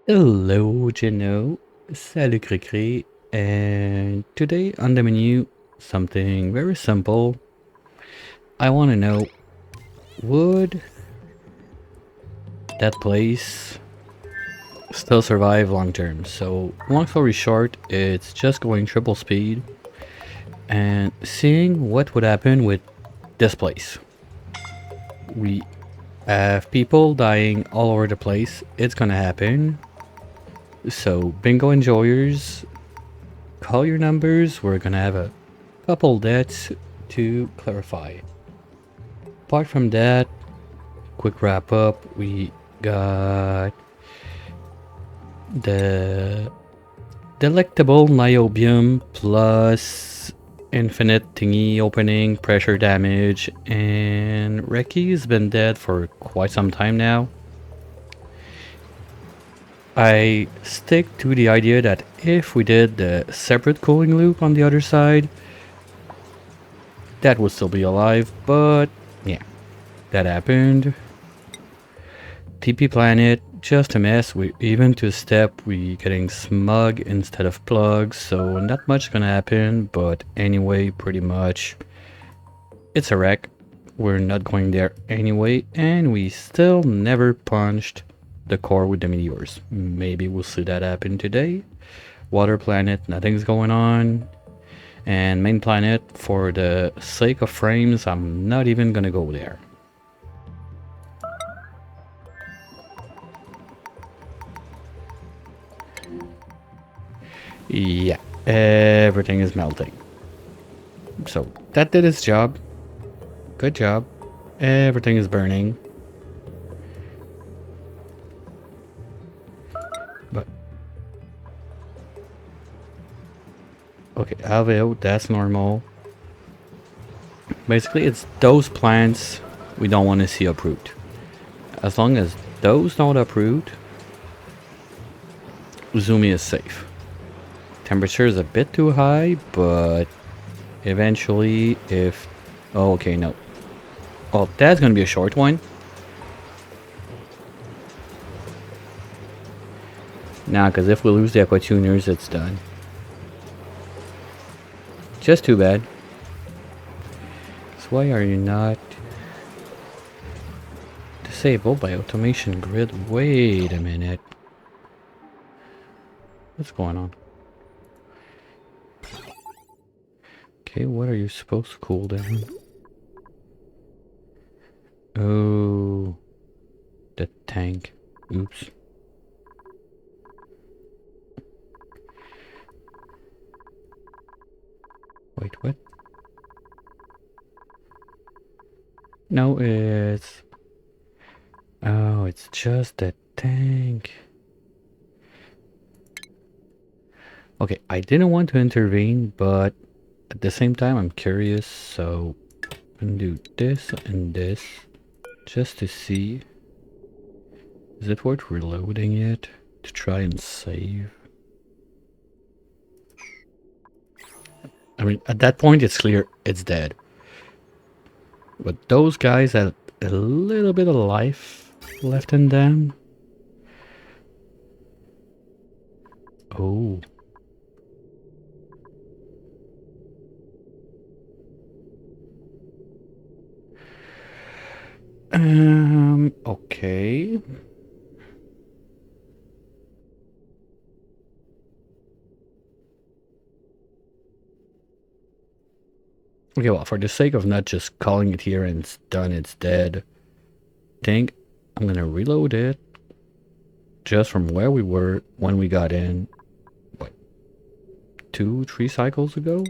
Hello, Geno. Salut, Cricri. And today on the menu, something very simple. I want to know, would that place still survive long term? So, long story short, it's just going triple speed and seeing what would happen with this place. We have people dying all over the place. It's gonna happen. So, bingo enjoyers, call your numbers. We're gonna have a couple deaths to clarify. Apart from that, quick wrap up, we got the delectable niobium plus infinite thingy opening, pressure damage, and Reki's been dead for quite some time now. I stick to the idea that if we did the separate cooling loop on the other side, that would still be alive, but yeah, that happened. TP planet, just a mess. We even to a step we getting smug instead of plugs, so not much gonna happen, but anyway, pretty much it's a wreck. We're not going there anyway, and we still never punched the core with the meteors. Maybe we'll see that happen today. Water planet, nothing's going on. And main planet, for the sake of frames, I'm not even gonna go there. Yeah, everything is melting. So that did its job. Good job. Everything is burning. But okay, alveo, that's normal. Basically, it's those plants we don't want to see uproot. As long as those don't uproot, Zoomy is safe. Temperature is a bit too high, but eventually, if... Oh, okay, no. Oh, that's gonna be a short one. Nah, because if we lose the Aqua Tuners, it's done. Just too bad. So why are you not disabled by automation grid? Wait a minute. What's going on? Okay, what are you supposed to cool down? Oh, the tank. Oops. Wait, what? No, it's... Oh, it's just the tank. Okay, I didn't want to intervene, but at the same time, I'm curious, so I'm gonna do this and this just to see. Is it worth reloading it to try and save? I mean, at that point, it's clear it's dead. But those guys had a little bit of life left in them. Oh. Okay. Okay, well, for the sake of not just calling it here and it's done, it's dead, I think I'm gonna reload it just from where we were when we got in, what, 2-3 cycles ago?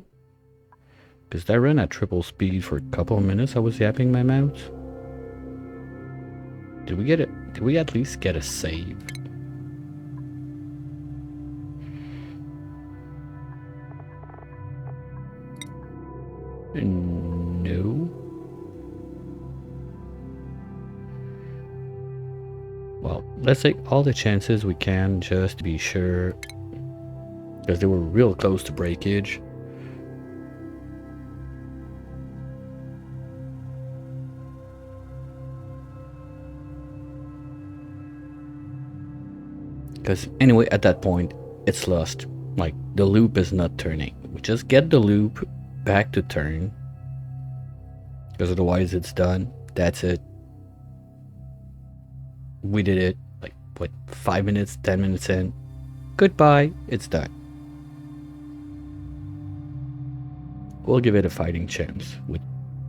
Because that ran at triple speed for a couple of minutes. I was yapping my mouth. Did we get it? Did we at least get a save? No. Well, let's take all the chances we can just to be sure. Because they were real close to breakage. Because anyway, at that point, it's lost. Like, the loop is not turning. We just get the loop back to turn. Because otherwise it's done. That's it. We did it. Like, what, 5 minutes, 10 minutes in? Goodbye, it's done. We'll give it a fighting chance with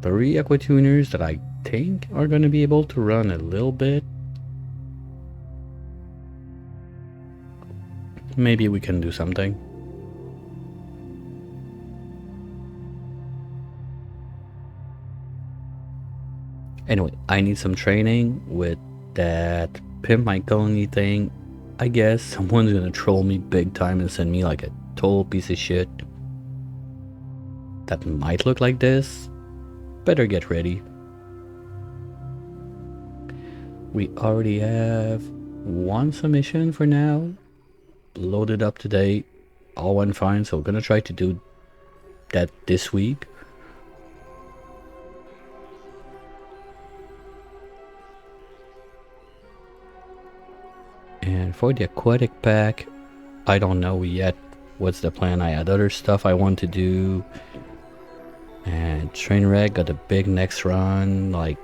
3 Aquatuners that I think are going to be able to run a little bit. Maybe we can do something. Anyway, I need some training with that pimp my colony thing. I guess someone's gonna troll me big time and send me like a total piece of shit that might look like this. Better get ready. We already have 1 submission for now. Loaded up today. All went fine, so we're gonna try to do that this week. And for the aquatic pack, I don't know yet what's the plan. I had other stuff I want to do. And Trainwreck got a big next run, like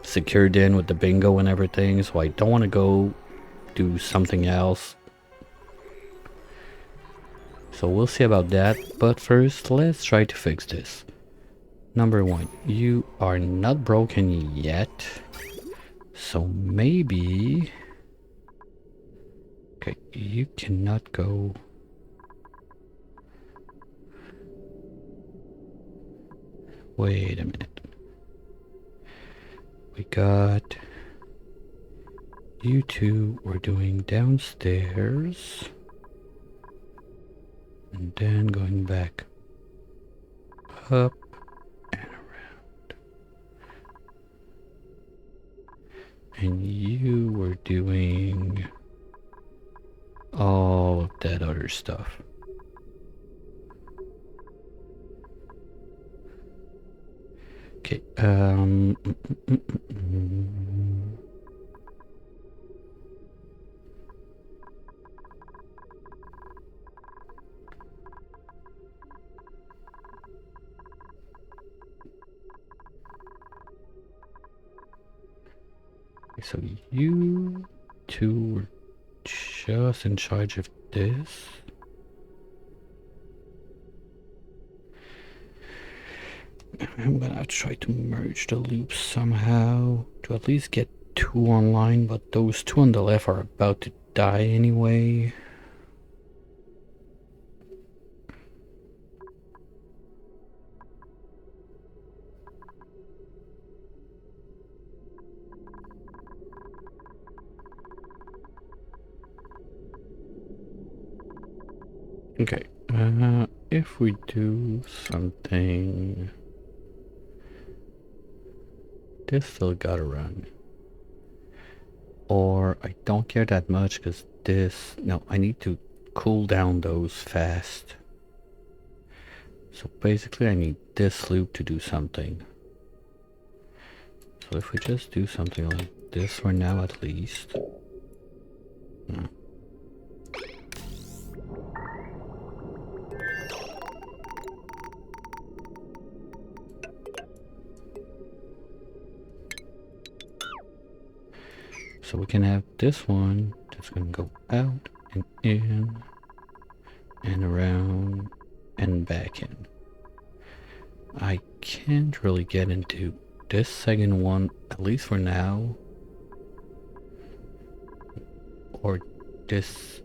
secured in with the bingo and everything, so I don't want to go do something else. So we'll see about that, but first let's try to fix this. Number 1, you are not broken yet, so maybe... Okay, you cannot go... Wait a minute. We got... You two were doing downstairs. And then going back up and around. And you were doing all of that other stuff. Okay, so you two were just in charge of this. I'm gonna try to merge the loops somehow to at least get 2 online, but those 2 on the left are about to die anyway. Okay, if we do something... This still gotta run. Or I don't care that much because this... No, I need to cool down those fast. So basically I need this loop to do something. So if we just do something like this for now at least. So we can have this one that's gonna go out and in and around and back in. I can't really get into this second one, at least for now. Or this...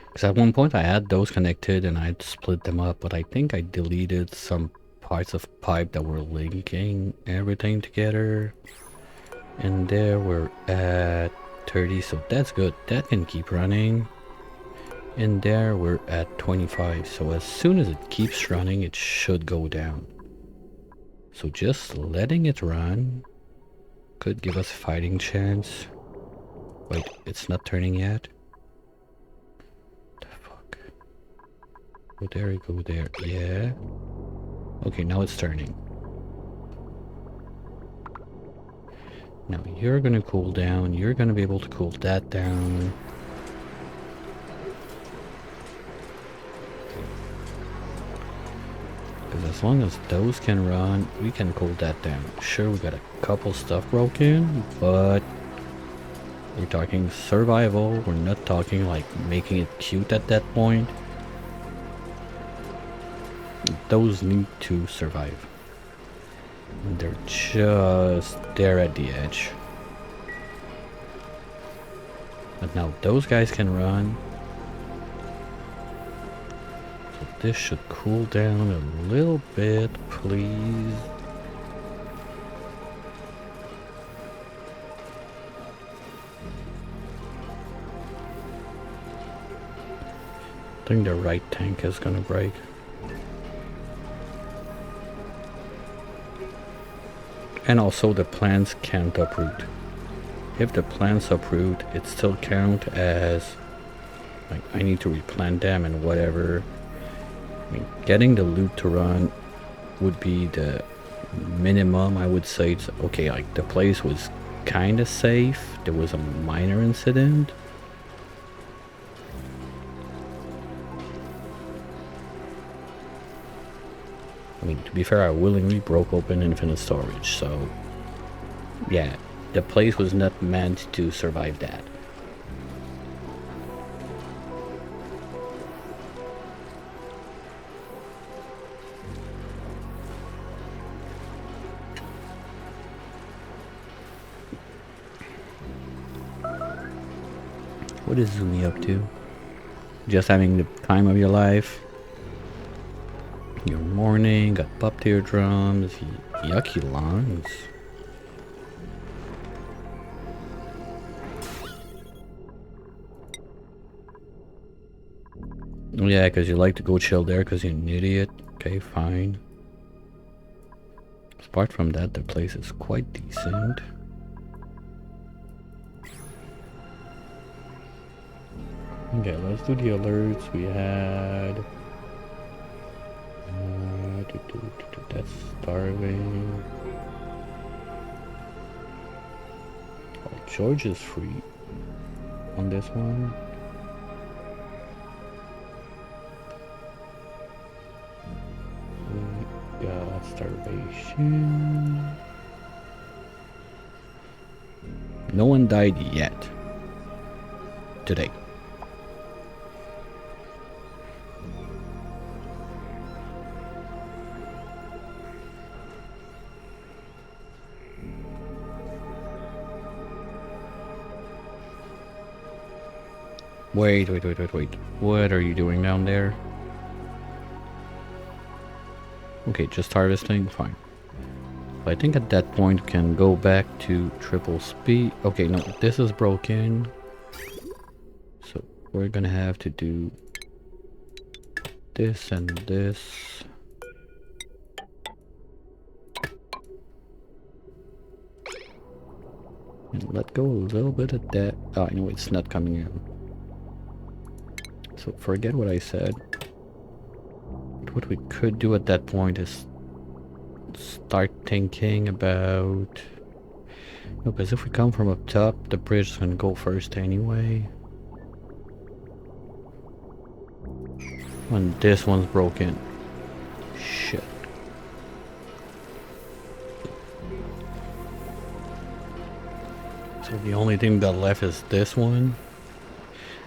Because at one point I had those connected and I'd split them up, but I think I deleted some parts of pipe that were linking everything together. And there we're at 30, so that's good. That can keep running. And there we're at 25, so as soon as it keeps running, it should go down. So just letting it run could give us a fighting chance. Wait, it's not turning yet? The fuck? Go there, you go there. Yeah. Okay, now it's turning. Now you're gonna cool down. You're gonna be able to cool that down. Because as long as those can run, we can cool that down. Sure, we got a couple stuff broken, but we're talking survival. We're not talking like making it cute at that point. Those need to survive. And they're just there at the edge. But now those guys can run. So this should cool down a little bit, please. I think the right tank is gonna break. And also the plants can't uproot. If the plants uproot, it still count as like I need to replant them and whatever. I mean, getting the loot to run would be the minimum. I would say it's okay, like the place was kind of safe. There was a minor incident. I mean, to be fair, I willingly broke open infinite storage, so yeah, the place was not meant to survive that. What is Zoomy up to? Just having the time of your life? Your morning, got pop teardrums, yucky lungs. Yeah, because you like to go chill there because you're an idiot. Okay, fine. Apart from that, the place is quite decent. Okay, let's do the alerts. We had... that's starving. Oh, George is free on this one. We got starvation. No one died yet. Today. Wait. What are you doing down there? Okay, just harvesting? Fine. I think at that point we can go back to triple speed. Okay, no, this is broken. So we're gonna have to do this and this. And let go a little bit of that. Oh, I know it's not coming in. So forget what I said. What we could do at that point is start thinking about... No, because if we come from up top, the bridge is gonna go first anyway. And this one's broken. Shit. So the only thing that left is this one.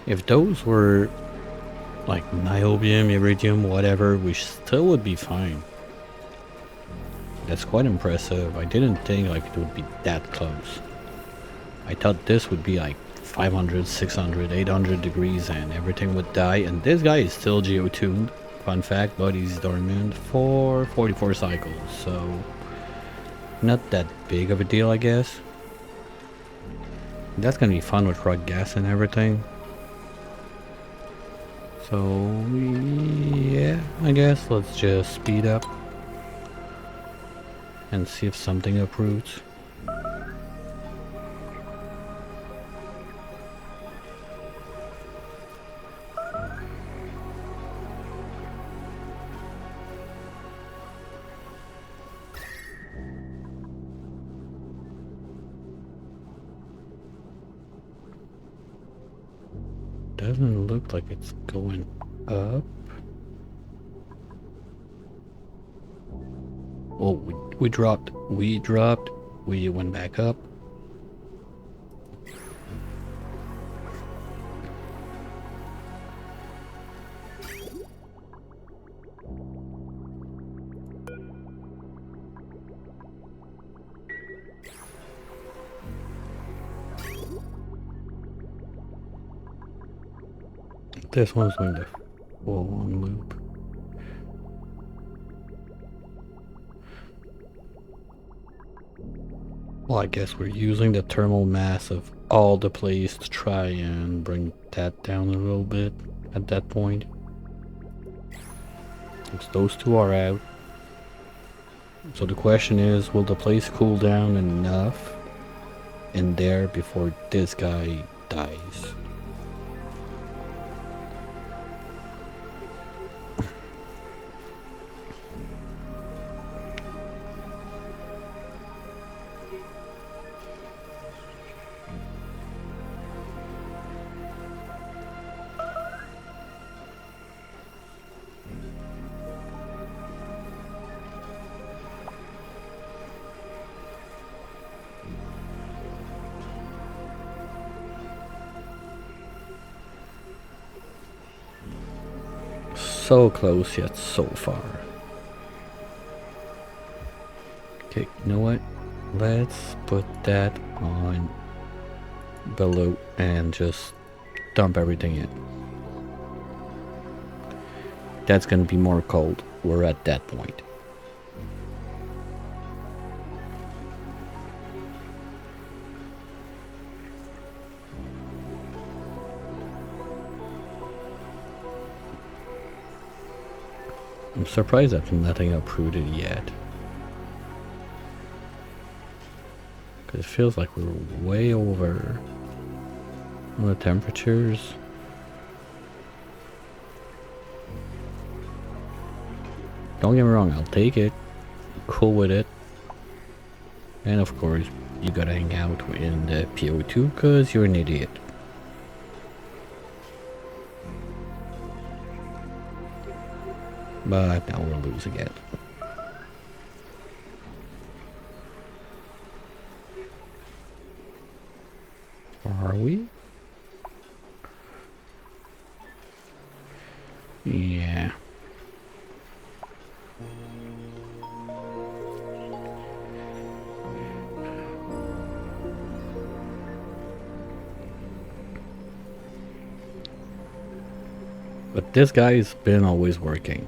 If those were like niobium, iridium, whatever, we still would be fine. That's quite impressive. I didn't think like it would be that close. I thought this would be like 500, 600, 800 degrees and everything would die. And this guy is still geotuned. Fun fact, but he's dormant for 44 cycles. So not that big of a deal, I guess. That's gonna be fun with rock gas and everything. So yeah, I guess let's just speed up and see if something uproots. Doesn't look like it's going up. Oh, we dropped. We went back up. This one's going to full on loop. Well, I guess we're using the thermal mass of all the plays to try and bring that down a little bit at that point. Since those two are out. So the question is, will the place cool down enough in there before this guy dies? So close yet so far. Okay, you know what? Let's put that on below and just dump everything in. That's gonna be more cold. We're at that point. I'm surprised that nothing uprooted yet. Because it feels like we're way over on the temperatures. Don't get me wrong, I'll take it. Cool with it. And of course, you gotta hang out in the PO2 because you're an idiot. But now we're losing it. Are we? Yeah. But this guy's been always working.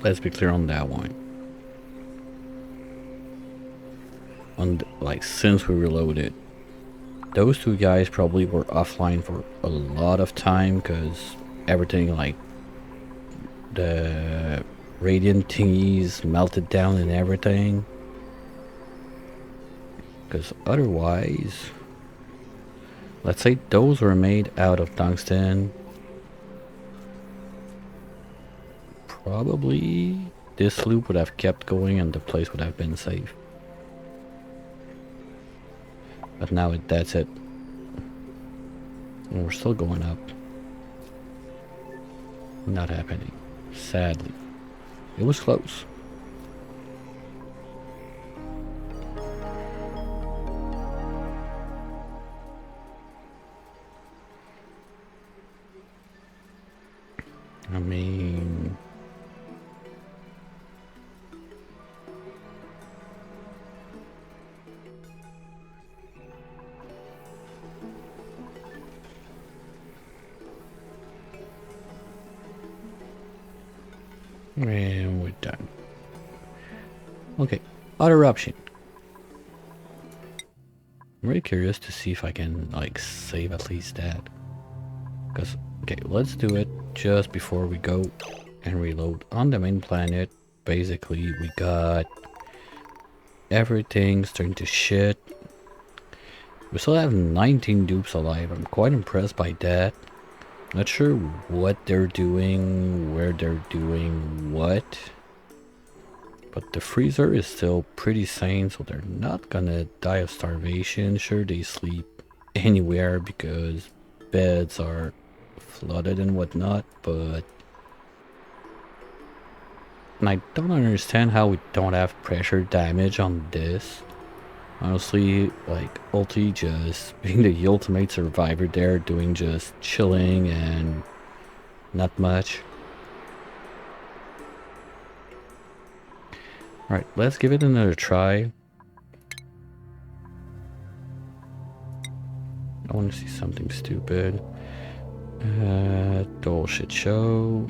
Let's be clear on that one. Like since we reloaded, those two guys probably were offline for a lot of time because everything like the radiant thingies melted down and everything. Because otherwise, let's say those were made out of tungsten. Probably this loop would have kept going and the place would have been safe. But now that's it. And we're still going up. Not happening. Sadly. It was close. I mean... and we're done. Okay, other option. I'm really curious to see if I can like save at least that. Because, okay, let's do it just before we go and reload. On the main planet, basically we got everything starting to shit. We still have 19 dupes alive. I'm quite impressed by that. Not sure what they're doing, where they're doing what. But the freezer is still pretty sane, so they're not gonna die of starvation. Sure, they sleep anywhere because beds are flooded and whatnot, but I don't understand how we don't have pressure damage on this. Honestly, like, Ulti just being the ultimate survivor there, doing just chilling and not much. Alright, let's give it another try. I want to see something stupid. Dole shit show.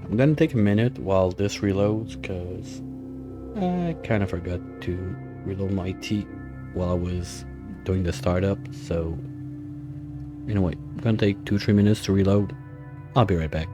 I'm gonna take a minute while this reloads because I kind of forgot to reload my tea while I was doing the startup. So anyway, I'm gonna take 2-3 minutes to reload. I'll be right back.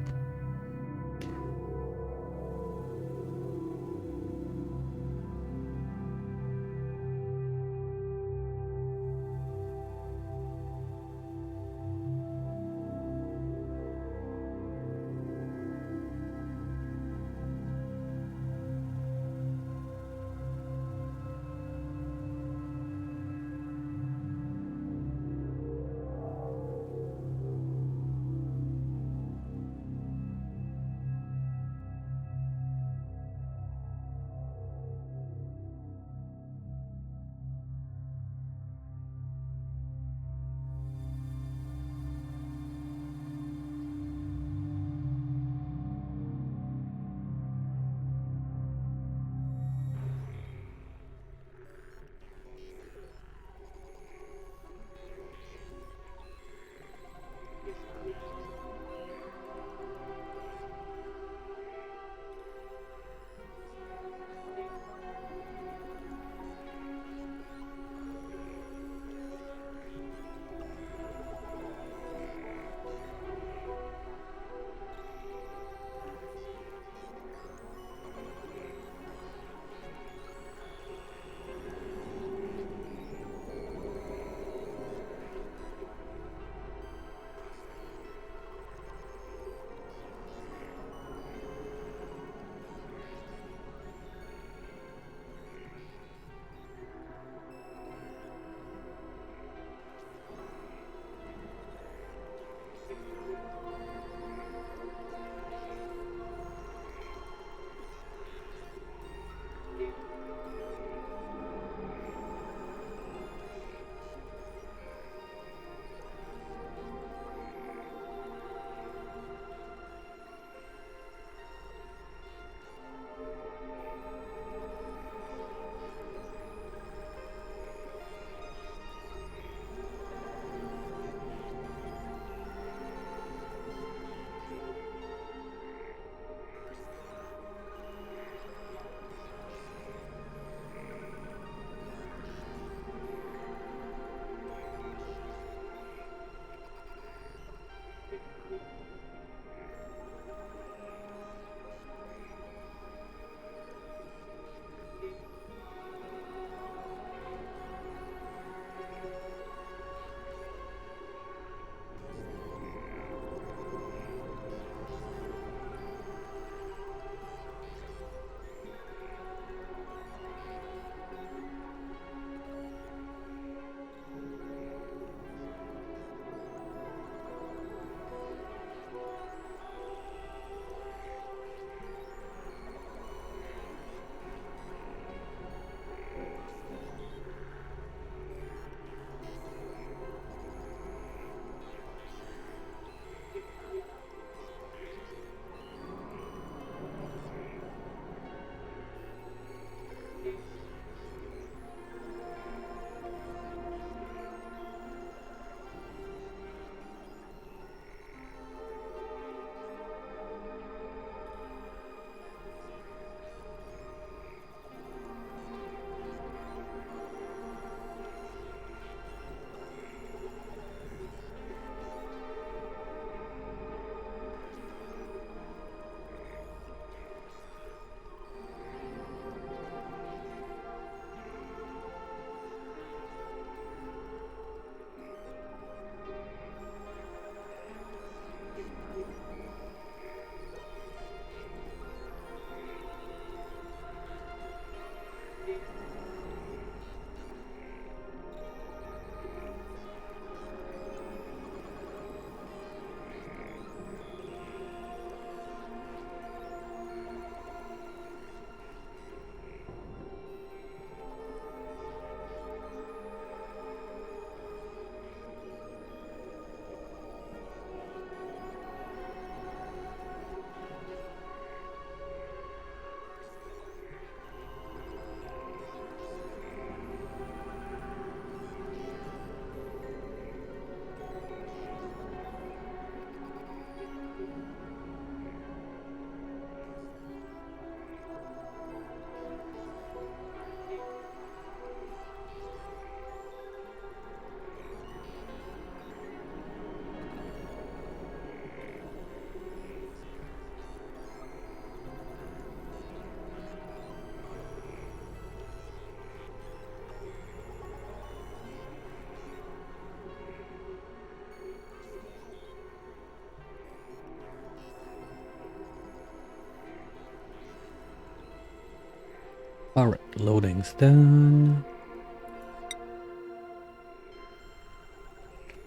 Alright, loading's done.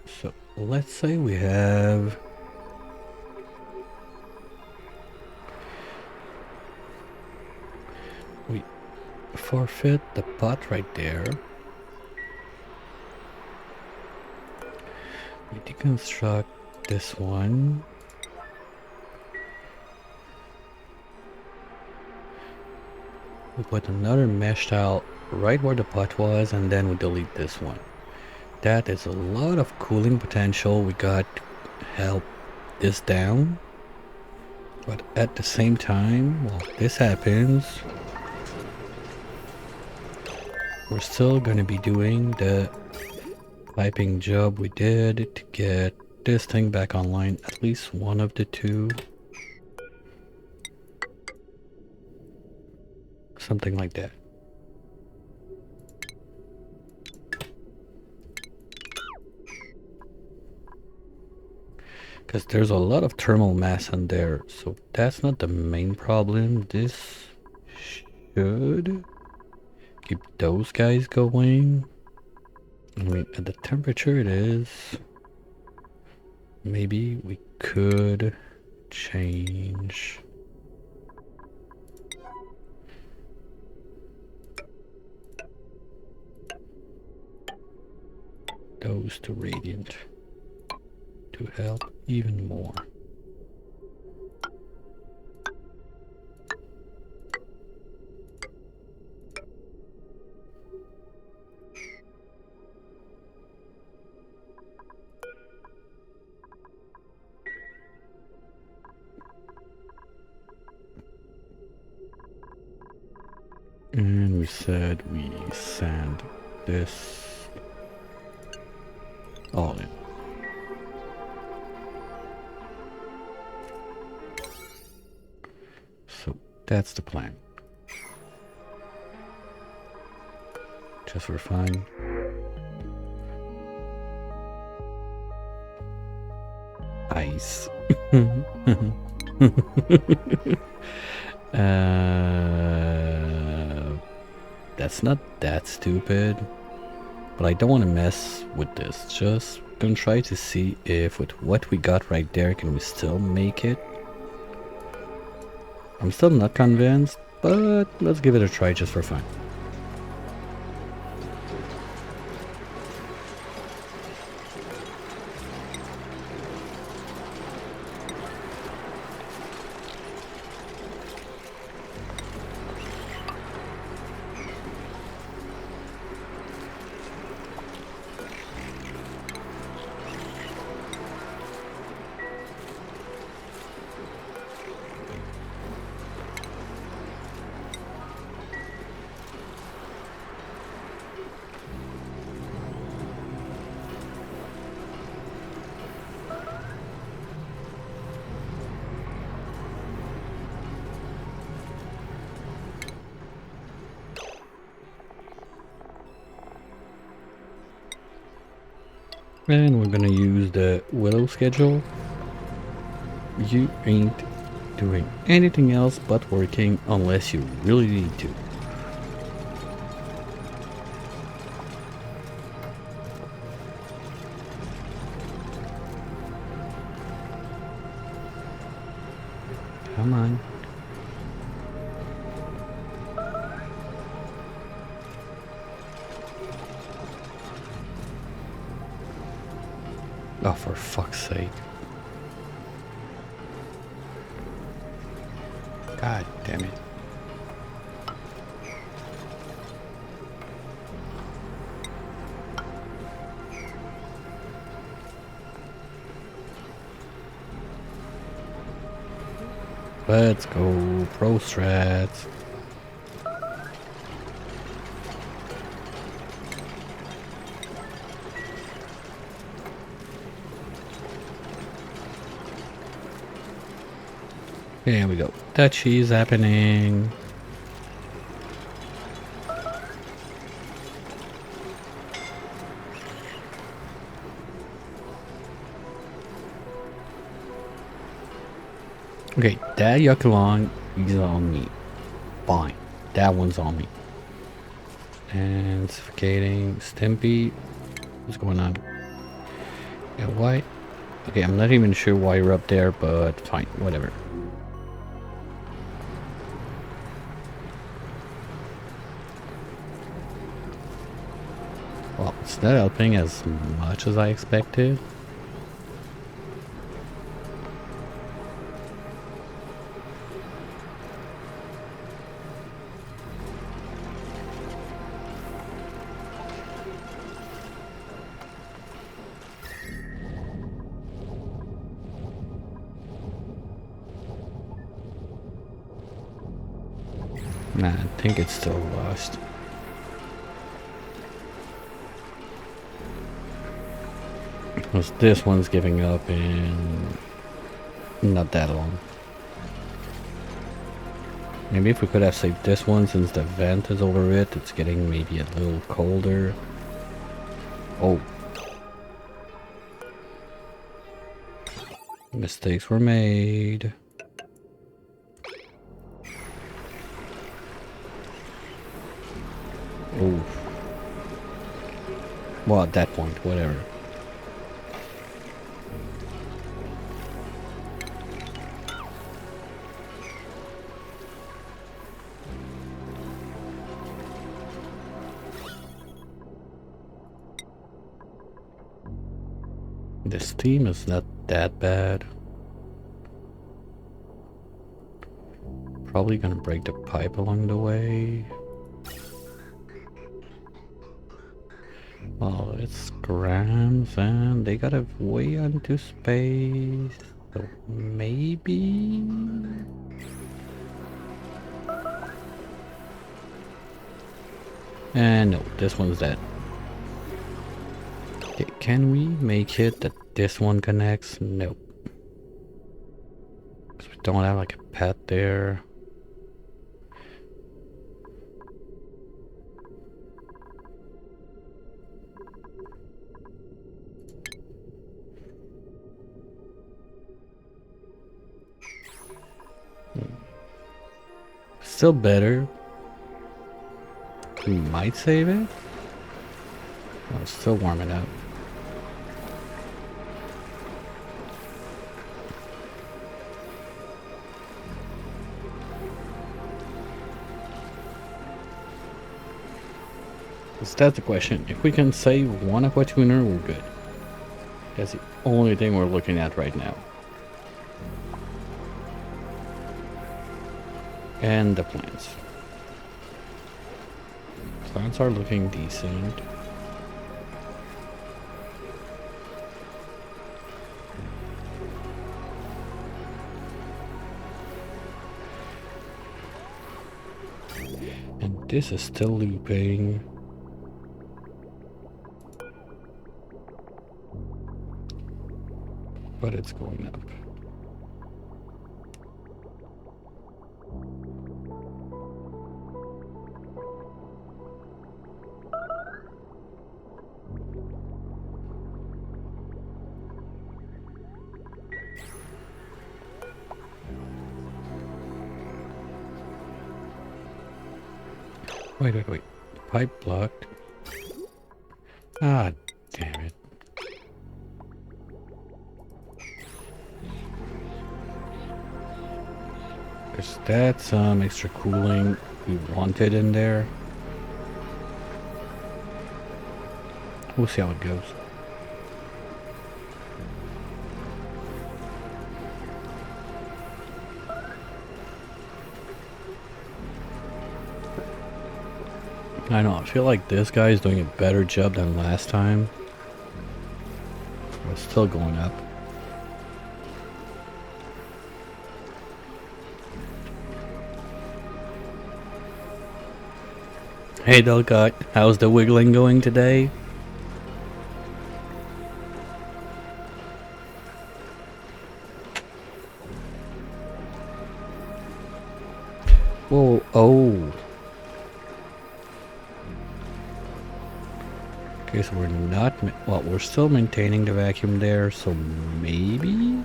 So let's say we have we forfeit the pot right there. We deconstruct this one. We put another mesh tile right where the pot was, and then we delete this one. That is a lot of cooling potential we got to help this down. But at the same time, while this happens, we're still going to be doing the piping job we did to get this thing back online, at least one of the two. Something like that. Because there's a lot of thermal mass in there, so that's not the main problem. This should keep those guys going. I mean, at the temperature it is, maybe we could change those to radiant to help even more. And we said we sand this all in. So that's the plan. Just for fun. Ice. That's not that stupid, but I don't want to mess with this. Just gonna try to see if with what we got right there, can we still make it? I'm still not convinced, but let's give it a try just for fun. And we're gonna use the willow schedule. You ain't doing anything else but working unless you really need to. Come on. Oh, for fuck's sake. God damn it. Let's go, pro strats. There we go. Touchy's happening. Okay, that Yuckalong is on me. Fine. That one's on me. And suffocating. Stimpy. What's going on? Yeah, why? Okay, I'm not even sure why you're up there, but fine, whatever. Well, it's not helping as much as I expected. Nah, I think it's still lost. Because this one's giving up in not that long. Maybe if we could have saved this one since the vent is over it, it's getting maybe a little colder. Oh. Mistakes were made. Oh. Well, at that point, whatever. This team is not that bad. Probably gonna break the pipe along the way. Well, it's grams and they got a way into space. So maybe... And no, this one's dead. Okay, can we make it that this one connects? Nope. Because we don't have like a pet there. Still better. We might save it. Oh, it's still warming up. So that's the question. If we can save one aqua tuner, we're good. That's the only thing we're looking at right now. And the plants. Plants are looking decent. And this is still looping. But it's going up. Wait. Pipe blocked. Ah, damn it. Is that some extra cooling we wanted in there? We'll see how it goes. I know, I feel like this guy is doing a better job than last time. We're still going up. Hey Delcott, how's the wiggling going today? Whoa, oh. Okay, so we're not, well, we're still maintaining the vacuum there, so maybe?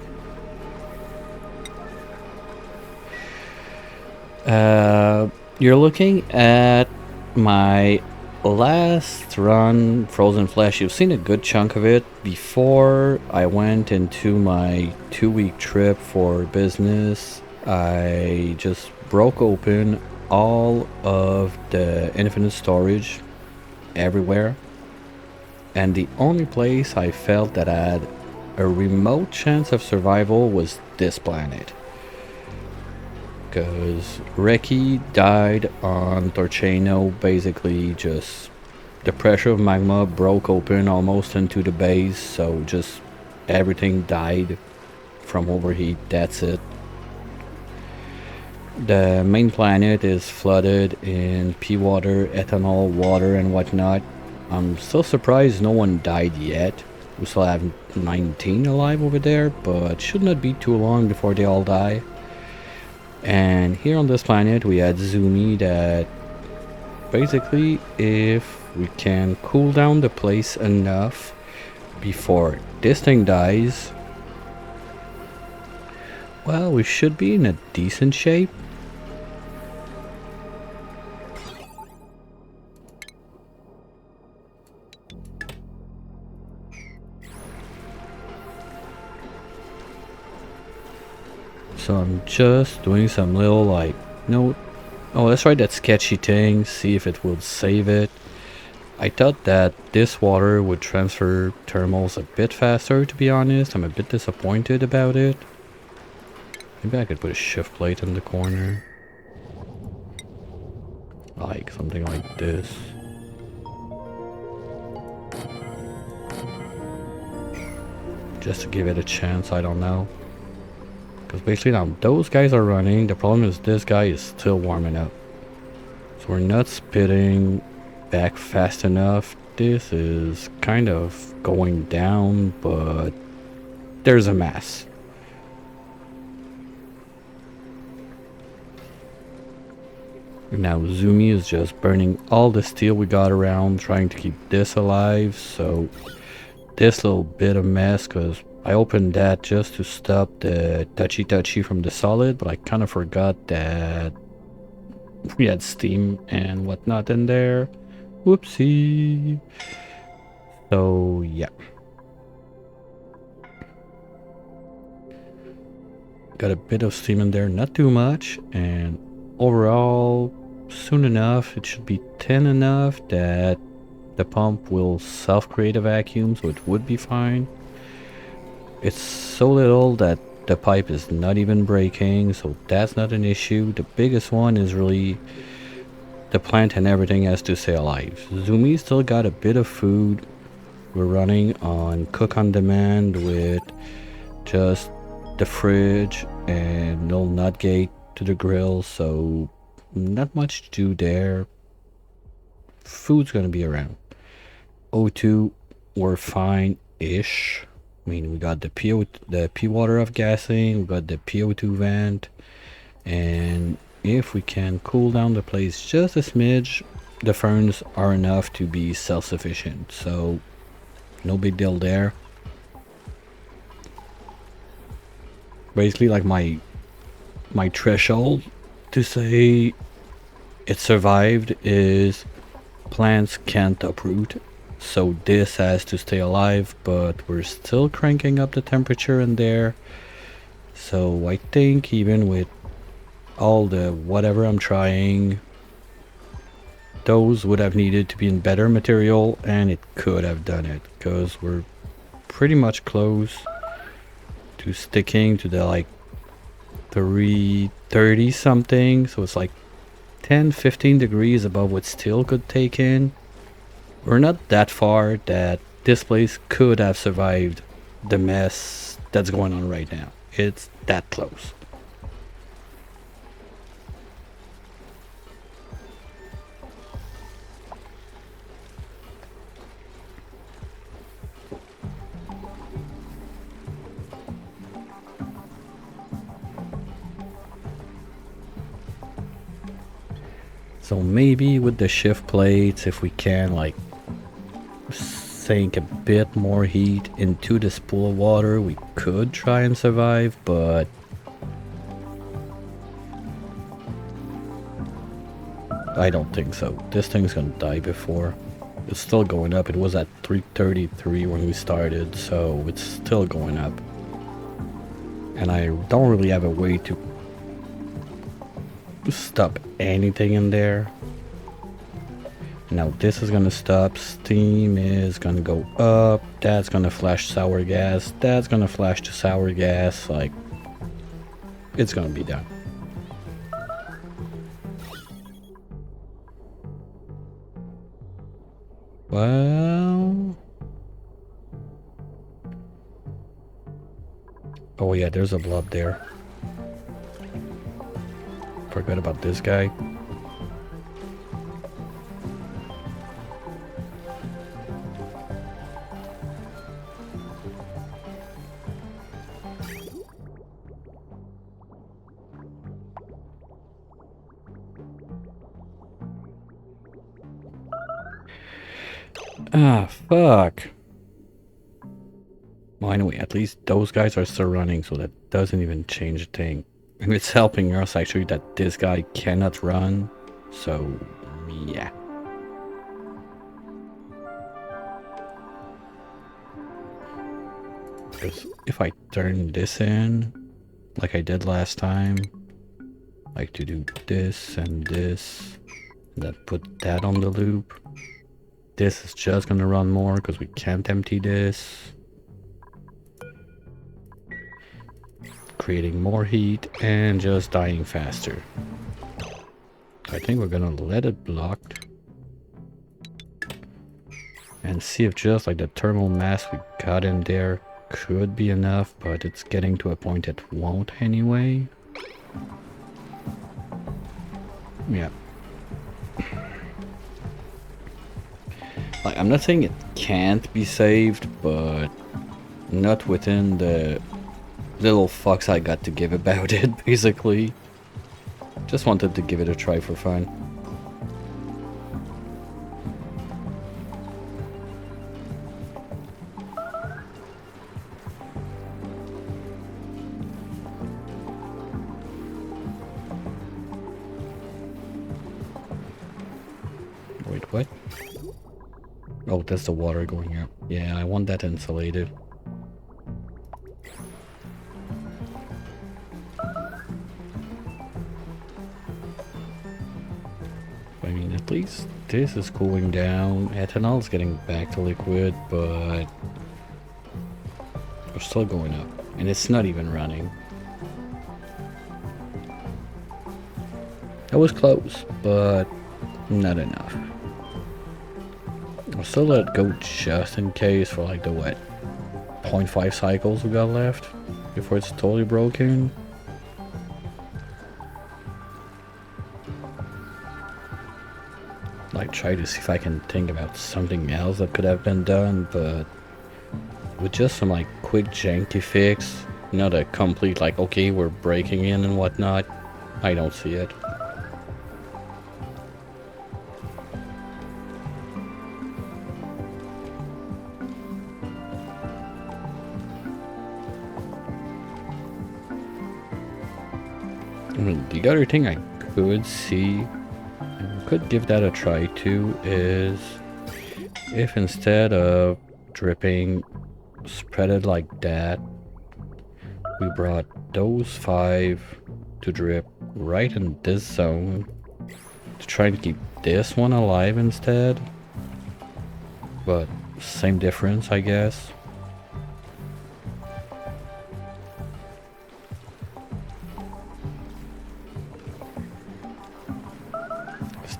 You're looking at my Last run, Frozen Flesh, you've seen a good chunk of it. Before I went into my 2-week trip for business, I just broke open all of the infinite storage everywhere. And the only place I felt that had a remote chance of survival was this planet. Because Reki died on Torcheno, basically just the pressure of magma broke open almost into the base, so just everything died from overheat, that's it. The main planet is flooded in pea water, ethanol, water and whatnot. I'm still surprised no one died yet. We still have 19 alive over there, but should not be too long before they all die. And here on this planet we had Zoomy that basically if we can cool down the place enough before this thing dies, well, we should be in a decent shape. So I'm just doing some little like note. Oh, let's try that sketchy thing, see if it will save it. I thought that this water would transfer thermals a bit faster, to be honest. I'm a bit disappointed about it. Maybe I could put a shift plate in the corner. Like something like this. Just to give it a chance, I don't know. Because basically now those guys are running. The problem is this guy is still warming up. So we're not spitting back fast enough. This is kind of going down, but there's a mess. Now Zoomy is just burning all the steel we got around, trying to keep this alive. So this little bit of mess, because I opened that just to stop the touchy from the solid, but I kind of forgot that we had steam and whatnot in there. Whoopsie. So yeah, got a bit of steam in there, not too much, and overall soon enough it should be thin enough that the pump will self-create a vacuum, so it would be fine. It's so little that the pipe is not even breaking, so that's not an issue. The biggest one is really the plant, and everything has to stay alive. Zoomy still got a bit of food. We're running on cook on demand with just the fridge and no nut gate to the grill, so not much to do there. Food's gonna be around. O2, we're fine-ish. I mean, we got the P water of gassing, we got the PO2 vent, and if we can cool down the place just a smidge, the ferns are enough to be self-sufficient, so no big deal there. Basically, like my threshold to say it survived is plants can't uproot. So this has to stay alive, but we're still cranking up the temperature in there. So I think even with all the whatever I'm trying, those would have needed to be in better material, and it could have done it, because we're pretty much close to sticking to the like 330 something. So it's like 10-15 degrees above what steel could take in. We're not that far that this place could have survived the mess that's going on right now. It's that close. So maybe with the shift plates, if we can like sink a bit more heat into this pool of water, we could try and survive, but I don't think so. This thing's gonna die before. It's still going up. It was at 333 when we started, so it's still going up. And I don't really have a way to stop anything in there. Now this is gonna stop. Steam is gonna go up. That's gonna flash sour gas. That's gonna flash to sour gas. Like, it's gonna be done. Well... oh yeah, there's a blob there. Forgot about this guy. Ah, fuck. Well, anyway, at least those guys are still running, so that doesn't even change a thing. And it's helping us actually that this guy cannot run, so yeah. Because if I turn this in, like I did last time, like to do this and this, and then put that on the loop, this is just gonna run more because we can't empty this. Creating more heat and just dying faster. I think we're gonna let it blocked and see if just like the thermal mass we got in there could be enough, but it's getting to a point it won't anyway. Yeah. Like, I'm not saying it can't be saved, but not within the little fucks I got to give about it, basically. Just wanted to give it a try for fun. Wait, what? Oh, that's the water going out. Yeah, I want that insulated. I mean, at least this is cooling down. Ethanol's getting back to liquid, but we're still going up. And it's not even running. That was close, but not enough. I'll still let it go just in case for like the, what, 0.5 cycles we got left before it's totally broken. Like, try to see if I can think about something else that could have been done, but with just some like quick janky fix, not a complete like, okay, we're breaking in and whatnot, I don't see it. I mean, the other thing I could see, and could give that a try too, is if instead of dripping spread it like that, we brought those 5 to drip right in this zone to try and keep this one alive instead. But same difference, I guess.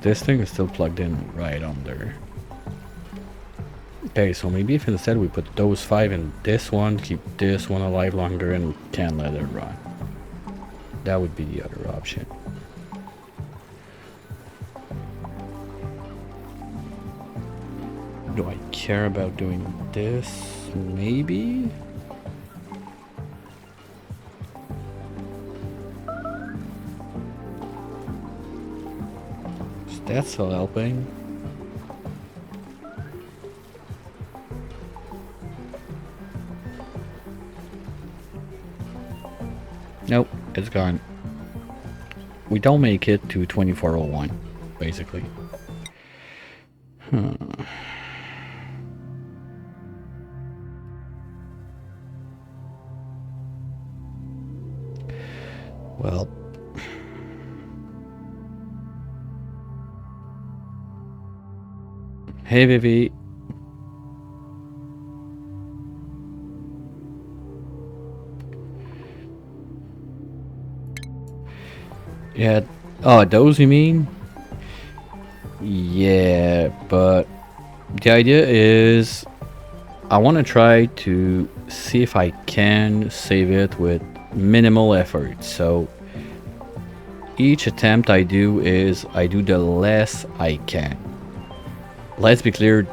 This thing is still plugged in right under. Okay, so maybe if instead we put those 5 in this one, keep this one alive longer and we can't let it run. That would be the other option. Do I care about doing this? Maybe? That's still helping. Nope, it's gone. We don't make it to 2401. basically. Well, hey Vivi. Yeah. Oh, those you mean? Yeah, but the idea is I want to try to see if I can save it with minimal effort. So each attempt I do is I do the less I can. Let's be clear,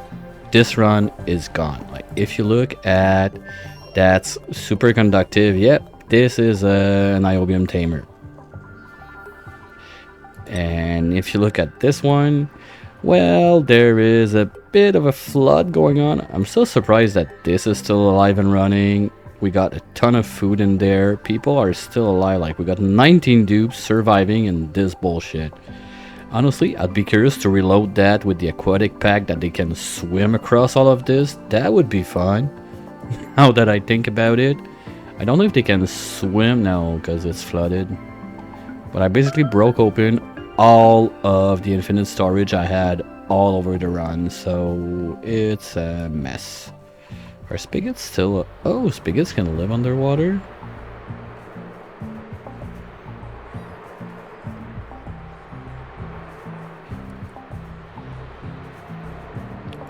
this run is gone. Like if you look at that's superconductive, yep, this is an iobium tamer. And if you look at this one, well, there is a bit of a flood going on. I'm so surprised that this is still alive and running. We got a ton of food in there. People are still alive. Like we got 19 dupes surviving in this bullshit. Honestly, I'd be curious to reload that with the aquatic pack that they can swim across all of this. That would be fun. Now that I think about it, I don't know if they can swim now because it's flooded. But I basically broke open all of the infinite storage I had all over the run, so it's a mess. Are spigots still... Oh, spigots can live underwater?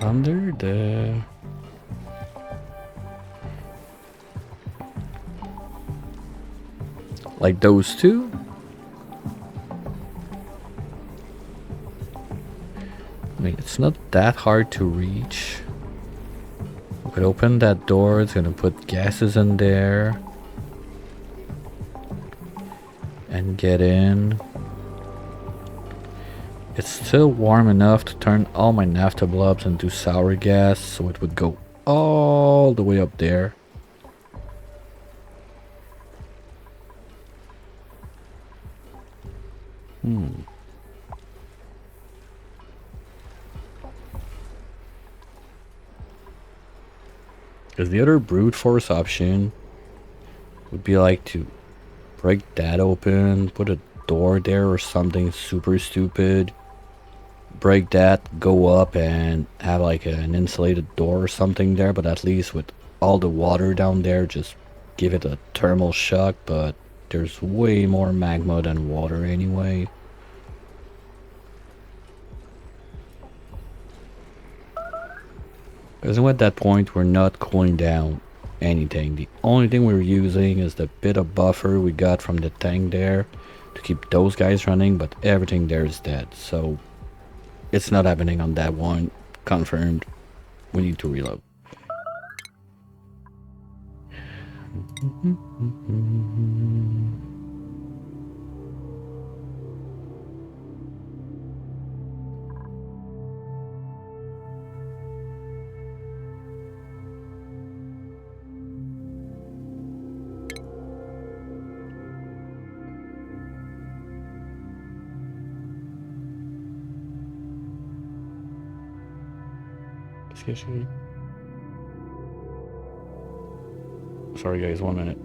Under the... Like those two? I mean, it's not that hard to reach. We could open that door, it's gonna put gases in there. And get in. It's still warm enough to turn all my naphtha blobs into sour gas, so it would go all the way up there. Because the other brute force option would be like to break that open, put a door there or something super stupid. Break that, go up and have like an insulated door or something there, but at least with all the water down there, just give it a thermal shock, but there's way more magma than water anyway. Because at that point, we're not cooling down anything. The only thing we're using is the bit of buffer we got from the tank there to keep those guys running, but everything there is dead. So it's not happening on that one. Confirmed. We need to reload. Excuse me. Sorry guys, 1 minute.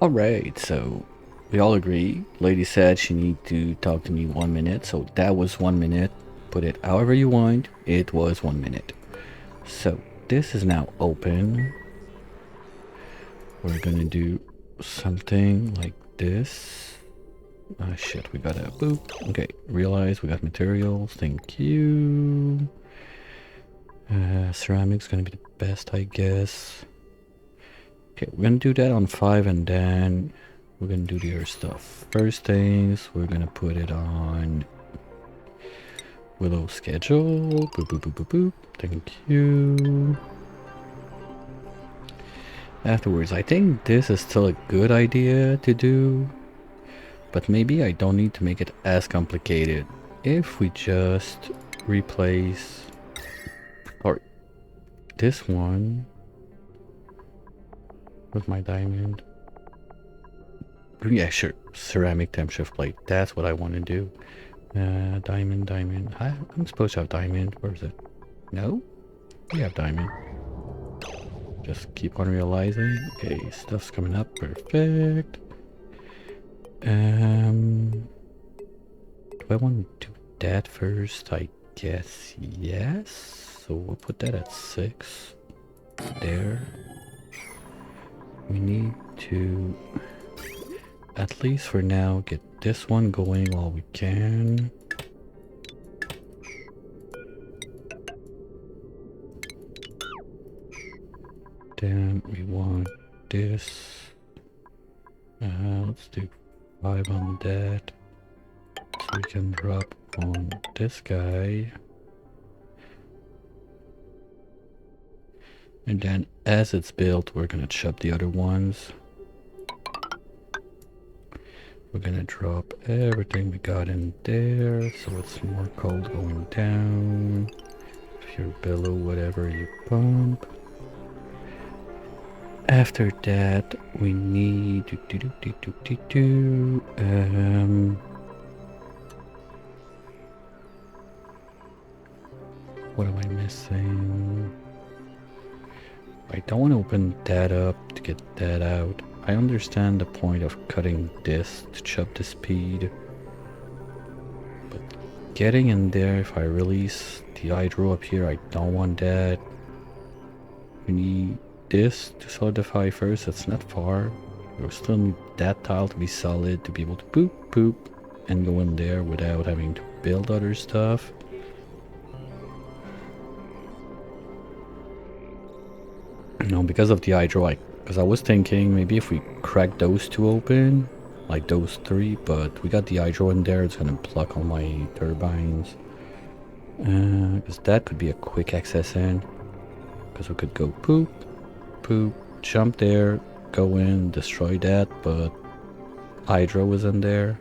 Alright, so we all agree. Lady said she need to talk to me 1 minute, so that was 1 minute. Put it however you want, it was 1 minute. So this is now open. We're gonna do something like this. Ah shit, we got a boop. Okay, realize we got materials, thank you. Ceramic's gonna be the best, I guess. Okay, we're gonna do that on 5 and then we're gonna do the other stuff. First things, we're gonna put it on Willow schedule. Boop, boop, boop, boop, boop. Thank you. Afterwards, I think this is still a good idea to do, but maybe I don't need to make it as complicated. If we just replace or this one with my diamond. Yeah, sure. Ceramic temp shift plate. That's what I want to do. Diamond. I'm supposed to have diamond. Where is it? No? We have diamond. Just keep on realizing. Okay, stuff's coming up. Perfect. Do I want to do that first? I guess yes. So we'll put that at 6. There. We need to, at least for now, get this one going while we can. Then we want this. Let's do 5 on that. So we can drop on this guy. And then as it's built, we're gonna chop the other ones. We're gonna drop everything we got in there, so it's more cold going down. If you're below whatever you pump. After that, we need what am I missing? I don't want to open that up to get that out. I understand the point of cutting this to chop the speed, but getting in there, if I release the hydro up here, I don't want that. We need this to solidify first. It's not far. We still need that tile to be solid to be able to poop and go in there without having to build other stuff. No, because of the hydro, because I was thinking maybe if we crack those 2 open, like those 3, but we got the hydro in there, it's gonna block all my turbines. Because that could be a quick access in. Because we could go poop, jump there, go in, destroy that, but hydro was in there.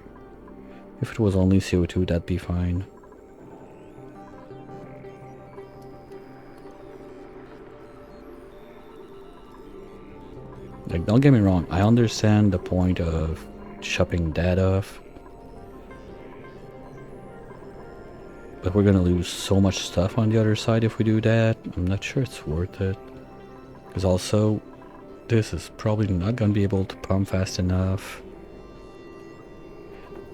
If it was only CO2, that'd be fine. Like, don't get me wrong, I understand the point of chopping that off. But we're gonna lose so much stuff on the other side if we do that. I'm not sure it's worth it. Because also, this is probably not gonna be able to pump fast enough.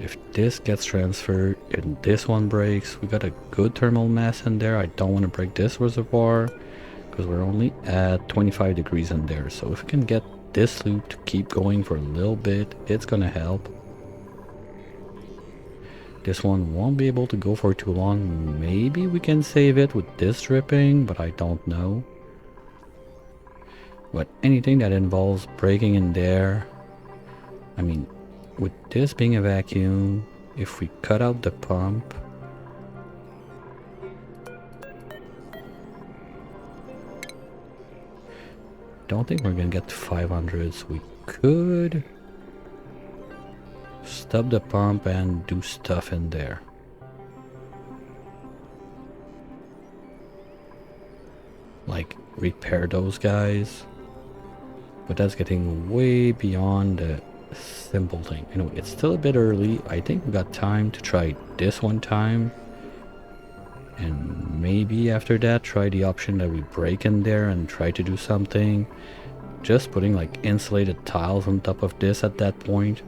If this gets transferred and this one breaks, we got a good thermal mass in there. I don't want to break this reservoir because we're only at 25 degrees in there. So if we can get this loop to keep going for a little bit, it's gonna help. This one won't be able to go for too long. Maybe we can save it with this dripping, but I don't know. But anything that involves breaking in there, I mean, with this being a vacuum, if we cut out the pump, don't think we're gonna get to 500s. We could stop the pump and do stuff in there. Like repair those guys. But that's getting way beyond the simple thing. Anyway, it's still a bit early. I think we got time to try this one time. And maybe after that try the option that we break in there and try to do something. just putting like insulated tiles on top of this at that point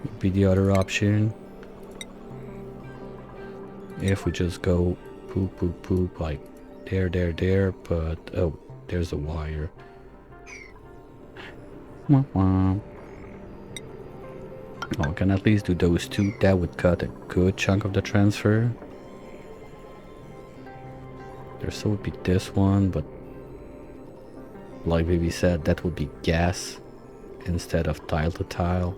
would be the other option. If we just go poop, poop, poop, like there, but oh, there's a wire. Wah, wah. Oh, we can at least do those two. That would cut a good chunk of the transfer. There still would be this one, but like Vivi said, that would be gas instead of tile to tile.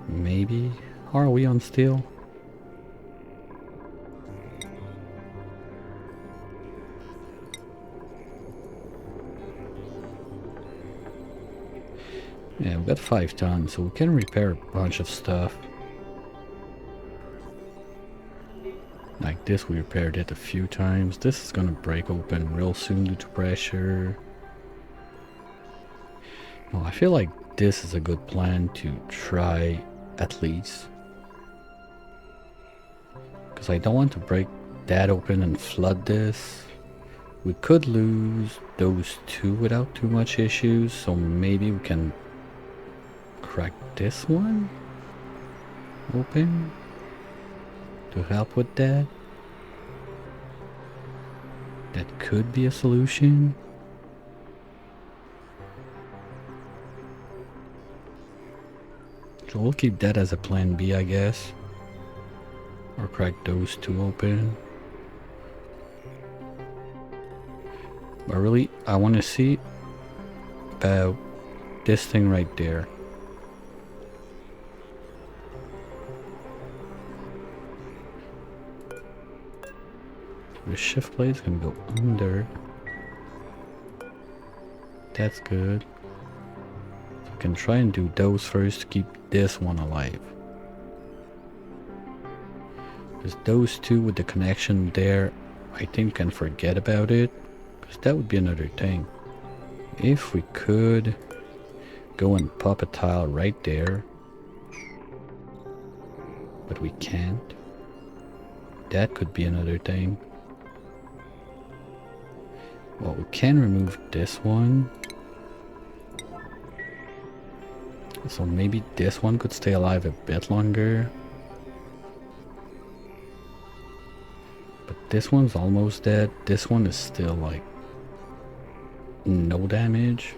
Maybe. Are we on steel? Yeah, we got 5 tons, so we can repair a bunch of stuff. Like this, we repaired it a few times. This is gonna break open real soon due to pressure. Well, I feel like this is a good plan to try at least. Because I don't want to break that open and flood this. We could lose those two without too much issues, so maybe we can crack this one open to help with that. That could be a solution. So we'll keep that as a plan B, I guess. Or crack those two open. But really, I want to see about this thing right there. The shift blade's gonna go under. That's good. So we can try and do those first to keep this one alive. Because those two with the connection there, I think we can forget about it. Because that would be another thing. If we could go and pop a tile right there. But we can't. That could be another thing. Well, we can remove this one. So maybe this one could stay alive a bit longer. But this one's almost dead. This one is still like no damage.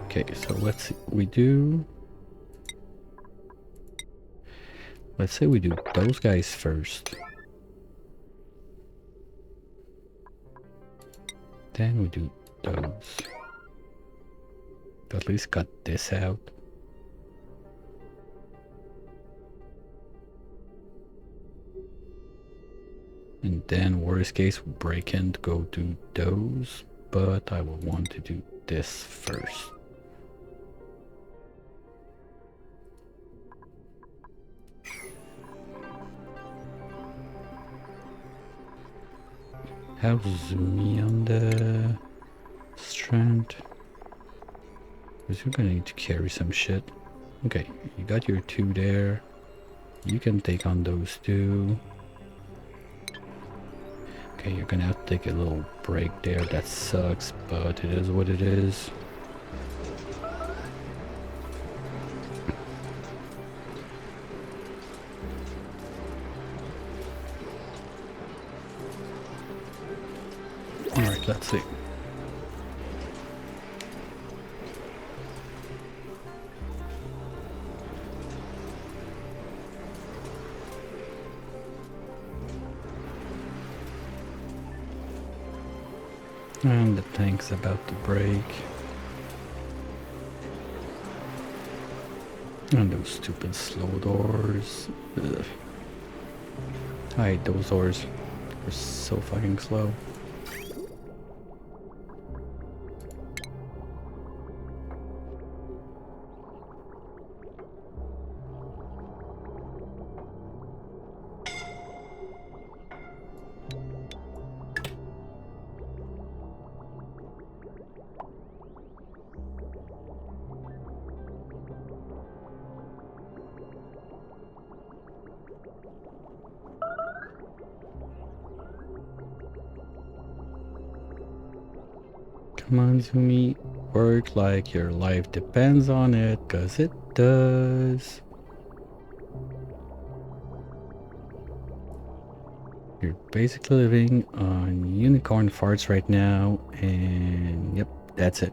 Okay, so let's see. Let's say we do those guys first. Then we do those. At least cut this out. And then worst case we break and go do those. But I will want to do this first. How's Zoomy on the strand? Because you're gonna need to carry some shit. Okay, you got your 2 there. You can take on those 2. Okay, you're gonna have to take a little break there. That sucks, but it is what it is. Alright, let's see. And the tank's about to break. And those stupid slow doors. Ugh. I hate those doors. They're so fucking slow. Come on, Zoomy. Work like your life depends on it, cause it does. You're basically living on unicorn farts right now, and yep, that's it.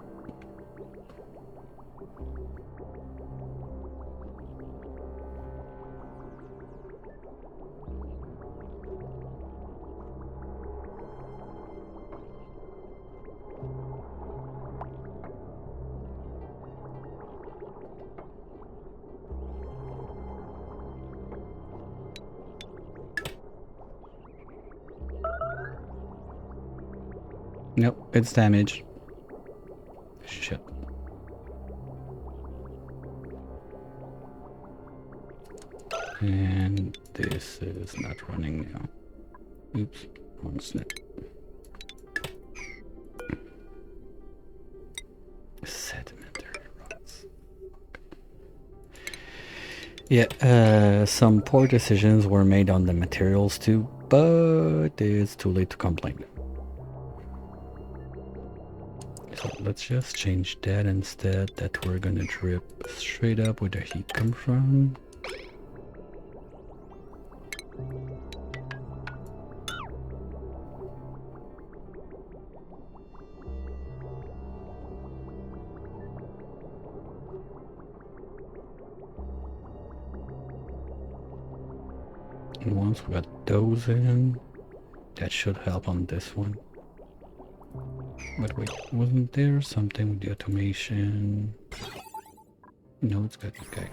Nope, it's damaged. Shit. And this is not running now. Oops, wrong snip. Sedimentary rots. Yeah, some poor decisions were made on the materials too, but it's too late to complain. So let's just change that instead, that we're gonna drip straight up where the heat comes from. And once we got those in, that should help on this one. But wait, wasn't there something with the automation? No, it's good, okay.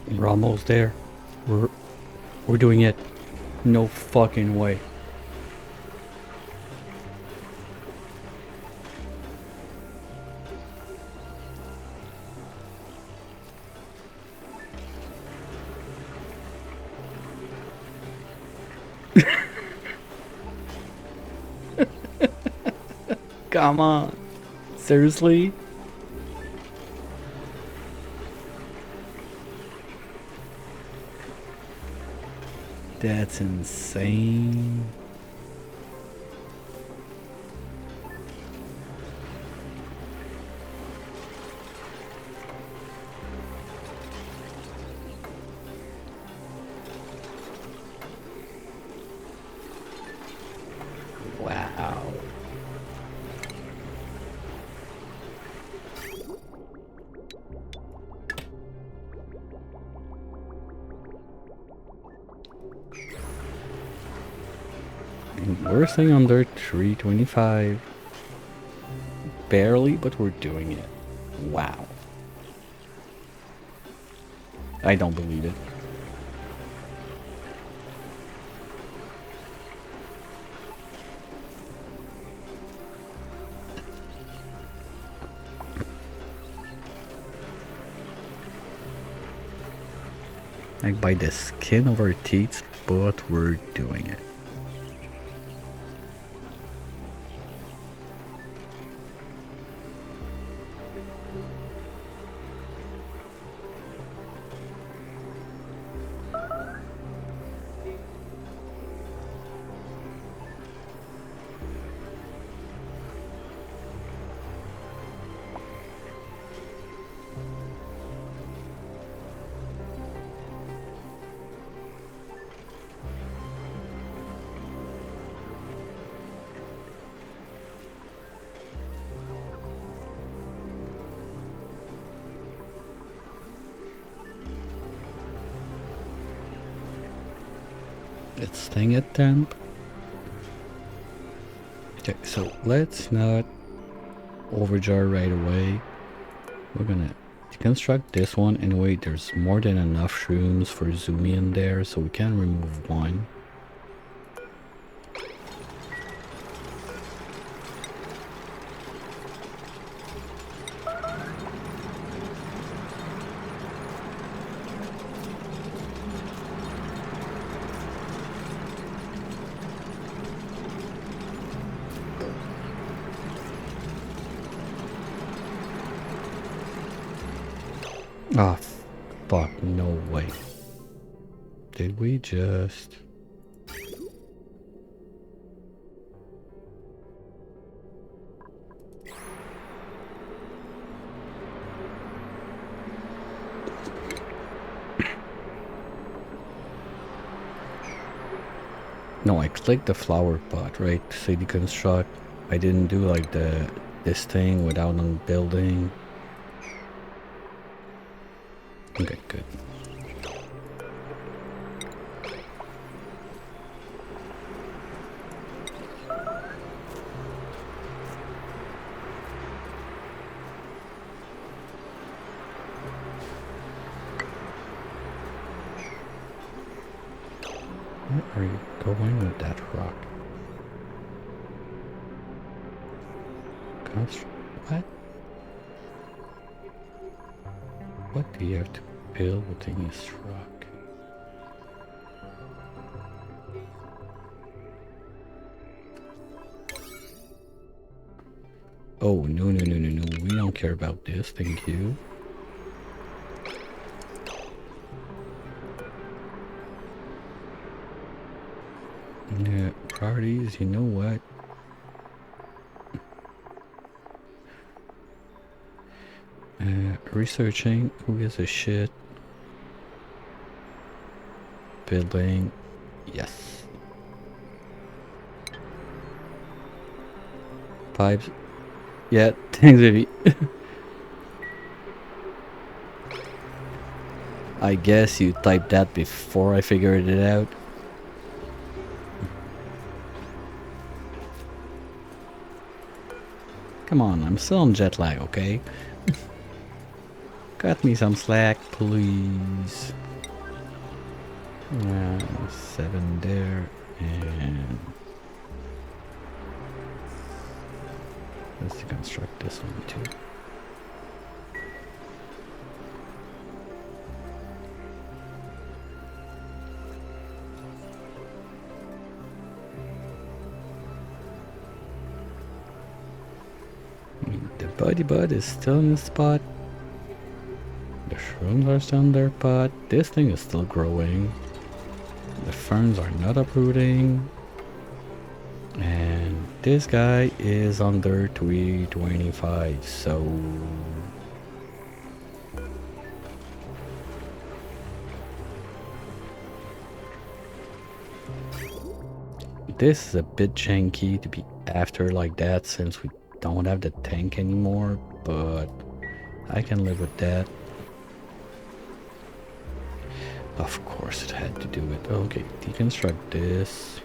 We're almost there. We're doing it. No fucking way. Come on. Seriously? That's insane. Wow. We're staying under 325. Barely, but we're doing it. Wow. I don't believe it. Like by the skin of our teeth, but we're doing it. It's staying at temp. Okay, so let's not overjar right away. We're gonna deconstruct this one. Anyway, there's more than enough shrooms for Zoomy in there, so we can remove one. Oh, fuck, no way. Did we just... No, I clicked the flower pot, right? City construct. I didn't do like this thing without unbuilding. Okay, good. Where are you going with that rock? What? What do you have to build within this rock? Oh, no, no, no, no, no. We don't care about this. Thank you. Yeah, priorities, you know what? Researching, who gives a shit? Building, yes. Pipes, yeah, thanks, Vivi. I guess you typed that before I figured it out. Come on, I'm still on jet lag, okay? Cut me some slack, please. 7 there, and let's deconstruct this one too. The buddy bud is still in the spot. The shrooms are still in their pot. This thing is still growing. The ferns are not uprooting. And this guy is under 325, so... This is a bit janky to be after like that since we don't have the tank anymore, but I can live with that. Of course it had to do it. Okay, deconstruct this.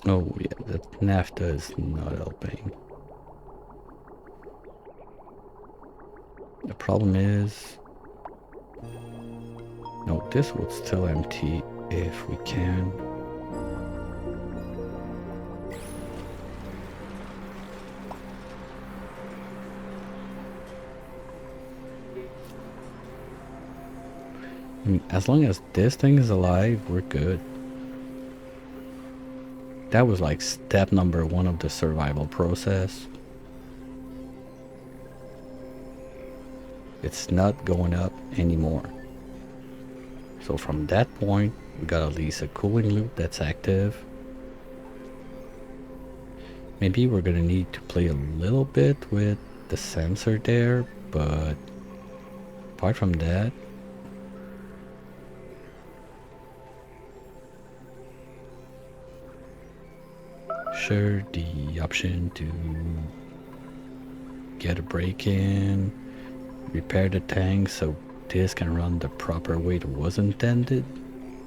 Oh yeah, that NAFTA is not helping. The problem is... No, this would still empty if we can. I mean, as long as this thing is alive, we're good. That was like step number 1 of the survival process. It's not going up anymore. So from that point, we got at least a cooling loop that's active. Maybe we're gonna need to play a little bit with the sensor there, but apart from that, sure, the option to get a break in, repair the tank so this can run the proper way it was intended,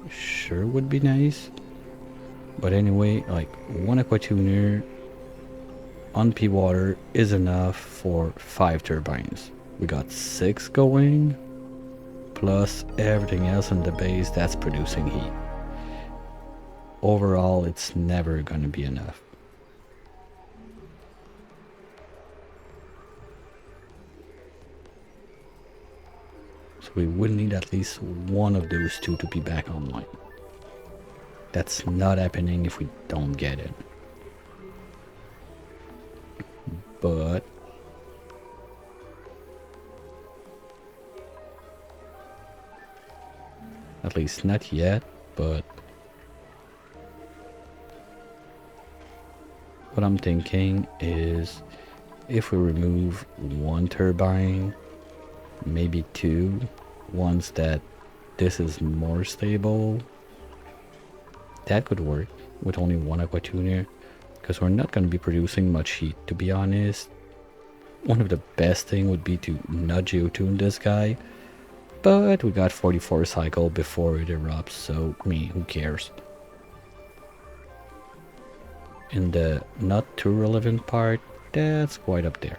sure would be nice. But anyway, like one aqua tuner on P water is enough for 5 turbines. We got 6 going, plus everything else in the base that's producing heat. Overall, it's never gonna be enough. So we would need at least one of those two to be back online. That's not happening if we don't get it. But at least not yet, but what I'm thinking is if we remove one turbine, maybe 2, ones that this is more stable, that could work with only one aqua tuner, because we're not going to be producing much heat, to be honest. One of the best thing would be to not geotune this guy, but we got 44 cycle before it erupts, so who cares. In the not too relevant part, that's quite up there.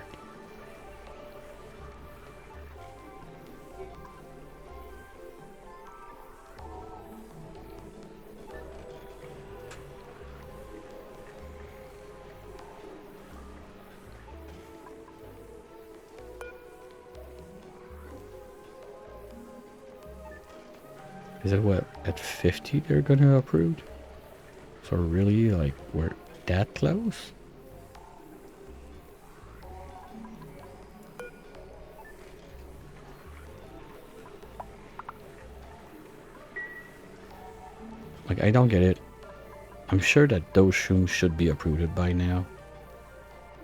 Is it what, at 50 they're gonna approve? So really, like, we're that close? Like, I don't get it. I'm sure that those shrooms should be uprooted by now.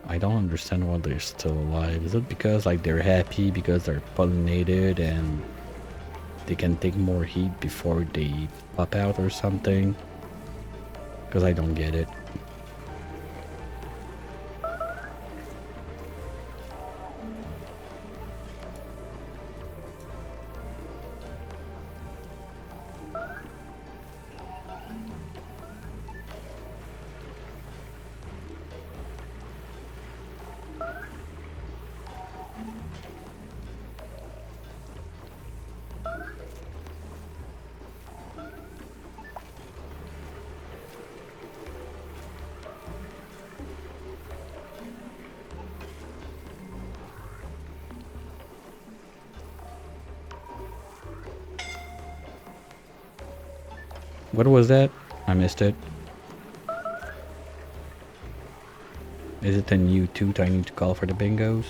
I don't understand why they're still alive. Is it because, like, they're happy because they're pollinated and they can take more heat before they pop out or something? Because I don't get it. What was that? I missed it. Is it a new toot I need to call for the bingos?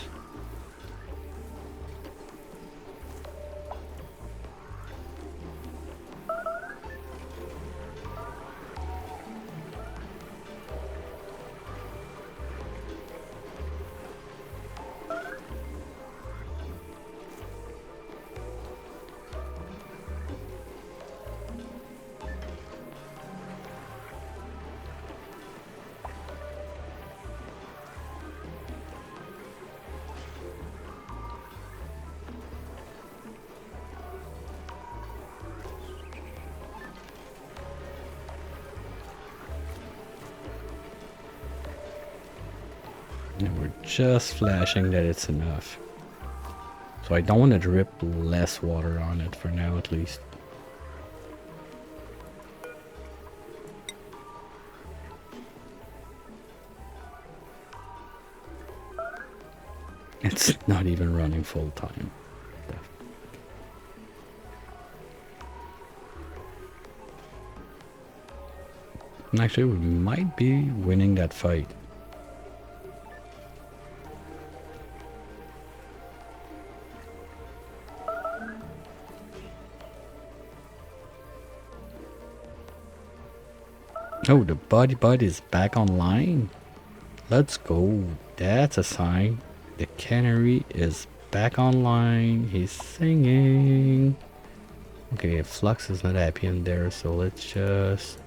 And we're just flashing that it's enough. So I don't want to drip less water on it for now, at least. It's not even running full time. And actually, we might be winning that fight. Oh, the body bud is back online. Let's go. That's a sign. The canary is back online. He's singing. Okay, Flux is not happy in there, so let's just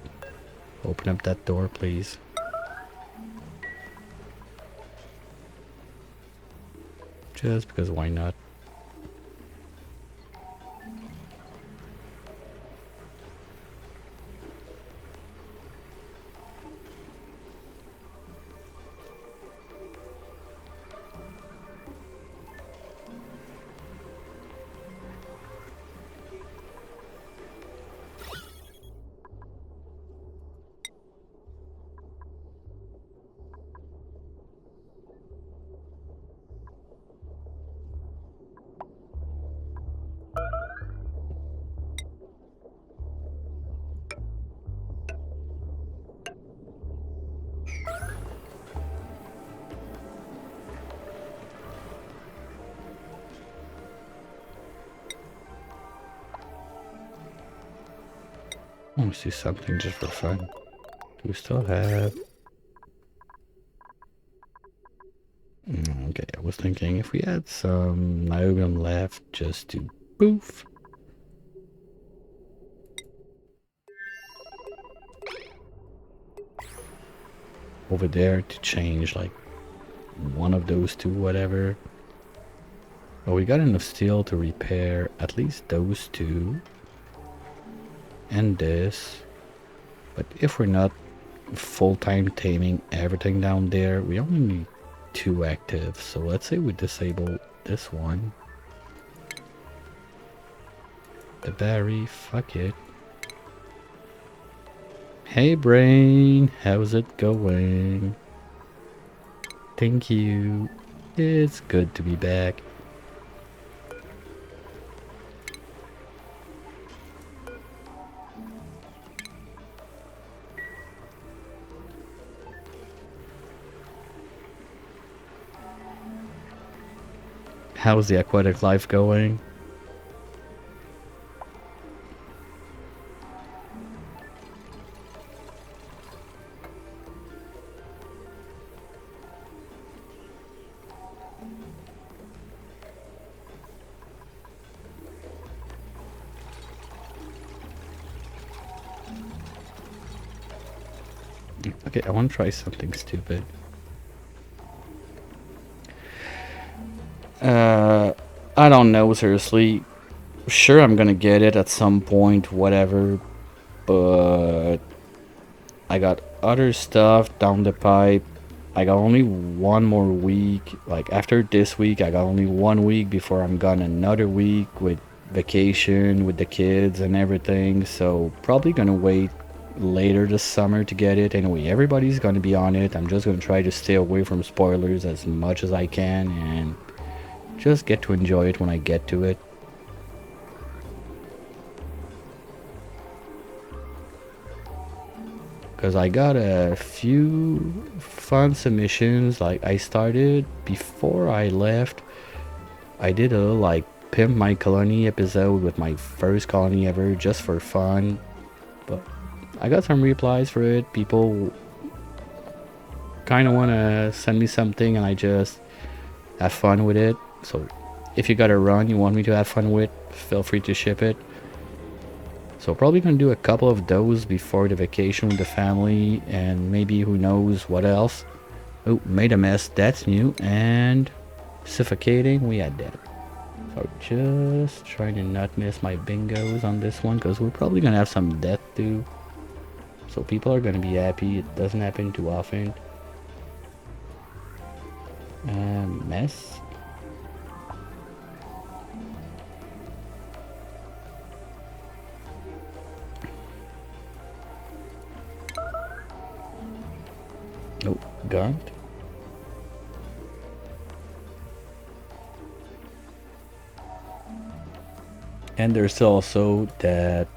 open up that door, please. Just because why not? I want to see something just for fun. Do we still have... Okay, I was thinking if we had some Niobium left just to poof. Over there to change like one of those two, whatever. But we got enough steel to repair at least those two. And this. But if we're not full-time taming everything down there, we only need 2 active. So let's say we disable this one. The berry, fuck it. Hey brain, how's it going? Thank you. It's good to be back. How's the aquatic life going? Okay, I want to try something stupid. I don't know, seriously. Sure, I'm gonna get it at some point, whatever, but I got other stuff down the pipe. I got only 1 more week. Like, after this week, I got only 1 week before I'm gone another week with vacation, with the kids and everything, so probably gonna wait later this summer to get it. Anyway, everybody's gonna be on it. I'm just gonna try to stay away from spoilers as much as I can and just get to enjoy it when I get to it. Because I got a few fun submissions. Like, I started before I left. I did a little like pimp my colony episode with my first colony ever just for fun. But I got some replies for it. People kind of want to send me something and I just have fun with it. So if you got a run you want me to have fun with, feel free to ship it. So probably gonna do a couple of those before the vacation with the family, and maybe who knows what else. Oh, made a mess, that's new, and suffocating, we had that. So just trying to not miss my bingos on this one, because we're probably gonna have some death too. So people are gonna be happy, it doesn't happen too often. Mess. Oh, got it. And there's also that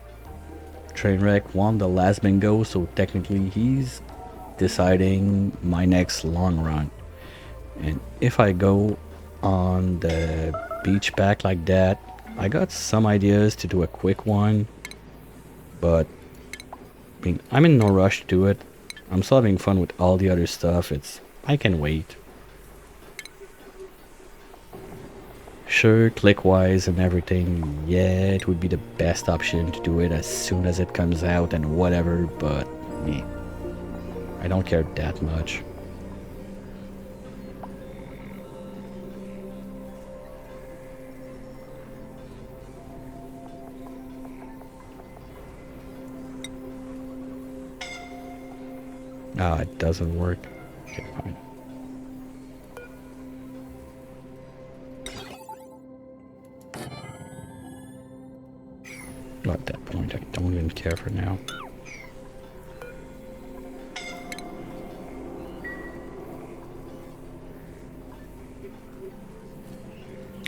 Trainwreck won the last bingo, so technically he's deciding my next long run. And if I go on the beach back like that, I got some ideas to do a quick one, but I mean, I'm in no rush to do it. I'm still having fun with all the other stuff. I can wait. Sure, click-wise and everything, yeah, it would be the best option to do it as soon as it comes out and whatever, but yeah, I don't care that much. Ah, it doesn't work. Okay, fine. Well, at that point, I don't even care for now.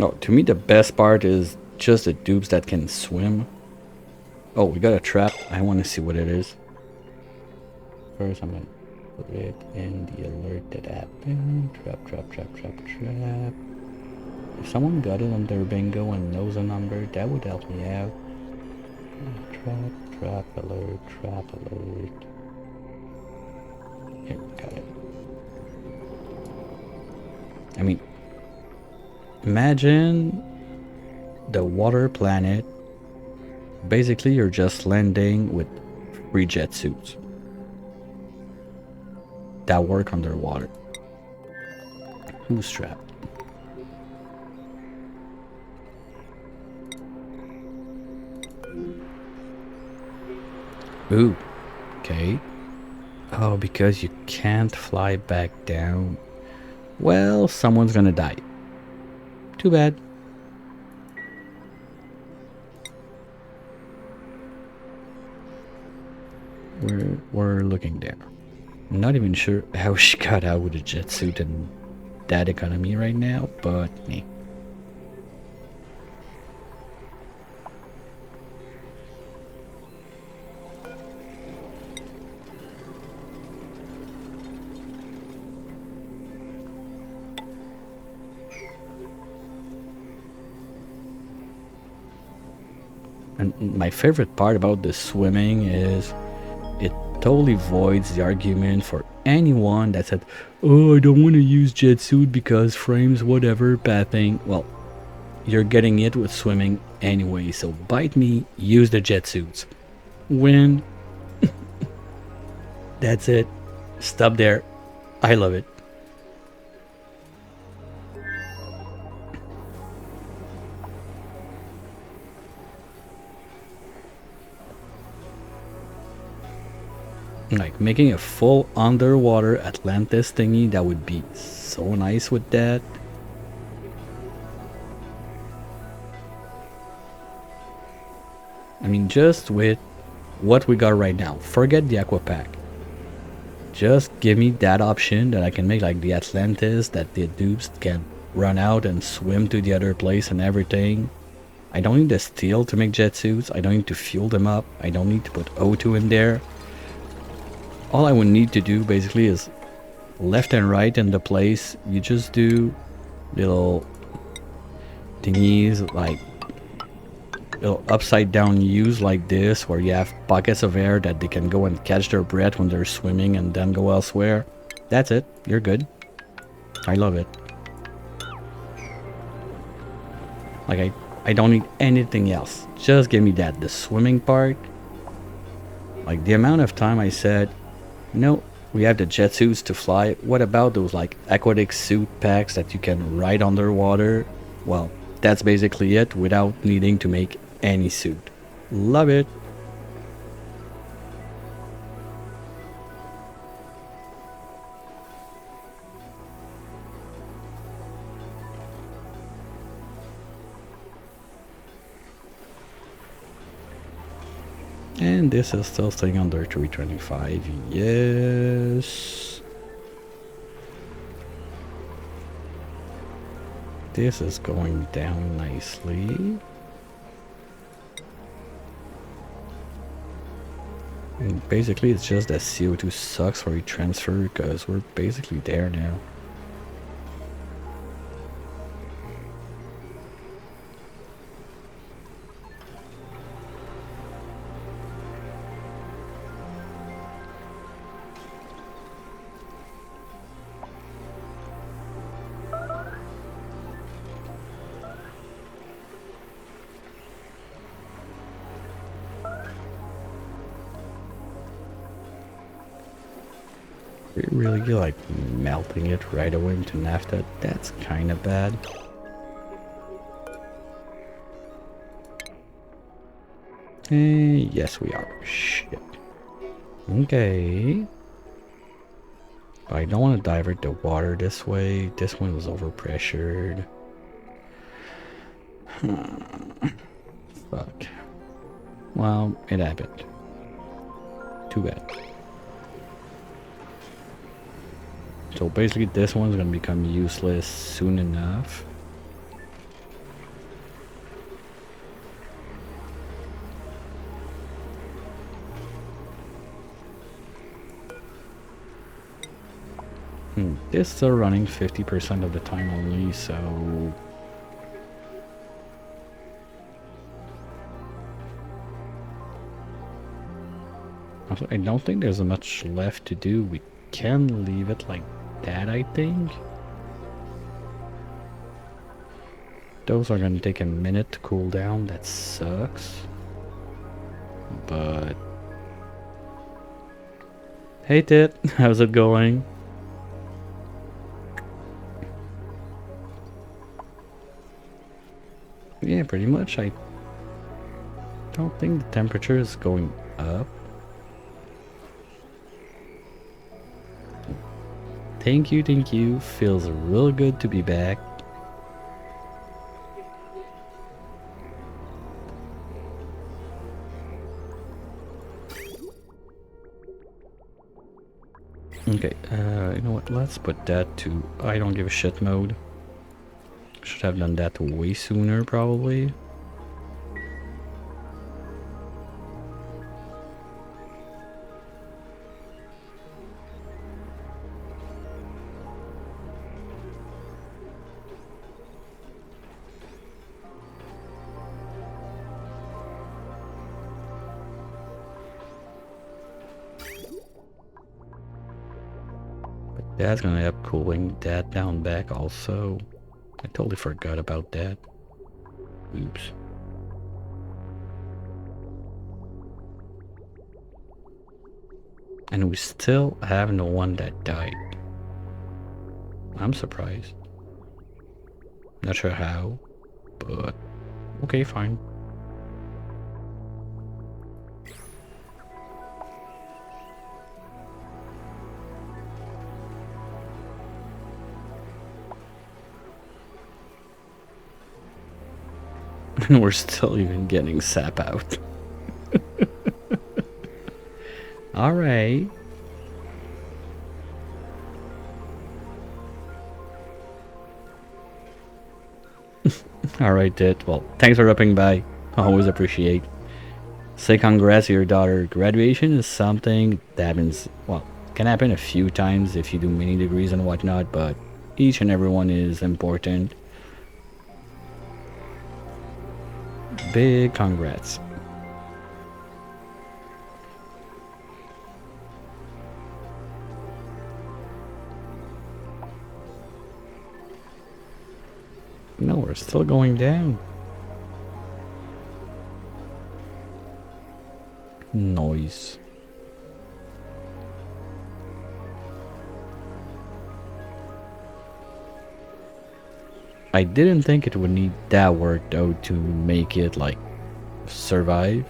Oh, to me the best part is just the dupes that can swim. Oh, we got a trap. I want to see what it is. First, I'm gonna put it in the alert that happened. Trap, trap, trap, trap, trap. If someone got it on their bingo and knows a number, that would help me out. Trap alert, trap alert. Here, got it. I mean, imagine the water planet. Basically, you're just landing with free jet suits that work underwater. Who's trapped? Ooh, okay. Oh, because you can't fly back down. Well, someone's gonna die. Too bad. We're looking there. I'm not even sure how she got out with a jet suit and that economy right now, but me. And my favorite part about the swimming is it totally voids the argument for anyone that said, oh, I don't want to use jet suit because frames, whatever, bad thing. Well, you're getting it with swimming anyway, so bite me, use the jet suits. Win. That's it. Stop there. I love it. Like making a full underwater Atlantis thingy, that would be so nice with that. I mean, just with what we got right now, forget the aqua pack. Just give me that option that I can make like the Atlantis, that the dupes can run out and swim to the other place and everything. I don't need the steel to make jet suits. I don't need to fuel them up. I don't need to put O2 in there. All I would need to do basically is left and right in the place. You just do little thingies like little upside down U's like this, where you have pockets of air that they can go and catch their breath when they're swimming and then go elsewhere. That's it. You're good. I love it. Like I don't need anything else. Just give me that. The swimming part. Like the amount of time I said, no, we have the jet suits to fly. What about those like aquatic suit packs that you can ride underwater? Well, that's basically it without needing to make any suit. Love it. And this is still staying under 325. Yes. This is going down nicely. And basically, it's just that CO2 sucks for transfer because we're basically there now. Really like melting it right away into naphtha. That's kind of bad. Yes, we are. Shit. Okay. But I don't want to divert the water this way. This one was overpressured. Fuck. Well, it happened. Too bad. So basically this one's gonna become useless soon enough. This is still running 50% of the time only, so... Also, I don't think there's much left to do. We can leave it like that, I think. Those are gonna take a minute to cool down. That sucks. But hey Tit, how's it going? Yeah, pretty much. I don't think the temperature is going up. Thank you, thank you. Feels real good to be back. Okay, you know what? Let's put that to I don't give a shit mode. Should have done that way sooner, probably. That's gonna end up cooling that down back also. I totally forgot about that. Oops. And we still have no one that died. I'm surprised. Not sure how, but okay, fine. And we're still even getting sap out. Alright. Alright, Tit. Well, thanks for dropping by. I always appreciate. Say congrats to your daughter. Graduation is something that happens, well, can happen a few times if you do many degrees and whatnot, but each and every one is important. Big congrats. No, we're still going down. Noise. I didn't think it would need that work though to make it like survive.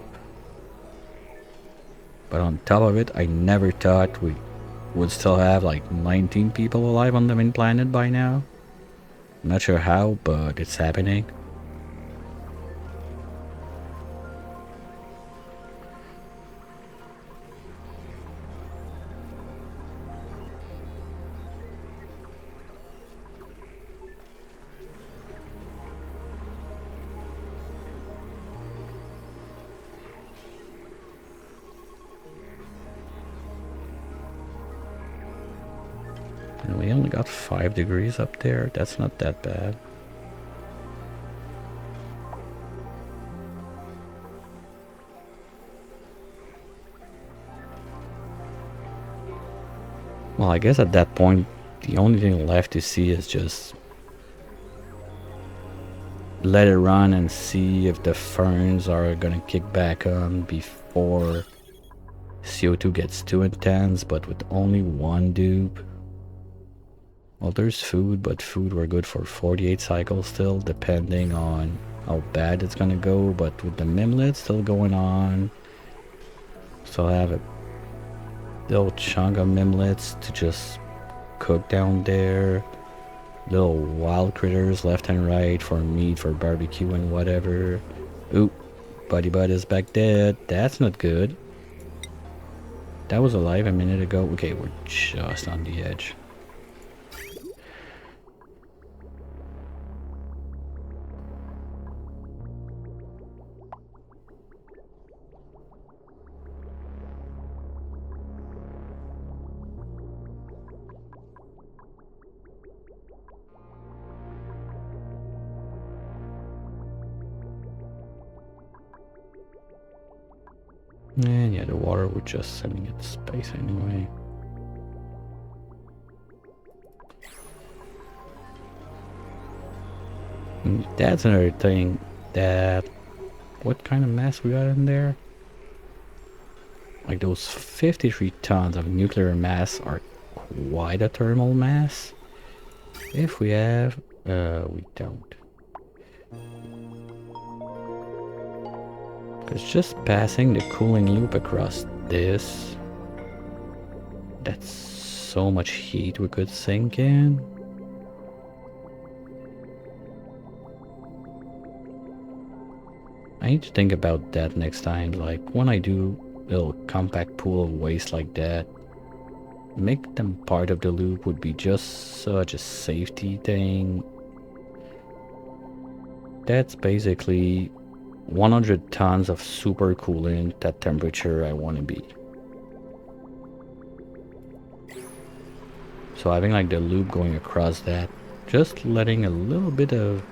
But on top of it, I never thought we would still have like 19 people alive on the main planet by now. Not sure how, but it's happening. And we only got 5 degrees up there. That's not that bad. Well, I guess at that point, the only thing left to see is just let it run and see if the ferns are gonna kick back on before CO2 gets too intense, but with only one dupe. Well, there's food, but food we're good for 48 cycles still, depending on how bad it's gonna go. But with the mimlets still going on, still have a little chunk of mimlets to just cook down there. Little wild critters left and right for meat, for barbecue and whatever. Oop, Buddy Bud is back dead. That's not good. That was alive a minute ago. Okay, we're just on the edge. And yeah, the water we're just sending it to space anyway. That's another thing, that what kind of mass we got in there? Like those 53 tons of nuclear mass are quite a thermal mass. If we have, we don't. Because just passing the cooling loop across this, that's so much heat we could sink in. I need to think about that next time, like when I do a little compact pool of waste like that, make them part of the loop would be just such a safety thing. That's basically 100 tons of super coolant at temperature I want to be. So having like the loop going across that, just letting a little bit of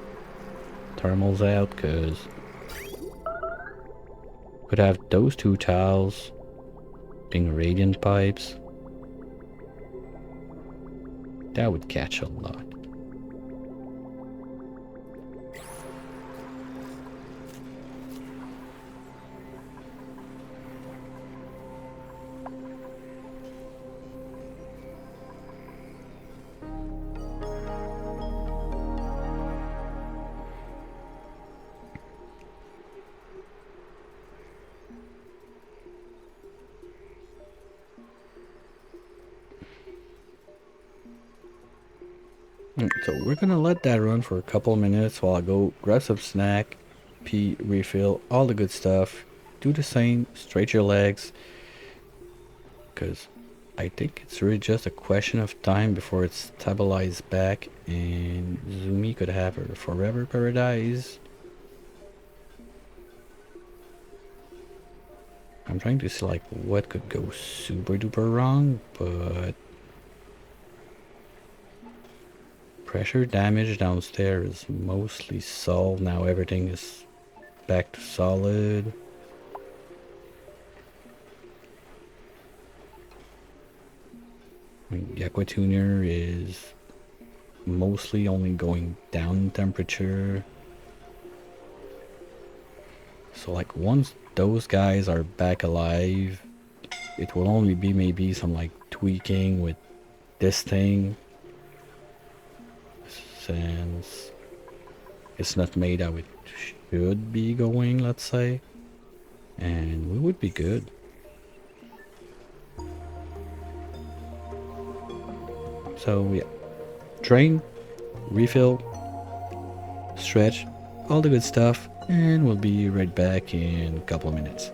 thermals out, because could have those two tiles being radiant pipes. That would catch a lot. So we're gonna let that run for a couple of minutes while I go grab some snack, pee, refill, all the good stuff. Do the same, stretch your legs, because I think it's really just a question of time before it's stabilized back and Zoomy could have her forever paradise. I'm trying to see like what could go super duper wrong, but pressure damage downstairs is mostly solved now. Everything is back to solid. I mean, the aqua tuner is mostly only going down in temperature. So like once those guys are back alive, it will only be maybe some like tweaking with this thing, since it's not made how it should be going, let's say, and we would be good. So yeah, drain, refill, stretch, all the good stuff, and we'll be right back in a couple of minutes.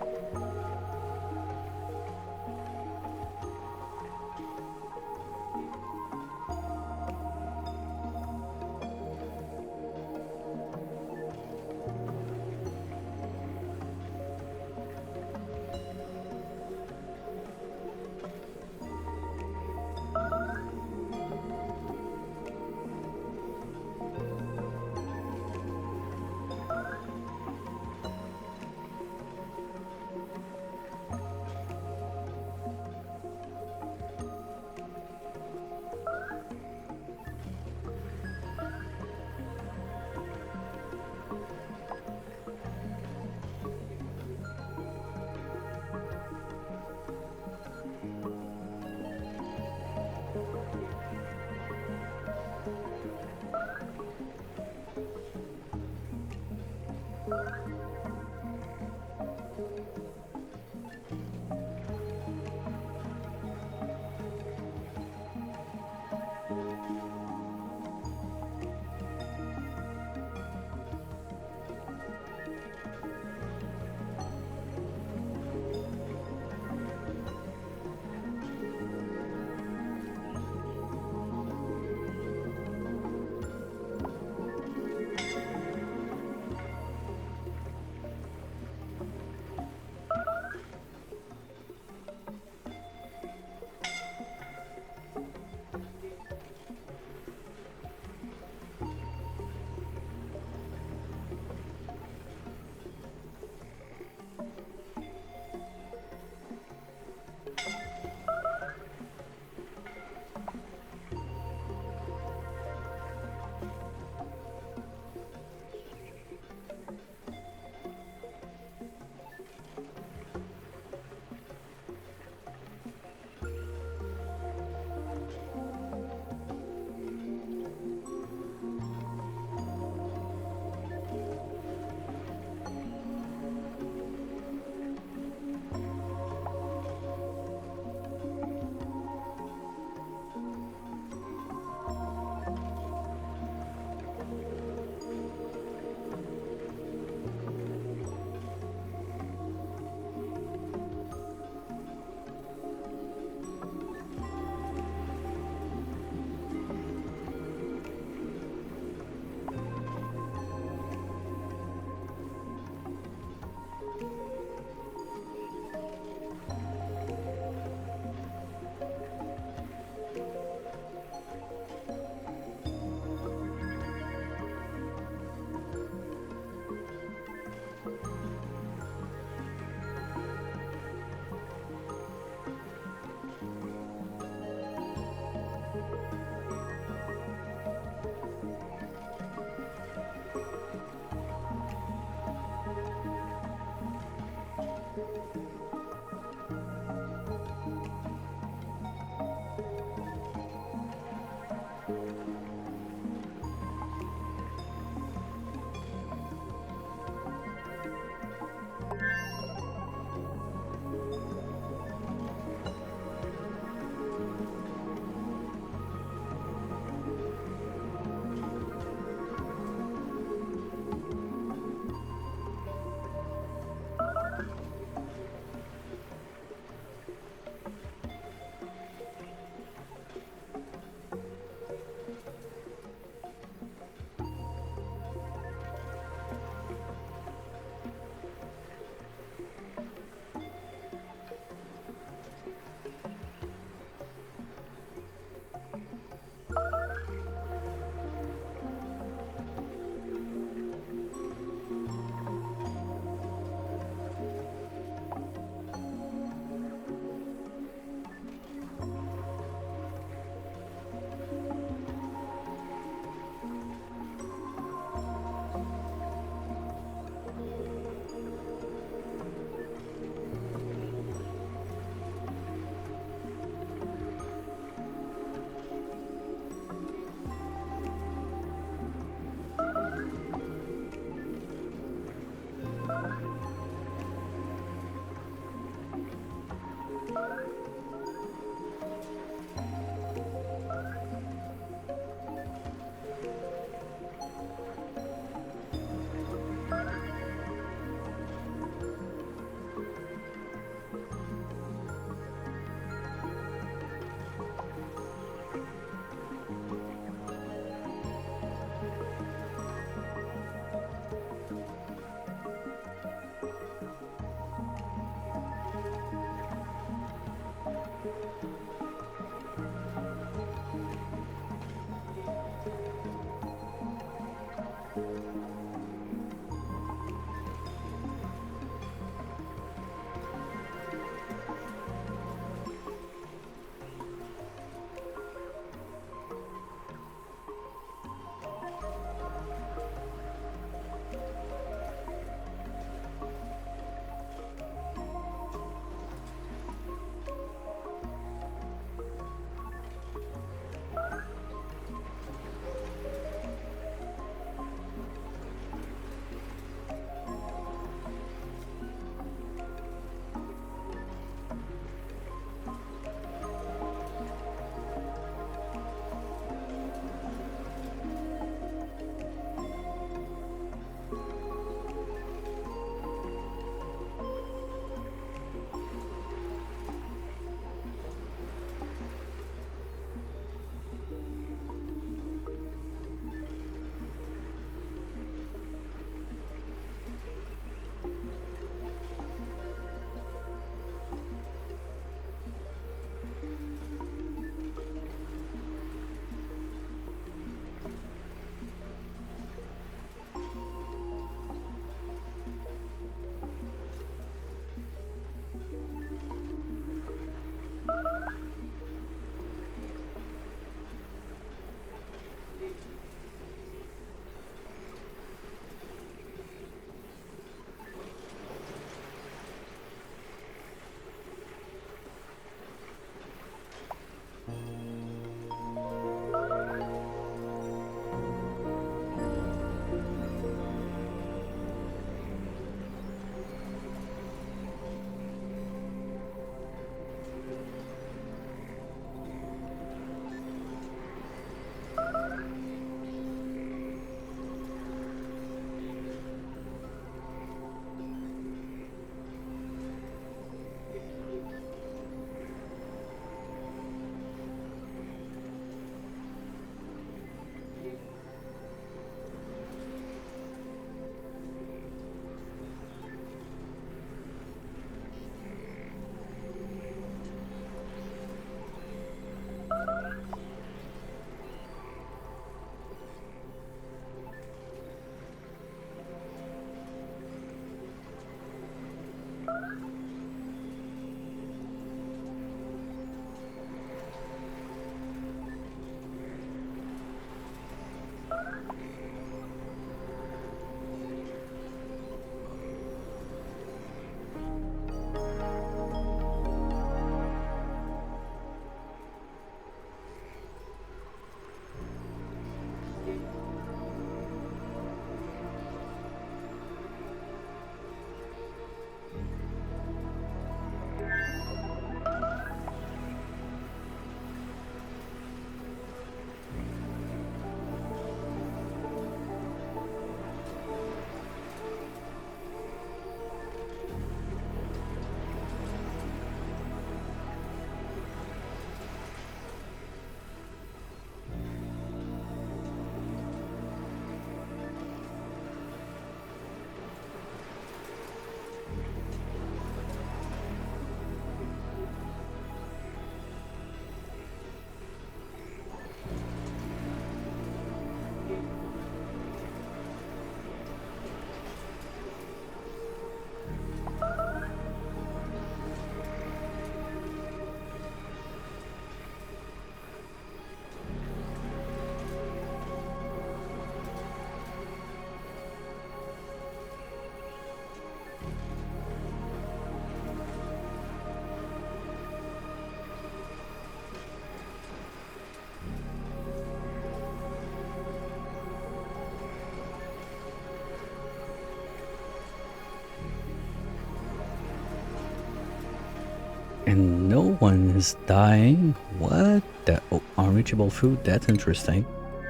And no one is dying? What? Oh, unreachable food? That's interesting.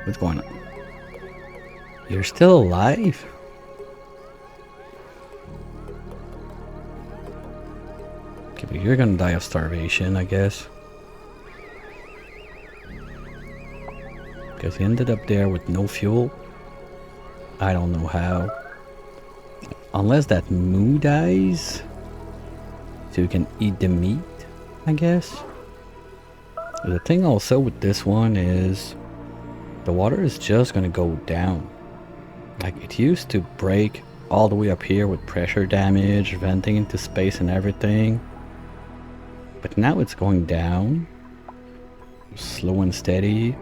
What's going on? You're still alive? Okay, but you're gonna die of starvation, I guess. Because he ended up there with no fuel. I don't know how. Unless that moo dies. So you can eat the meat, I guess. The thing also with this one is the water is just gonna go down. Like it used to break all the way up here with pressure damage, venting into space and everything. But now it's going down. Slow and steady.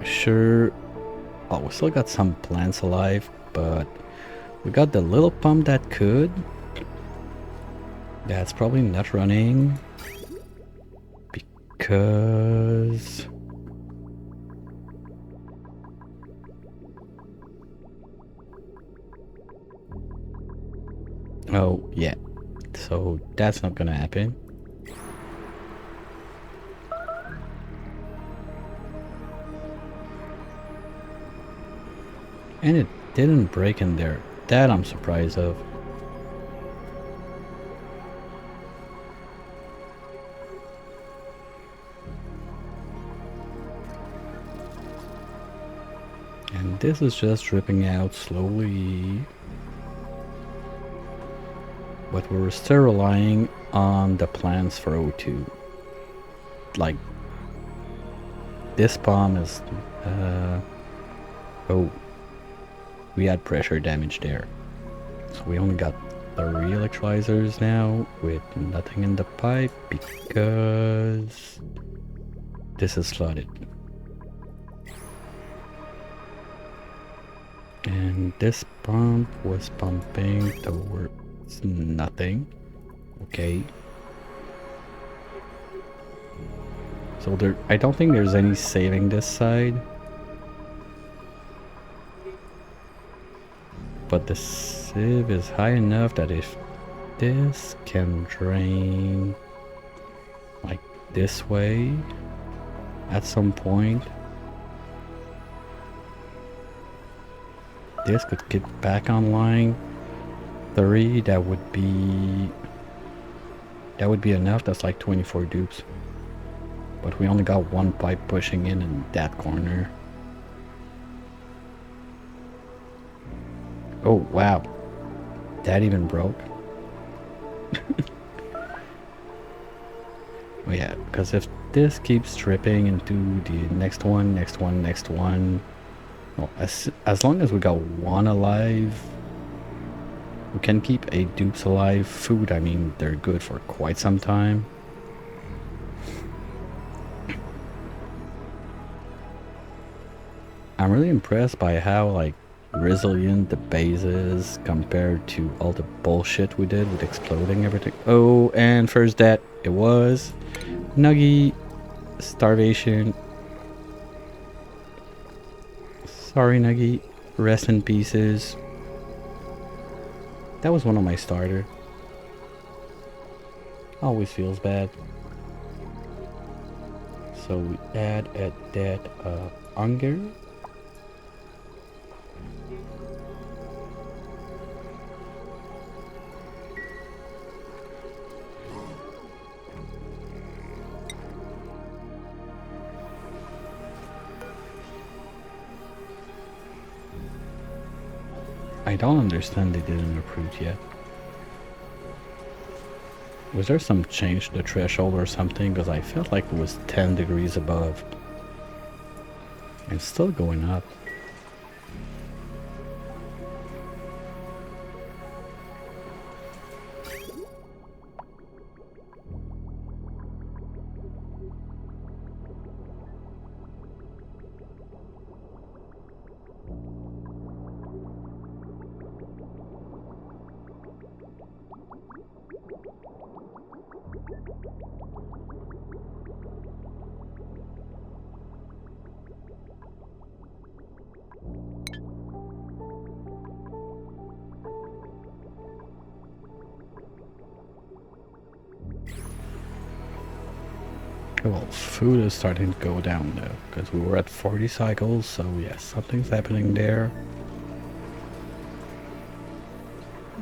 Sure. Oh, we still got some plants alive, but we got the little pump that could. That's probably not running. Because... oh, yeah. So that's not gonna happen. And it didn't break in there. That I'm surprised of. And this is just dripping out slowly. But we're still relying on the plants for O2. Like, this bomb is... oh. We had pressure damage there. So we only got 3 electrolyzers now with nothing in the pipe because this is flooded. And this pump was pumping towards nothing. Okay. So I don't think there's any saving this side. But the sieve is high enough that if this can drain like this way at some point, this could get back online. 3, that would be enough. That's like 24 dupes. But we only got 1 pipe pushing in that corner. Oh, wow. That even broke. Oh yeah, because if this keeps dripping into the next one, well, as long as we got 1 alive, we can keep 8 dupes alive. Food, I mean, they're good for quite some time. I'm really impressed by how, like, resilient the base is compared to all the bullshit we did with exploding everything. Oh, and first death, it was Nuggy. Starvation. Sorry, Nuggy. Rest in pieces. That was one of my starter. Always feels bad. So we add a dead hunger. I don't understand they didn't recruit yet. Was there some change to the threshold or something? Because I felt like it was 10 degrees above. It's still going up. Okay, well, food is starting to go down now, because we were at 40 cycles, so yes, something's happening there.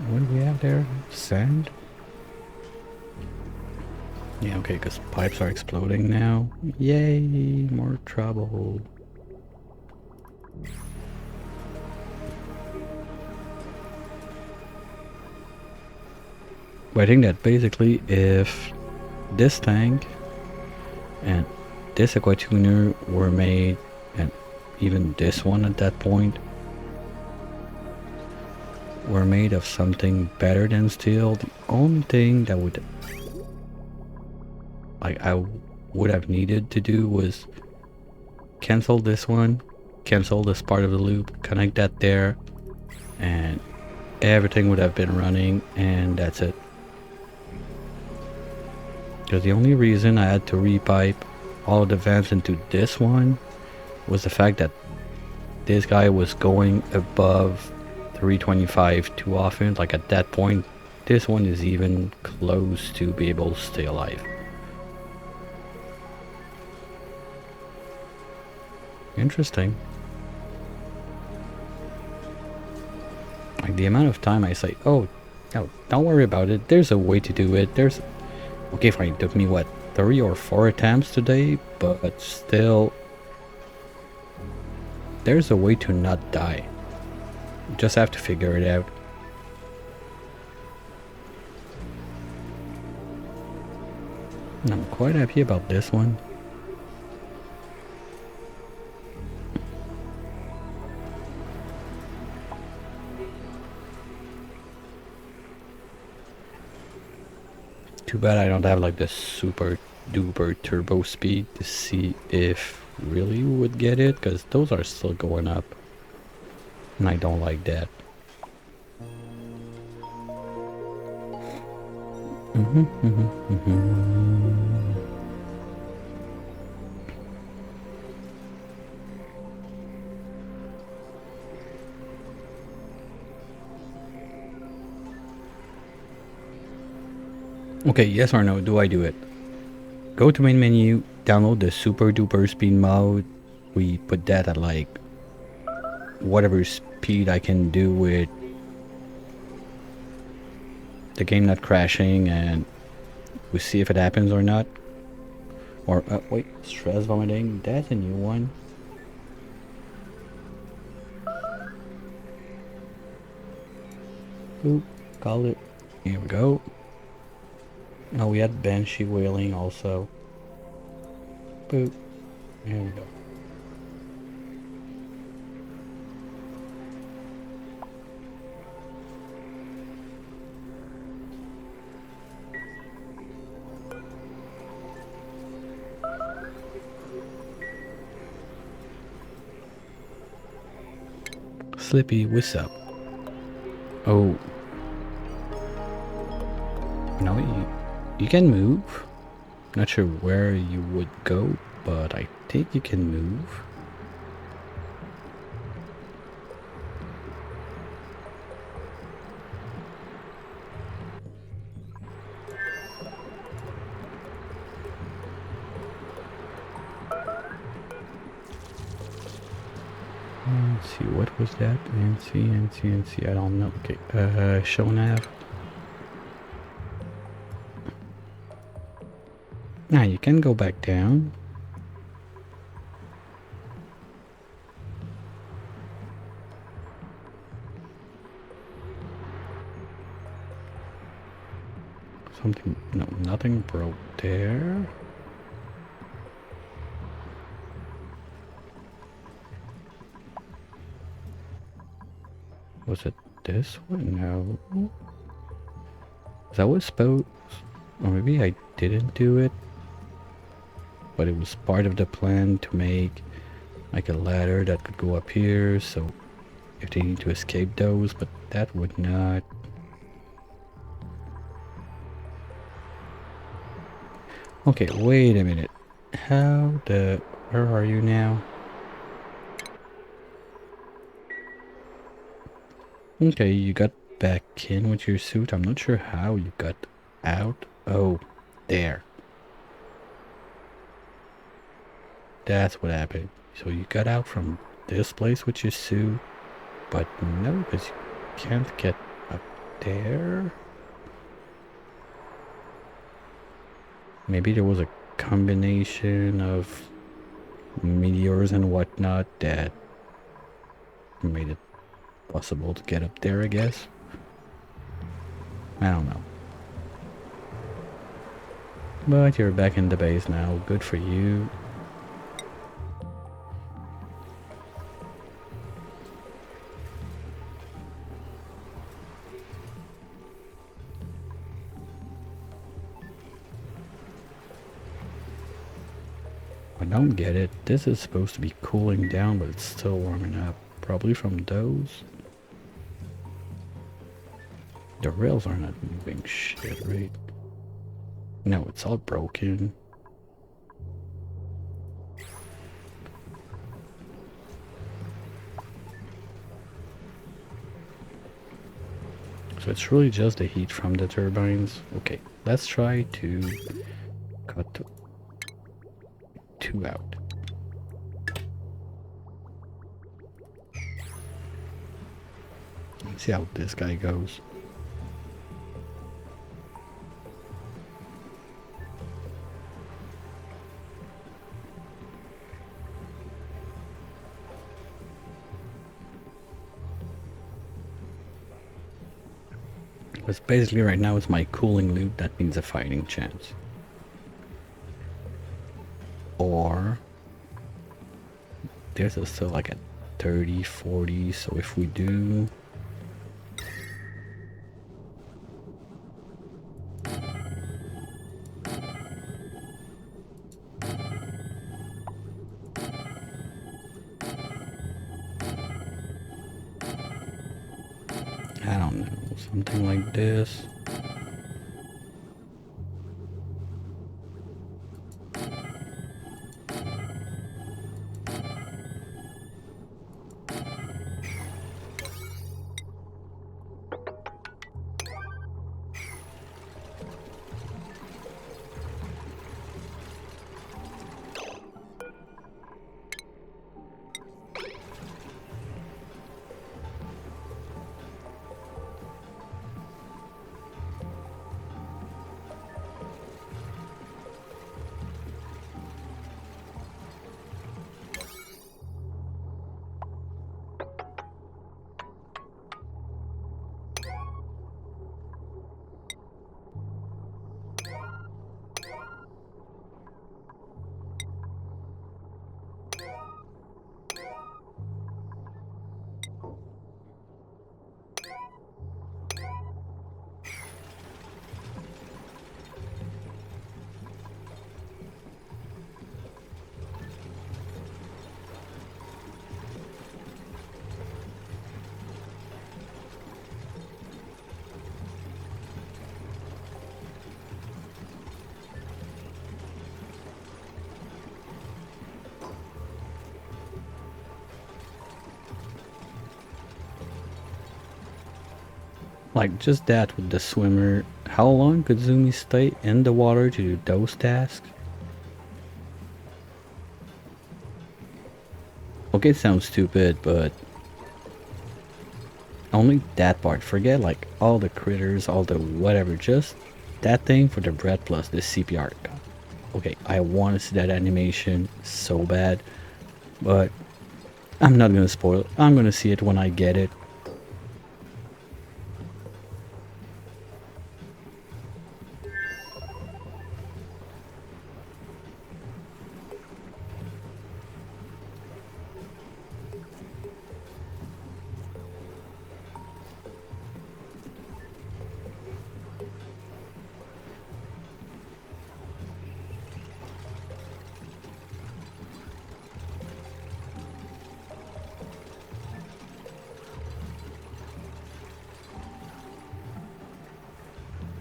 What do we have there? Sand? Yeah, okay, because pipes are exploding now. Yay, more trouble. But I think that basically if this tank and this aquatuner were made, and even this one at that point, were made of something better than steel, the only thing that would I would have needed to do was cancel this one, cancel this part of the loop, connect that there, and everything would have been running, and that's it. Because the only reason I had to repipe all of the vents into this one was the fact that this guy was going above 325 too often. Like at that point, this one is even close to be able to stay alive. Interesting. Like the amount of time I say, oh, no, don't worry about it. There's a way to do it. Okay, fine. It took me, what, 3 or 4 attempts today, but still, there's a way to not die. You just have to figure it out. And I'm quite happy about this one. Too bad I don't have like the super duper turbo speed to see if really we would get it, because those are still going up. And I don't like that. Okay, yes or no, do I do it? Go to main menu, download the super duper speed mode. We put that at like whatever speed I can do with the game not crashing, and we see if it happens or not. Or wait, stress vomiting, that's a new one. Oop, call it. Here we go. Oh, we had Banshee wailing also. Boop. Here we go. Slippy, what's up? Oh. No, you can move. Not sure where you would go, but I think you can move. Let's see, what was that? NC, I don't know. Okay, show nav. Now you can go back down. Something, no, nothing broke there. Was it this one? No. That was supposed, or maybe I didn't do it, but it was part of the plan to make like a ladder that could go up here, so if they need to escape those, but that would not. Okay, wait a minute. Where are you now? Okay, you got back in with your suit. I'm not sure how you got out. Oh, there. That's what happened. So you got out from this place with your suit, but no, because you can't get up there. Maybe there was a combination of meteors and whatnot that made it possible to get up there, I guess. I don't know. But you're back in the base now. Good for you. I don't get it. This is supposed to be cooling down, but it's still warming up. Probably from those. The rails are not moving shit, right? No, it's all broken. So it's really just the heat from the turbines. Okay, let's try to cut 2 out. Let's see how this guy goes. Because basically right now it's my cooling loop, that means a fighting chance. Or there's still like a 30, 40, so if we do I don't know, something like this. Like just that with the swimmer. How long could Zoomy stay in the water to do those tasks? Okay, it sounds stupid, but only that part. Forget like all the critters, all the whatever. Just that thing for the bread plus the CPR. Okay, I want to see that animation so bad, but I'm not gonna spoil it. I'm gonna see it when I get it.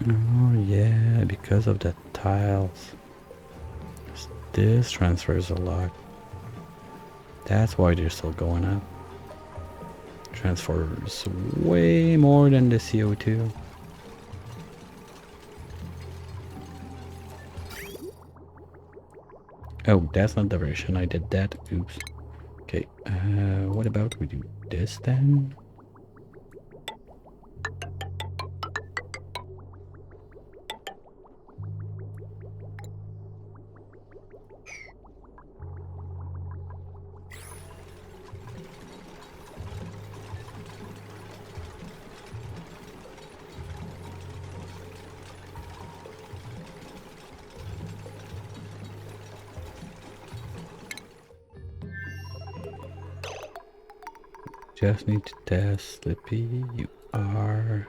Oh yeah, because of the tiles. This transfers a lot. That's why they're still going up. Transfers way more than the CO2. Oh, that's not the version I did that. Oops. Okay, what about we do this then? Just need to test Slippy. You are.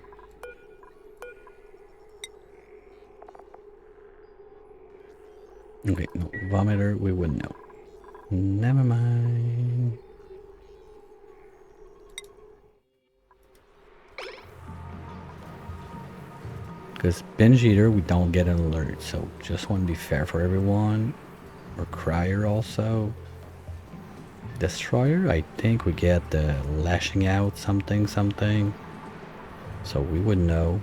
Okay, no. Vomiter, we wouldn't know. Never mind. Because binge eater, we don't get an alert. So just want to be fair for everyone. Or crier also. Destroyer, I think we get the lashing out something something. So we would know.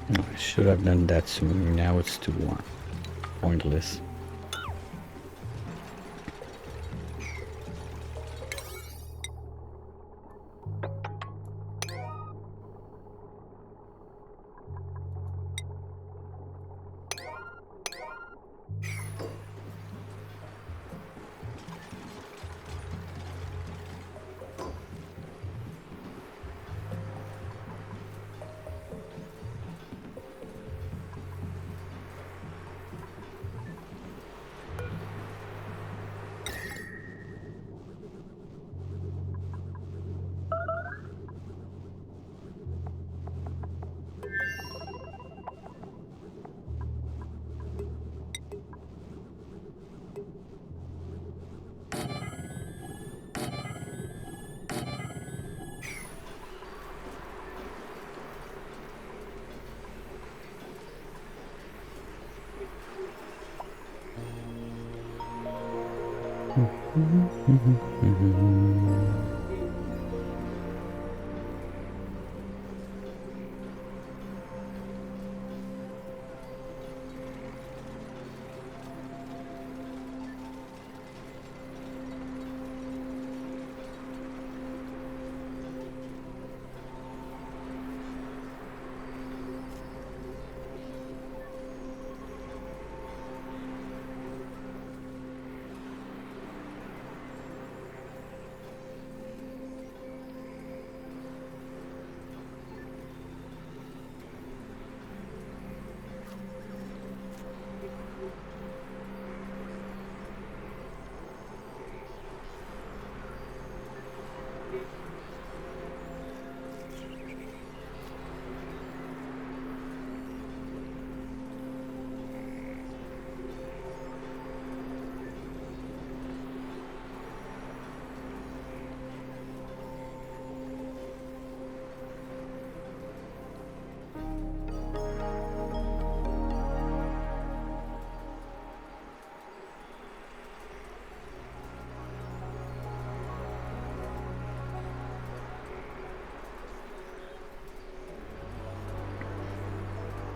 I should have done that sooner. Now it's too pointless.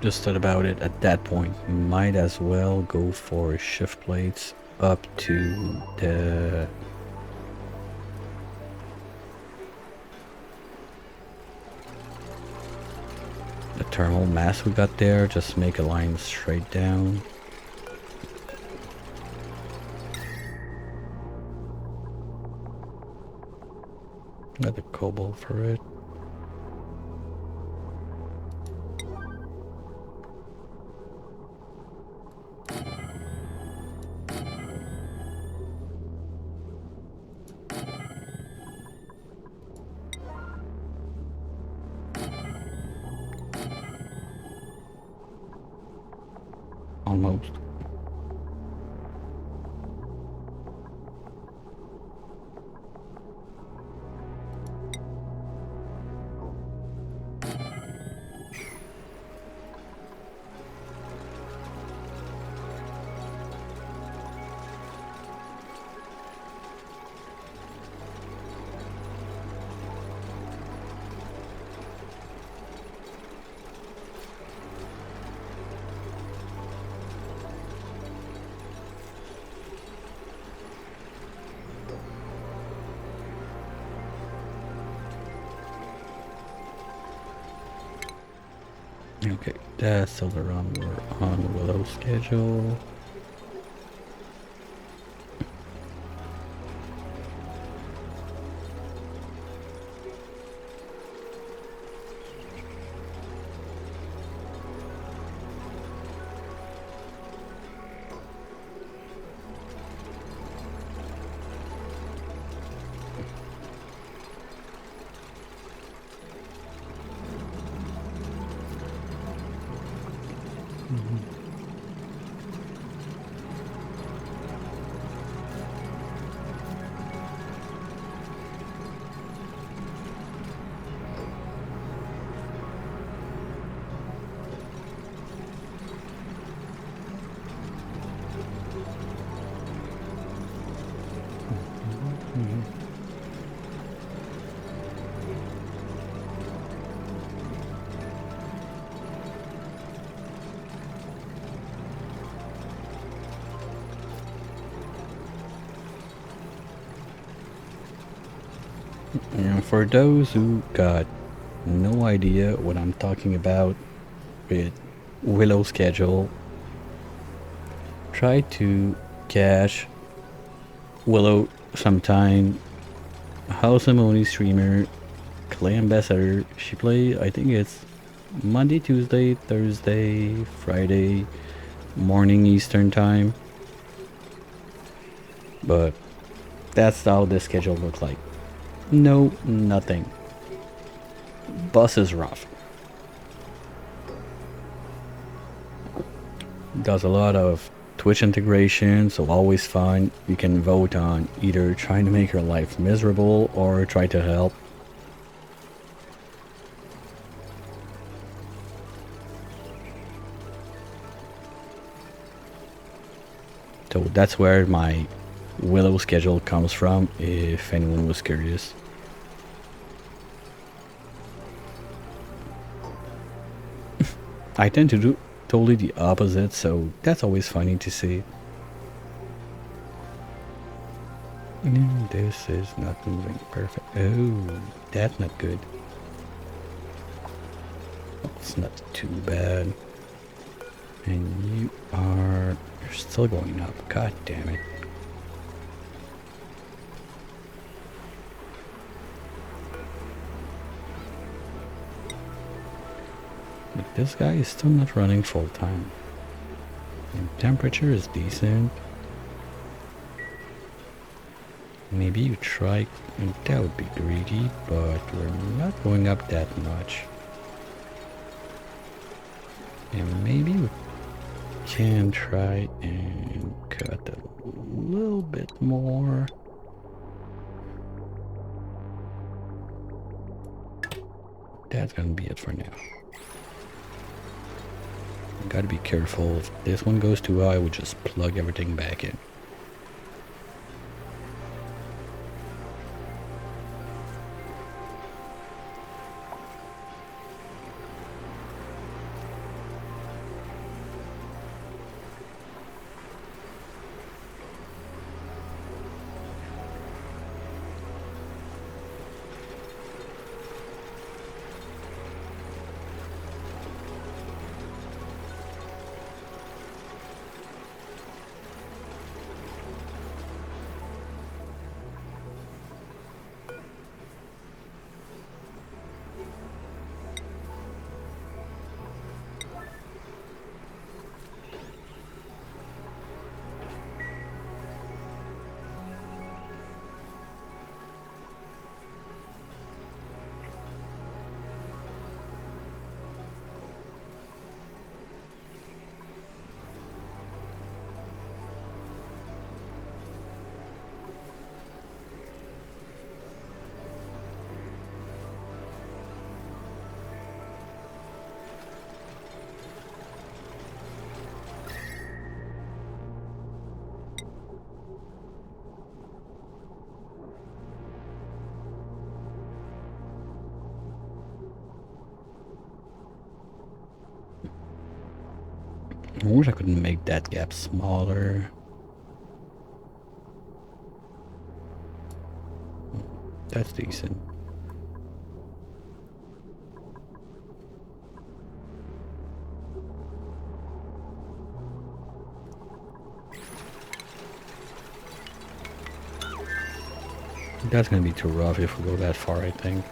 Just thought about it at that point. Might as well go for shift plates up to the thermal mass we got there. Just make a line straight down. Got the cobalt for it. almost. Okay, that's still around. We're on Willow schedule. And for those who got no idea what I'm talking about with Willow schedule, try to catch Willow sometime. House of Moni streamer, Clay Ambassador. She play, I think it's Monday, Tuesday, Thursday, Friday morning Eastern time. But that's how the schedule looks like. No, nothing. Bus is rough. Does a lot of Twitch integration, so always fun. You can vote on either trying to make your life miserable or try to help. So that's where my Willow schedule comes from, if anyone was curious. I tend to do totally the opposite, so that's always funny to see. This is not moving perfect. Oh, that's not good. It's not too bad. And you're still going up. God damn it. But this guy is still not running full time. And temperature is decent. Maybe you try, that would be greedy, but we're not going up that much. And maybe we can try and cut a little bit more. That's gonna be it for now. Gotta be careful. If this one goes too high, we just plug everything back in. I wish I could make that gap smaller. That's decent. That's gonna be too rough if we go that far, I think.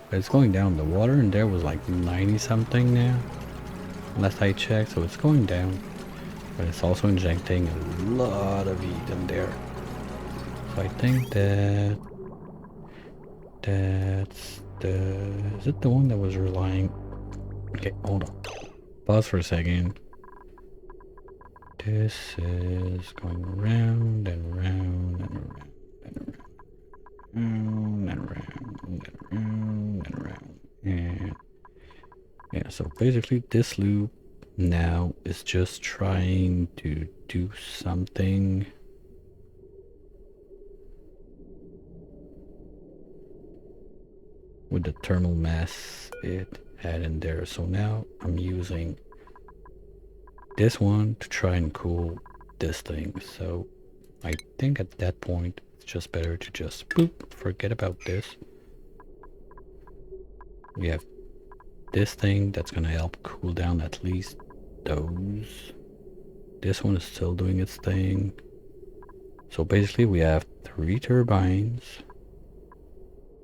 But it's going down. The water in there was like 90 something now. Last I checked, so it's going down. But it's also injecting a lot of heat in there. So I think that's the... Is it the one that was relying... Okay, hold on. Pause for a second. This is going round and round and around and around and around and around and around. And yeah, so basically this loop now is just trying to do something with the thermal mass it had in there. So now I'm using this one to try and cool this thing. So I think at that point it's just better to just boop, forget about this. We have this thing that's gonna help cool down at least those. This one is still doing its thing. So basically we have 3 turbines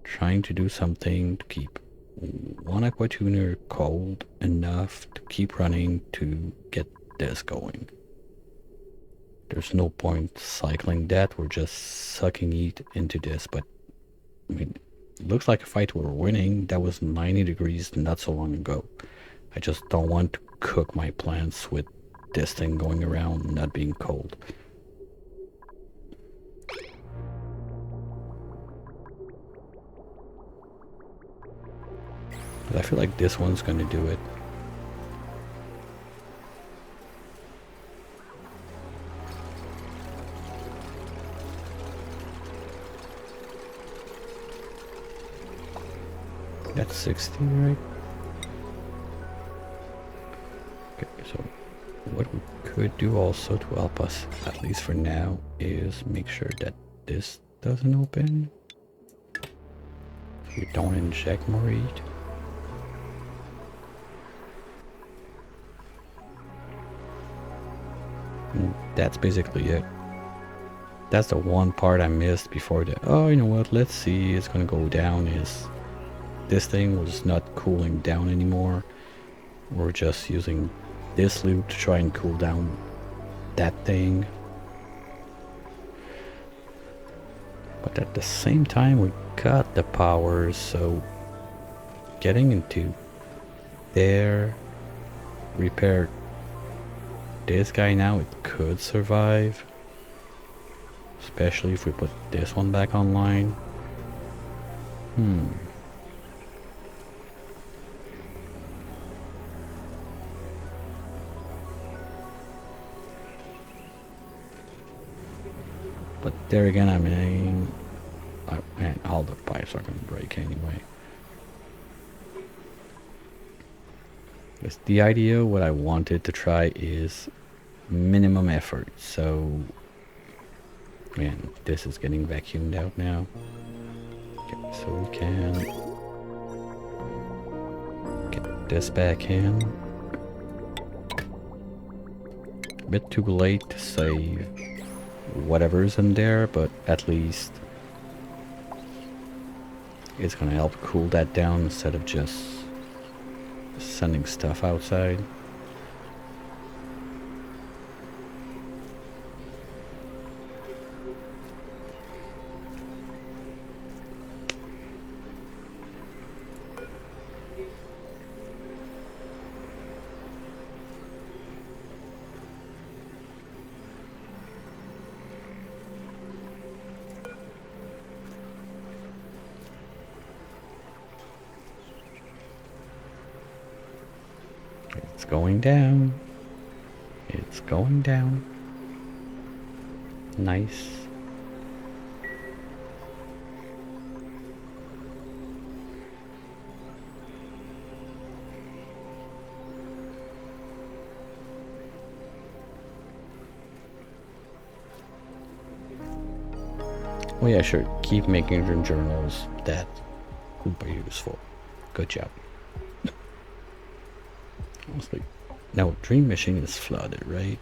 trying to do something to keep one aqua tuner cold enough to keep running to get this going. There's no point cycling that, we're just sucking heat into this, but I mean, it looks like a fight we're winning. That was 90 degrees not so long ago. I just don't want to cook my plants with this thing going around not being cold. But I feel like this one's gonna do it. That's 60, right? Okay, so what we could do also to help us, at least for now, is make sure that this doesn't open. So we don't inject more heat. And that's basically it. That's the one part I missed before the, oh, you know what, let's see, it's gonna go down, is this thing was not cooling down anymore. We're just using this loop to try and cool down that thing. But at the same time, we got the power, so getting into there, repair this guy now, it could survive. Especially if we put this one back online. But there again, I mean, man, all the pipes are gonna break anyway. Because the idea, what I wanted to try is minimum effort. So, man, this is getting vacuumed out now. Okay, so we can get this back in. A bit too late to save whatever's in there, but at least it's gonna help cool that down instead of just sending stuff outside. It's going down. It's going down. Nice. Oh yeah, sure. Keep making your journals. That would be useful. Good job. Honestly. Now, Dream Machine is flooded, right?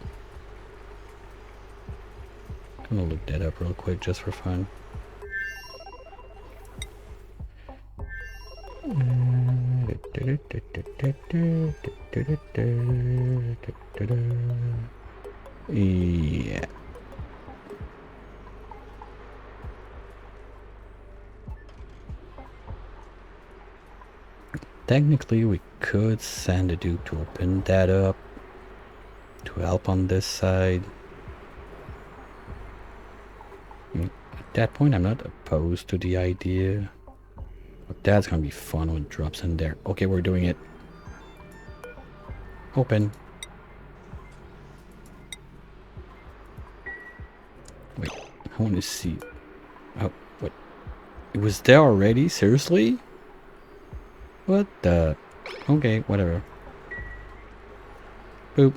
I'm gonna look that up real quick just for fun. Yeah. Technically, we could send a dude to open that up to help on this side. At that point, I'm not opposed to the idea. But that's gonna be fun when it drops in there. Okay, we're doing it. Open. Wait, I want to see. Oh, what? It was there already? Seriously? What the? Okay, whatever. Boop.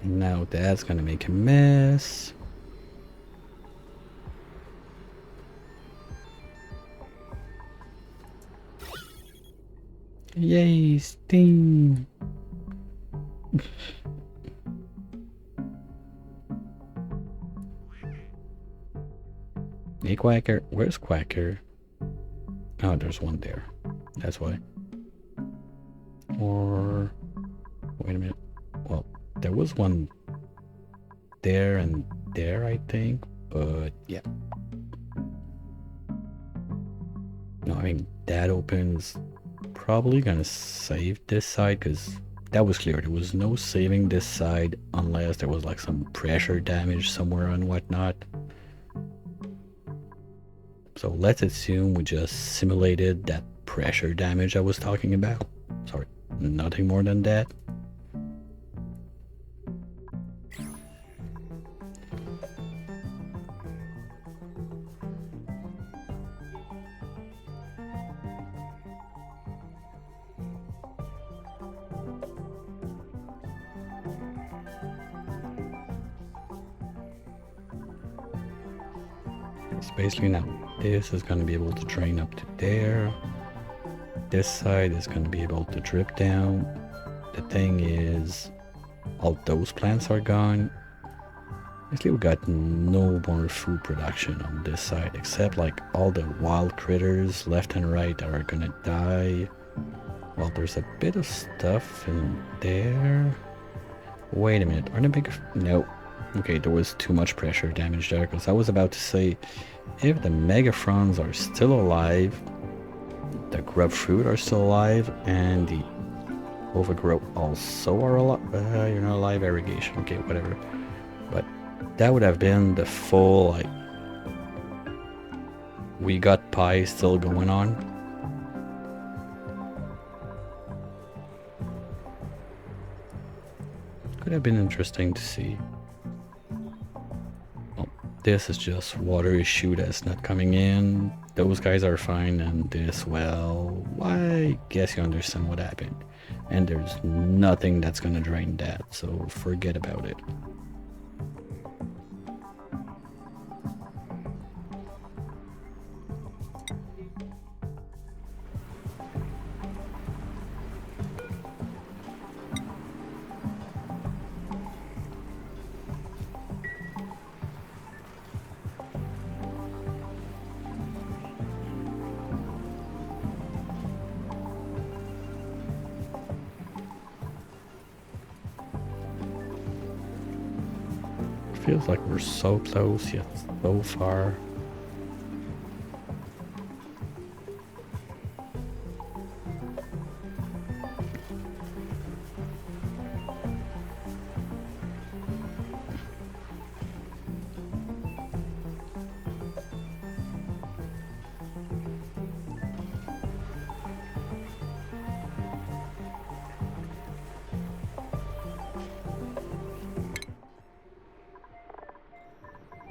Now that's gonna make a mess. Yay, Steam! Hey, Quacker. Where's Quacker? Oh, there's one there. That's why. Or... Wait a minute. Well, there was one there and there, I think. But, yeah. No, I mean, that opens... Probably gonna save this side, because that was clear. There was no saving this side unless there was like some pressure damage somewhere and whatnot. So let's assume we just simulated that pressure damage I was talking about. Sorry, nothing more than that. So basically now, this is going to be able to drain up to there. This side is going to be able to drip down. The thing is, all those plants are gone. Basically we got no more food production on this side, except like all the wild critters left and right are gonna die. Well, there's a bit of stuff in there. Wait a minute, are the big... No. Okay, there was too much pressure damage there, because I was about to say, if the megafrons are still alive, the grub fruit are still alive, and the overgrowth also are alive. You're not alive, irrigation, okay, whatever. But that would have been the full, like, we got pie still going on. Could have been interesting to see. Well, this is just water issue that's not coming in. Those guys are fine, and this, well, I guess you understand what happened. And there's nothing that's gonna drain that, so forget about it. Feels like we're so close yet so far.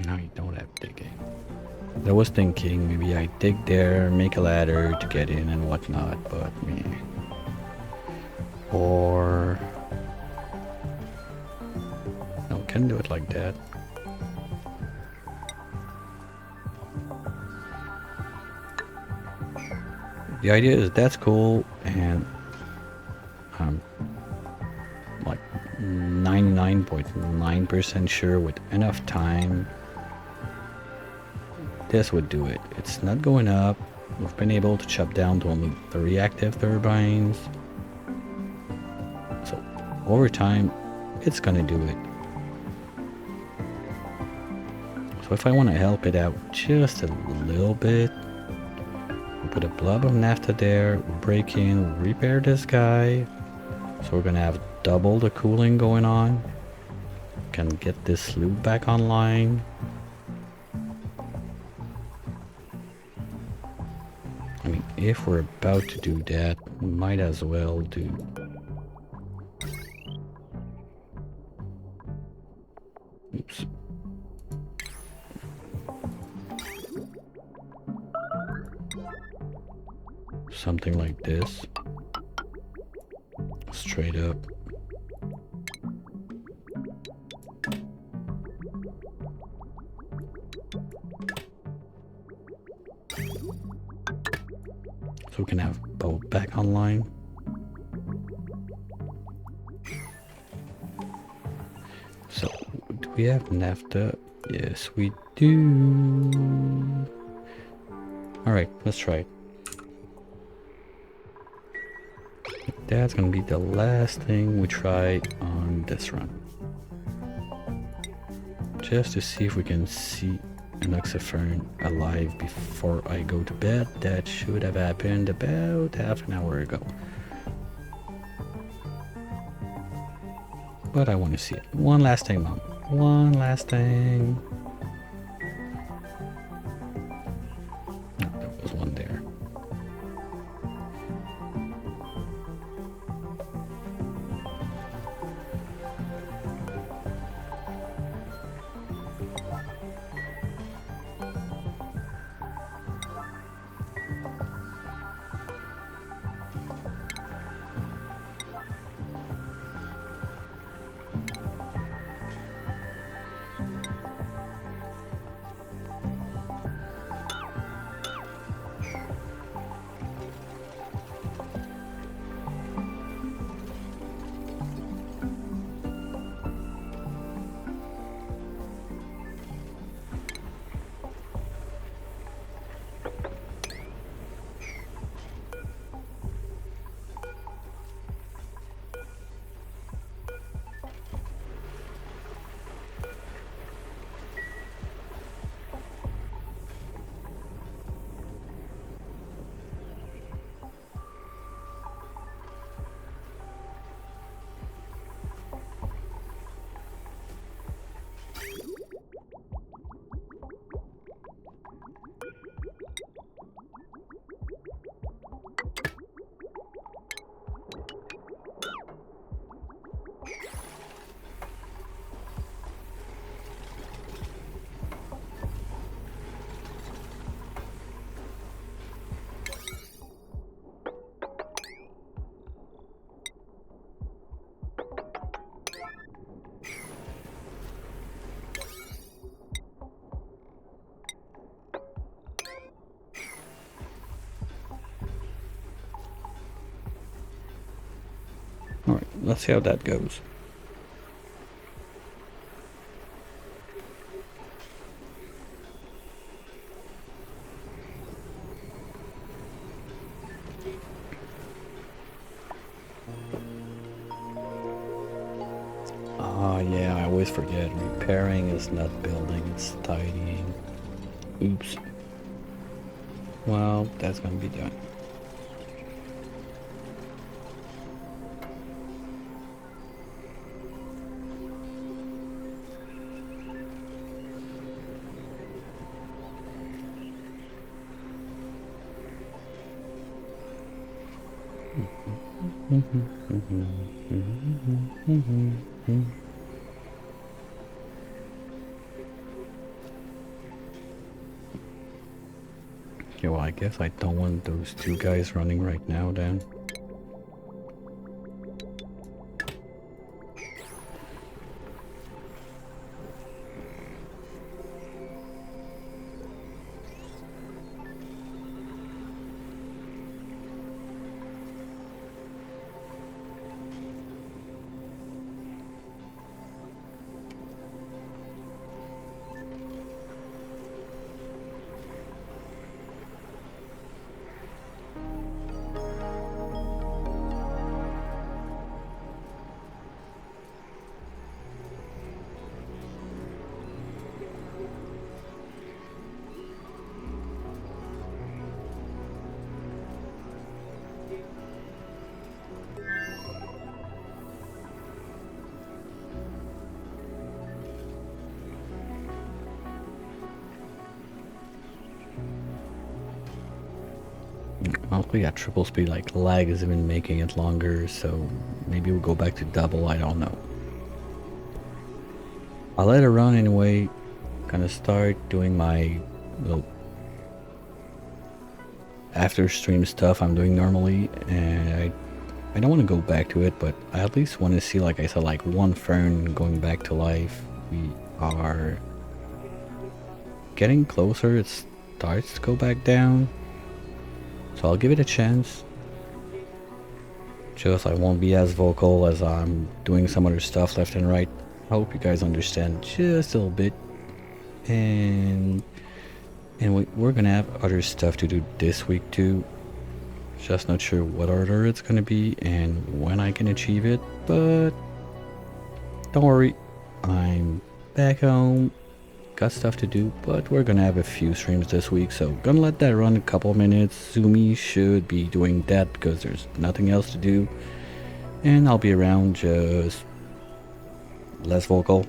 Now you don't have digging. I was thinking maybe I dig there, make a ladder to get in and whatnot, but me. Or can do it like that. The idea is that's cool, and I'm like 99.9% sure with enough time this would do it. It's not going up. We've been able to chop down to only 3 active turbines. So over time, it's gonna do it. So if I want to help it out just a little bit, we'll put a blob of naphtha there, we'll break in, we'll repair this guy. So we're gonna have double the cooling going on. Can get this loop back online. I mean, if we're about to do that, we might as well do... Oops. Something like this. Straight up. So we can have both back online. So, do we have naphtha? Yes, we do. Alright, let's try it. That's gonna be the last thing we try on this run. Just to see if we can see an oxyfern alive before I go to bed. That should have happened about half an hour ago. But I want to see it. One last thing, Mom. One last thing. Oh, there was one there. Alright, let's see how that goes. Ah, yeah, I always forget. Repairing is not building, it's tidying. Oops. Well, that's gonna be done. Okay, well, I guess I don't want those two guys running right now then. Honestly, at triple speed, like lag is even making it longer, so maybe we'll go back to double, I don't know. I'll let it run anyway. Gonna start doing my little after stream stuff I'm doing normally, and I don't want to go back to it, but I at least want to see, like I said, like one fern going back to life. We are getting closer. It starts to go back down, so I'll give it a chance. Just I won't be as vocal as I'm doing some other stuff left and right. I hope you guys understand just a little bit. And we're gonna have other stuff to do this week too. Just not sure what order it's gonna be and when I can achieve it, but don't worry, I'm back home, got stuff to do, but we're gonna have a few streams this week, so gonna let that run a couple minutes. Zoomy should be doing that because there's nothing else to do, and I'll be around, just less vocal.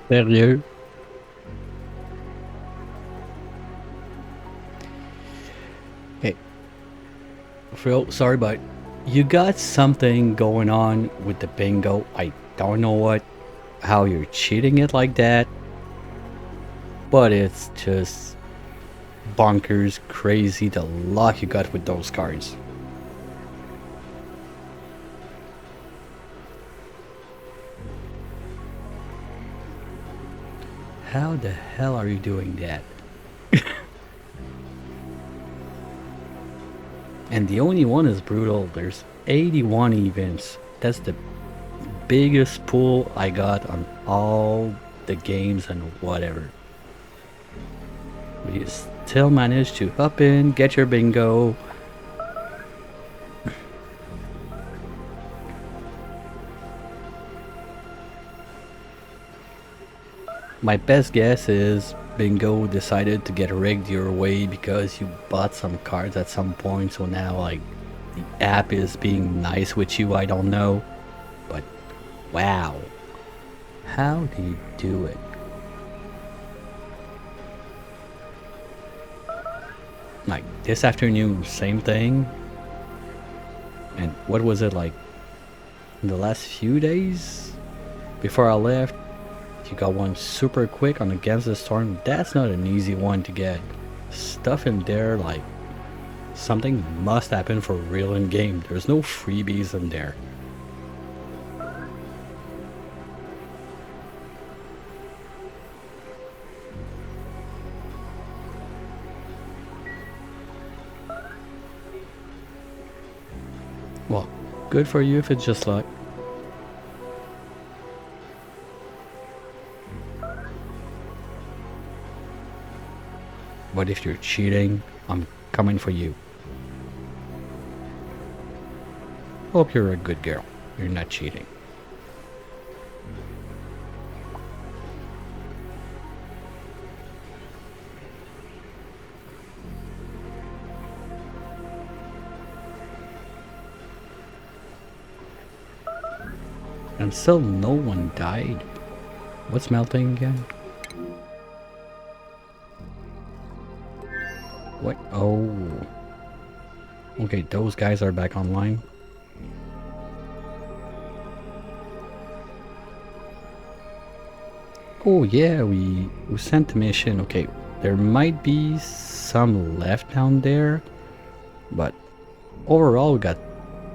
Sérieux? Hey, Phil, sorry, but you got something going on with the bingo. I don't know how you're cheating it like that, but it's just bonkers crazy the luck you got with those cards. How the hell are you doing that? And the only one is brutal. There's 81 events. That's the biggest pool I got on all the games and whatever. But you still managed to hop in, get your bingo. My best guess is bingo decided to get rigged your way because you bought some cards at some point, so now like the app is being nice with you. I don't know, but wow, how do you do it? Like this afternoon, same thing. And what was it like in the last few days before I left? You got one super quick on Against the Storm. That's not an easy one to get. Stuff in there like something must happen for real in game. There's no freebies in there. Well, good for you if it's just luck. But if you're cheating, I'm coming for you. Hope you're a good girl. You're not cheating. And still no one died. What's melting again? What? Oh. Okay, those guys are back online. Oh yeah, we sent a mission. Okay, there might be some left down there, but overall we got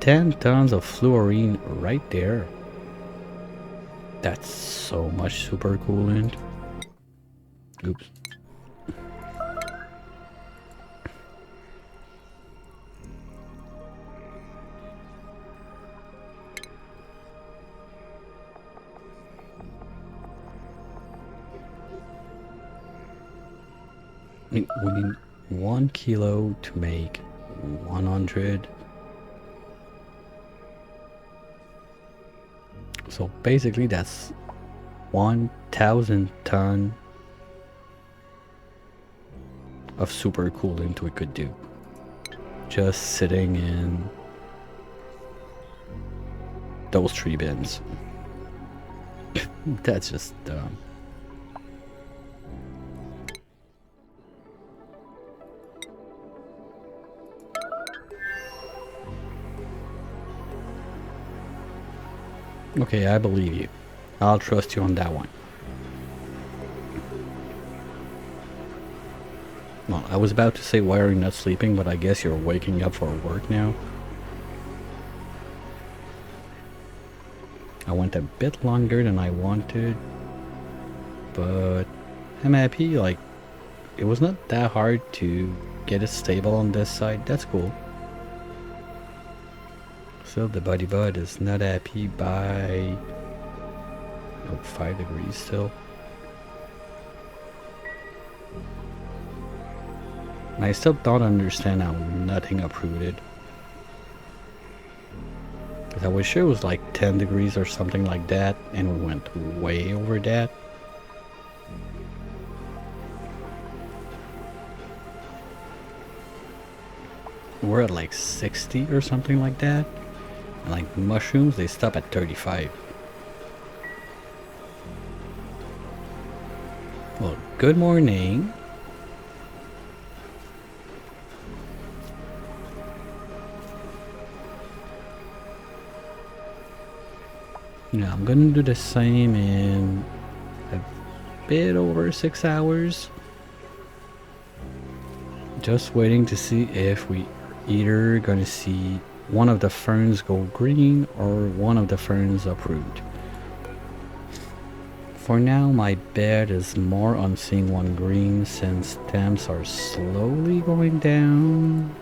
10 tons of fluorine right there. That's so much super coolant. Oops. We need 1 kilo to make 100. So basically that's 1,000 ton of super coolant we could do. Just sitting in those 3 bins. That's just dumb. Okay, I believe you. I'll trust you on that one. Well, I was about to say why are you not sleeping, but I guess you're waking up for work now. I went a bit longer than I wanted, but I'm happy. Like, it was not that hard to get it stable on this side. That's cool. Still, the body bud is not happy by 5 degrees still. And I still don't understand how nothing uprooted. Because I was sure it was like 10 degrees or something like that, and we went way over that. We're at like 60 or something like that. And like mushrooms, they stop at 35. Good morning. Yeah, I'm gonna do the same in a bit over 6 hours. Just waiting to see if we either gonna see one of the ferns go green or one of the ferns uproot. For now, my bet is more on seeing one green since temps are slowly going down.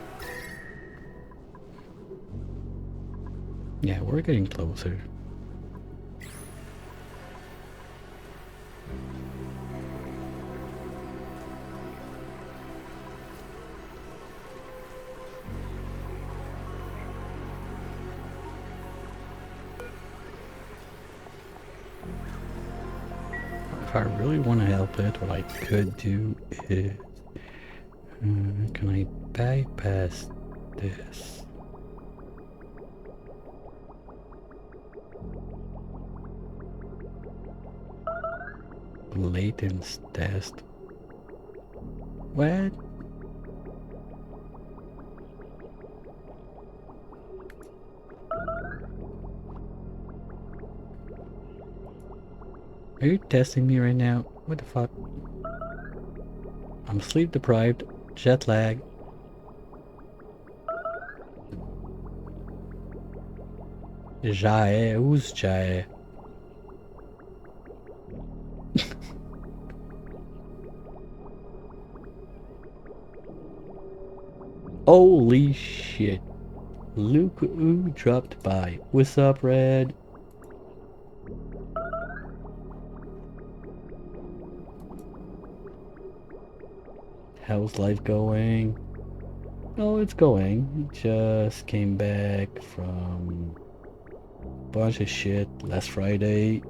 Yeah, we're getting closer. If I really want to help it, what I could do is... can I bypass this? Latence test. What? Are you testing me right now? What the fuck? I'm sleep deprived, jet lag. Jae, who's Jae? Holy shit. Luke Ooh dropped by. What's up, Red? How's life going? Oh, it's going. Just came back from a bunch of shit last Friday.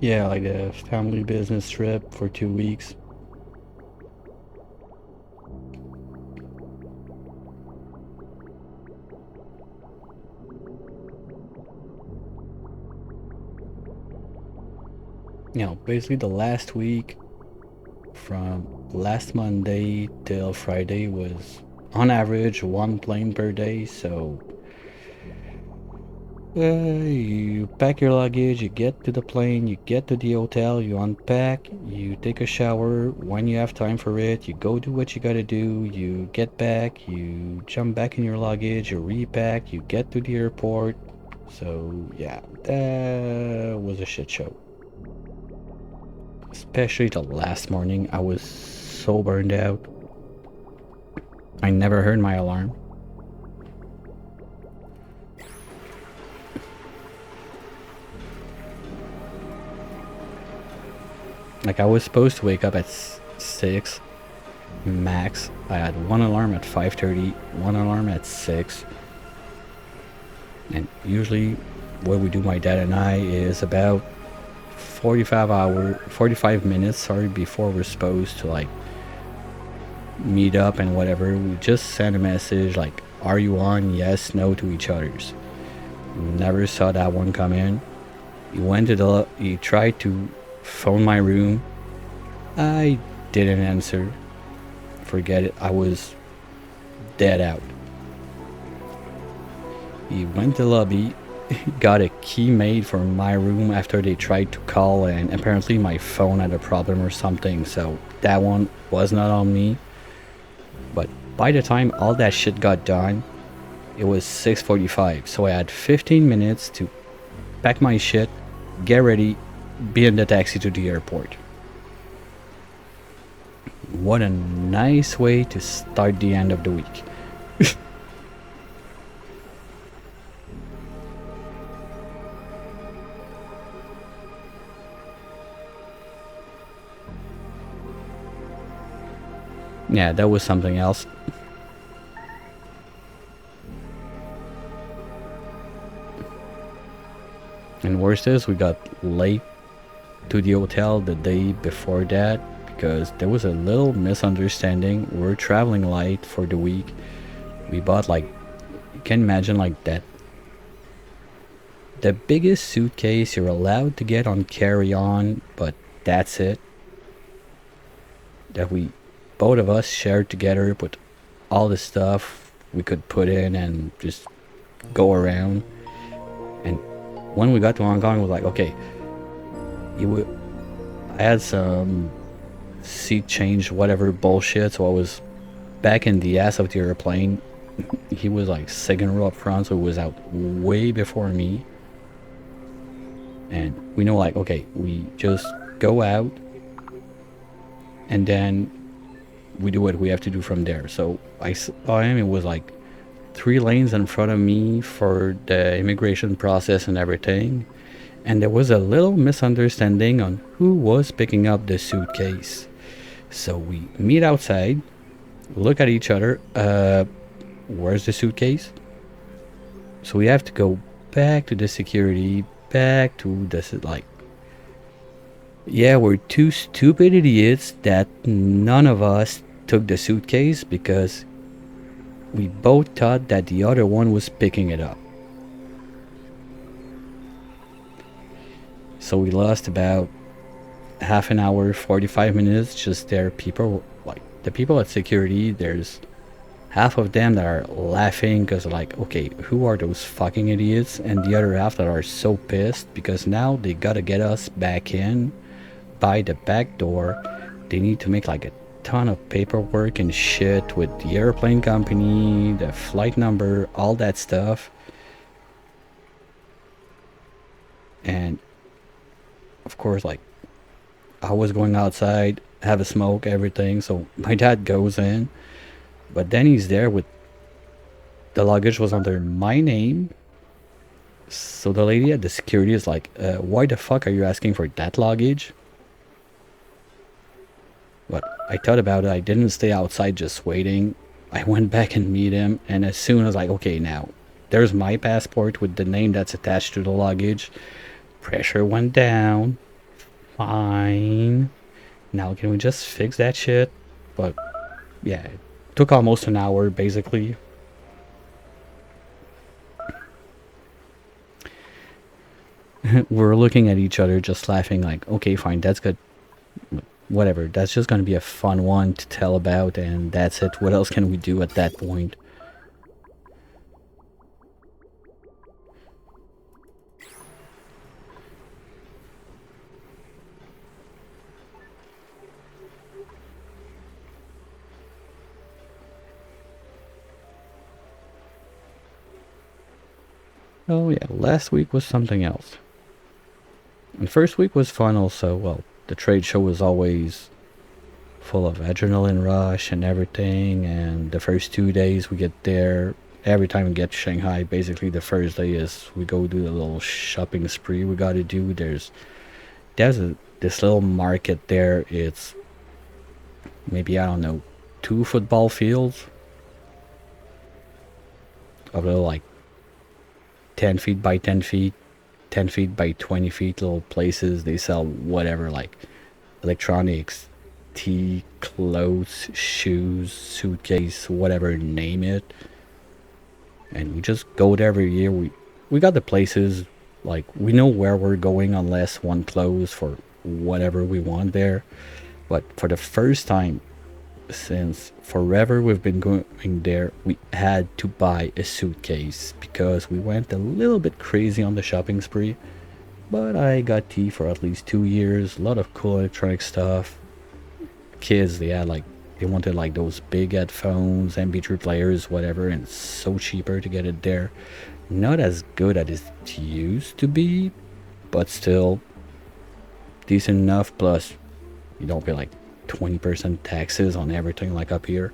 Yeah, like a family business trip for 2 weeks. You know, basically the last week from last Monday till Friday was on average 1 plane per day, so you pack your luggage, you get to the plane, you get to the hotel, you unpack, you take a shower when you have time for it, you go do what you gotta do, you get back, you jump back in your luggage, you repack, you get to the airport. So yeah, that was a shit show. Especially the last morning, I was so burned out. I never heard my alarm. Like, I was supposed to wake up at 6 max. I had one alarm at 5:30, one alarm at 6. And usually what we do, my dad and I, is about 45 minutes, sorry, before we're supposed to like meet up and whatever. We just send a message like, are you on? Yes, no to each other's. Never saw that one come in. He tried to phone my room. I didn't answer. Forget it. I was dead out. He went to the lobby, got a key made for my room after they tried to call, and apparently my phone had a problem or something, so that one was not on me. But by the time all that shit got done, it was 6:45, so I had 15 minutes to pack my shit, get ready, be in the taxi to the airport. What a nice way to start the end of the week. Yeah, that was something else. And worst is, we got late to the hotel the day before that because there was a little misunderstanding. We're traveling light for the week. We bought like, you can imagine like that, the biggest suitcase you're allowed to get on carry-on, but that's it. That we, both of us shared together with all the stuff we could put in and just go around. And when we got to Hong Kong, it was like, okay, I had some seat change, whatever bullshit, so I was back in the ass of the airplane. He was like second row up front, so he was out way before me. And we know, like, okay, we just go out and then we do what we have to do from there. So I saw him, it was like 3 lanes in front of me for the immigration process and everything. And there was a little misunderstanding on who was picking up the suitcase. So we meet outside, look at each other, where's the suitcase? So we have to go back to the security, back to the, like, yeah, we're 2 stupid idiots that none of us took the suitcase because we both thought that the other one was picking it up. So we lost about half an hour, 45 minutes just there. People, like, the people at security, there's half of them that are laughing because like, okay, who are those fucking idiots? And the other half that are so pissed because now they gotta get us back in by the back door. They need to make like a ton of paperwork and shit with the airplane company, the flight number, all that stuff. And of course, like, I was going outside, have a smoke, everything. So my dad goes in, but then he's there with, the luggage was under my name. So the lady at the security is like, why the fuck are you asking for that luggage? But I thought about it. I didn't stay outside just waiting. I went back and meet him. And as soon as like, okay, now there's my passport with the name that's attached to the luggage. Pressure went down. Fine. Now can we just fix that shit? But yeah, it took almost an hour basically. We're looking at each other just laughing like, okay, fine, that's good. Whatever, that's just gonna be a fun one to tell about and that's it. What else can we do at that point? Oh yeah, last week was something else. And first week was fun also. Well, the trade show was always full of adrenaline rush and everything. And the first 2 days we get there, every time we get to Shanghai, basically the first day is we go do a little shopping spree we gotta do. There's this little market there. It's maybe, I don't know, 2 football fields of little like 10 feet by 10 feet, 10 feet by 20 feet little places. They sell whatever, like electronics, tea, clothes, shoes, suitcase, whatever, name it. And we just go there every year. We got the places, like, we know where we're going unless one closes for whatever we want there. But for the first time since forever we've been going there, we had to buy a suitcase because we went a little bit crazy on the shopping spree. But I got tea for at least 2 years, a lot of cool electronic stuff. Kids, they had like, they wanted like those big headphones, MP3 players, whatever, and it's so cheaper to get it there. Not as good as it used to be, but still decent enough. Plus you don't pay like 20% taxes on everything like up here.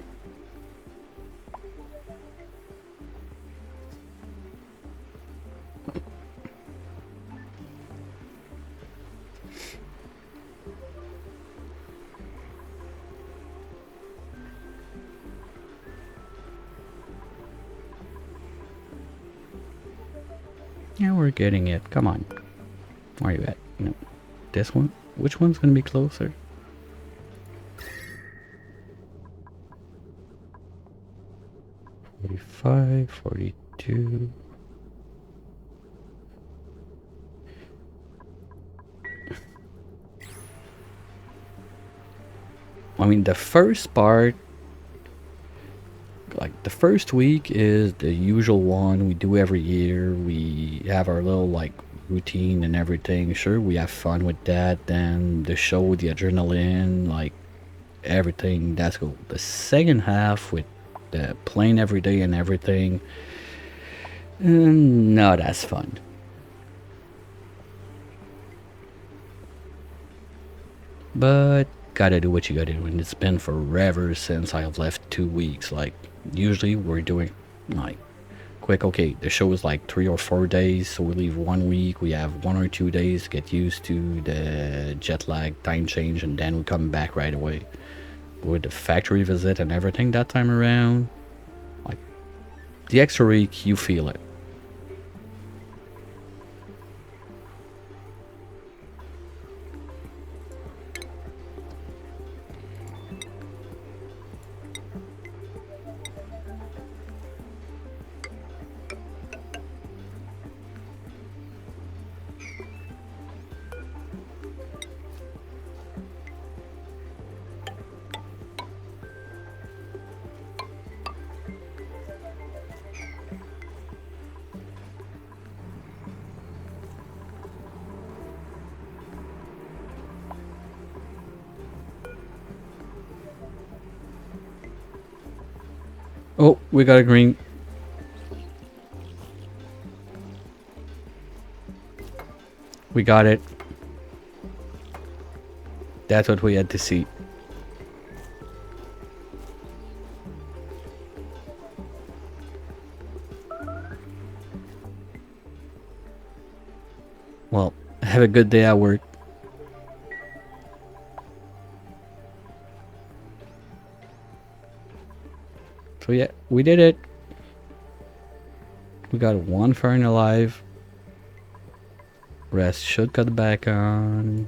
Yeah, we're getting it. Come on. Where are you at? No. This one? Which one's gonna be closer? $45, $42. I mean, the first part, like the first week is the usual one we do every year. We have our little like routine and everything. Sure, we have fun with that. Then the show, the adrenaline, like everything, that's cool. The second half with the playing every day and everything, not as fun. But gotta do what you gotta do, and it's been forever since I've left 2 weeks. Like usually we're doing like quick, okay, the show is like 3 or 4 days, so we leave 1 week, we have 1 or 2 days to get used to the jet lag time change, and then we come back right away. With the factory visit and everything that time around, like the extra week, you feel it. Oh, we got a green. We got it. That's what we had to see. Well, have a good day at work. So yeah, we did it. We got one fern alive. Rest should cut back on.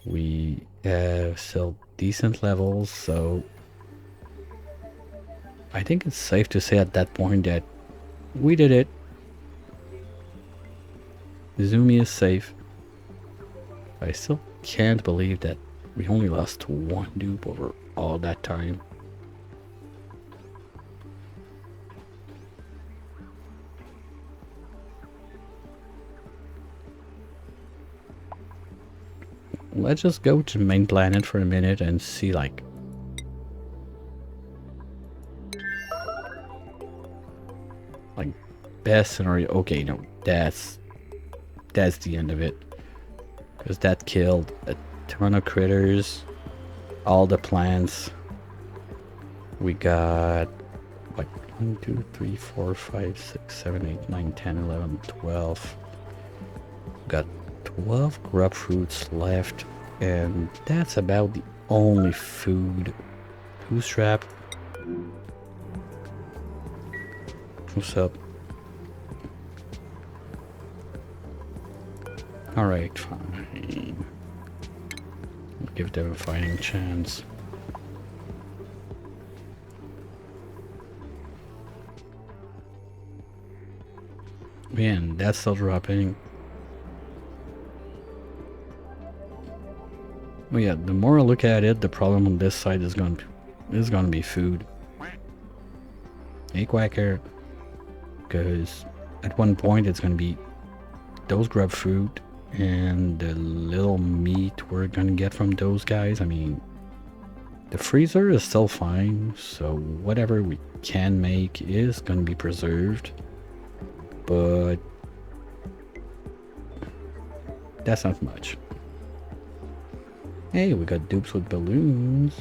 We have still decent levels, so I think it's safe to say at that point that we did it. Zoomy is safe. I still can't believe that we only lost one dupe over all that time. Let's just go to the main planet for a minute and see, like, best scenario. Okay, no, that's the end of it, because that killed a ton of critters, all the plants. We got like 1, 2, 3, 4, 5, 6, 7, 8, 9, 10, 11, 12. We got 12 grub fruits left, and that's about the only food. Bootstrap. What's up? Alright, fine. I'll give them a fighting chance. Man, that's still dropping. Well, yeah, the more I look at it, the problem on this side is gonna be food. Hey, Quacker. Because at one point it's gonna be those grub fruit and the little meat we're gonna get from those guys. I mean, the freezer is still fine, so whatever we can make is gonna be preserved, but that's not much. Hey, we got dupes with balloons.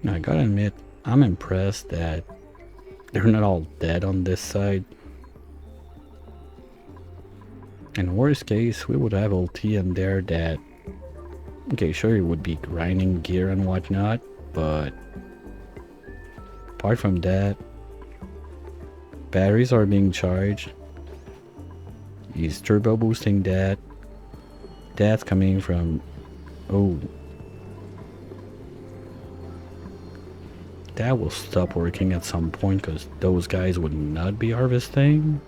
I gotta admit, I'm impressed that they're not all dead on this side. In worst case, we would have LT in there that, okay, sure, it would be grinding gear and whatnot, but apart from that, batteries are being charged. He's turbo boosting that. That's coming from, oh, that will stop working at some point because those guys would not be harvesting.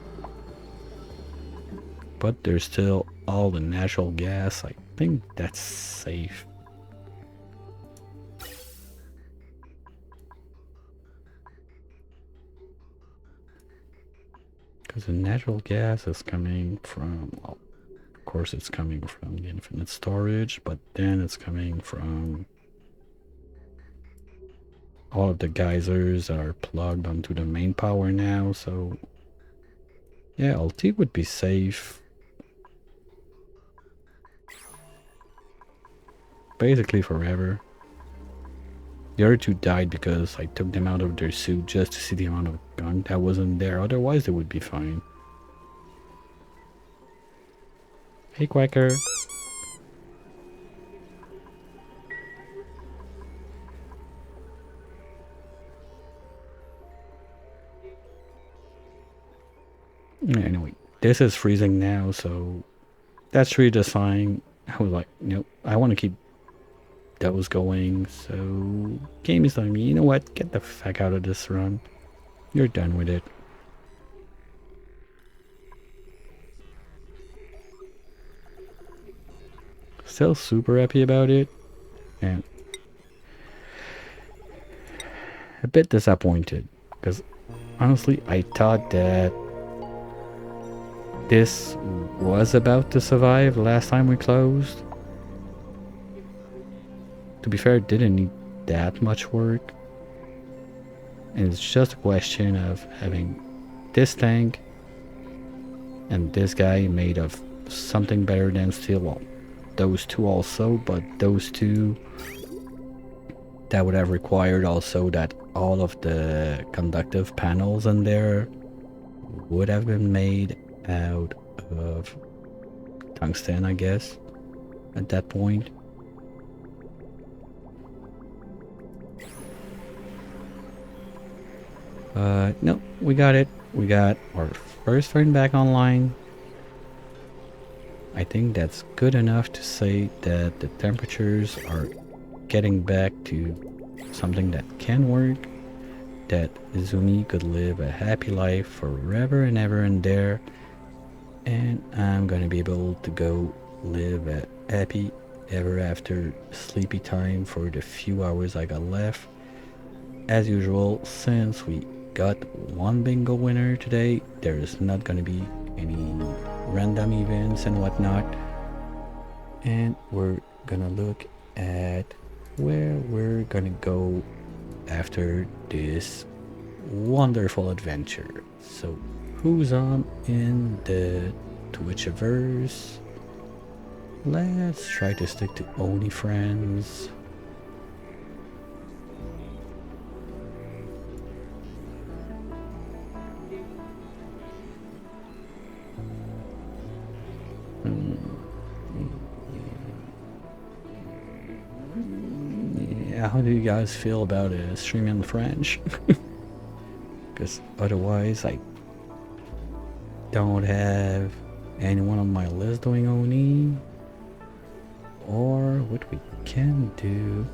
But there's still all the natural gas. I think that's safe. Because the natural gas is coming from, well, of course it's coming from the infinite storage, but then it's coming from all of the geysers that are plugged onto the main power now, so yeah, LT would be safe. Basically forever. The other two died because I took them out of their suit just to see the amount of gun that wasn't there, otherwise they would be fine. Hey Quacker. Anyway, this is freezing now, so that's really just fine. I was like, nope, I want to keep those going, so game is telling me, you know what, get the fuck out of this run. You're done with it. Still super happy about it, and a bit disappointed, because honestly, I thought that this was about to survive last time we closed. To be fair, it didn't need that much work. And it's just a question of having this tank and this guy made of something better than steel. Well, those two also, but those two, that would have required also that all of the conductive panels in there would have been made out of tungsten, I guess, at that point. No, we got it. We got our first turn back online. I think that's good enough to say that the temperatures are getting back to something that can work, that Zoomy could live a happy life forever and ever and there, and I'm gonna be able to go live a happy ever after sleepy time for the few hours I got left. As usual, since we got one bingo winner today, there is not gonna be any random events and whatnot, and we're gonna look at where we're gonna go after this wonderful adventure. So who's on in the Twitchiverse? Let's try to stick to only friends. Yeah, how do you guys feel about streaming in French? Because otherwise I don't have anyone on my list doing Oni. Or what we can do,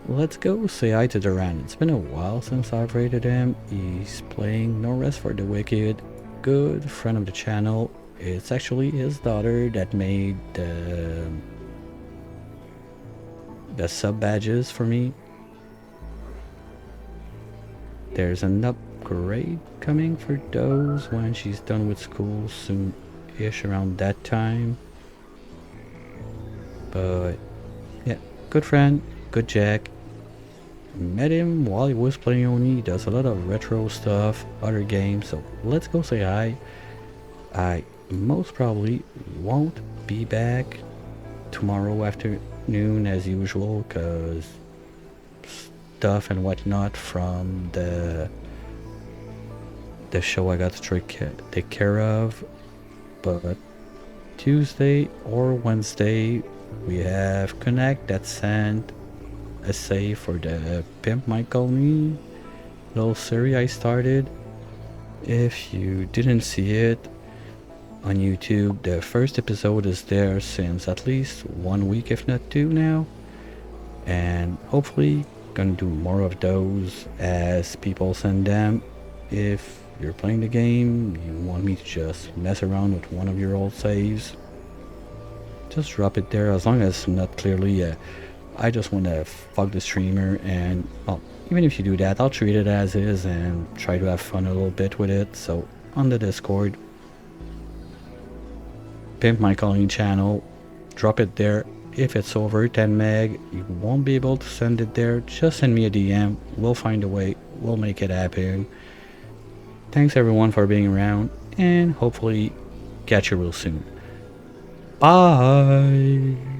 let's go say hi to Duran. It's been a while since I've rated him. He's playing No Rest for the Wicked, good friend of the channel. It's actually his daughter that made the sub badges for me. There's an upgrade coming for those when she's done with school soon-ish around that time. But yeah, good friend, good Jack. Met him while he was playing Oni. He does a lot of retro stuff, other games, so let's go say hi. I most probably won't be back tomorrow afternoon as usual, because stuff and whatnot from the the show I got to take care of. But Tuesday or Wednesday, we have Connect that sent a save for the Pimp My Colony little series I started. If you didn't see it on YouTube, the first episode is there since at least 1 week, if not 2 now. And hopefully gonna do more of those as people send them. If you're playing the game, you want me to just mess around with one of your old saves, just drop it there, as long as not clearly I just want to fuck the streamer. And well, even if you do that, I'll treat it as is and try to have fun a little bit with it. So on the Discord, Pimp My Colony channel, drop it there. If it's over 10 meg, you won't be able to send it there. Just send me a DM. We'll find a way. We'll make it happen. Thanks everyone for being around, and hopefully catch you real soon. Bye.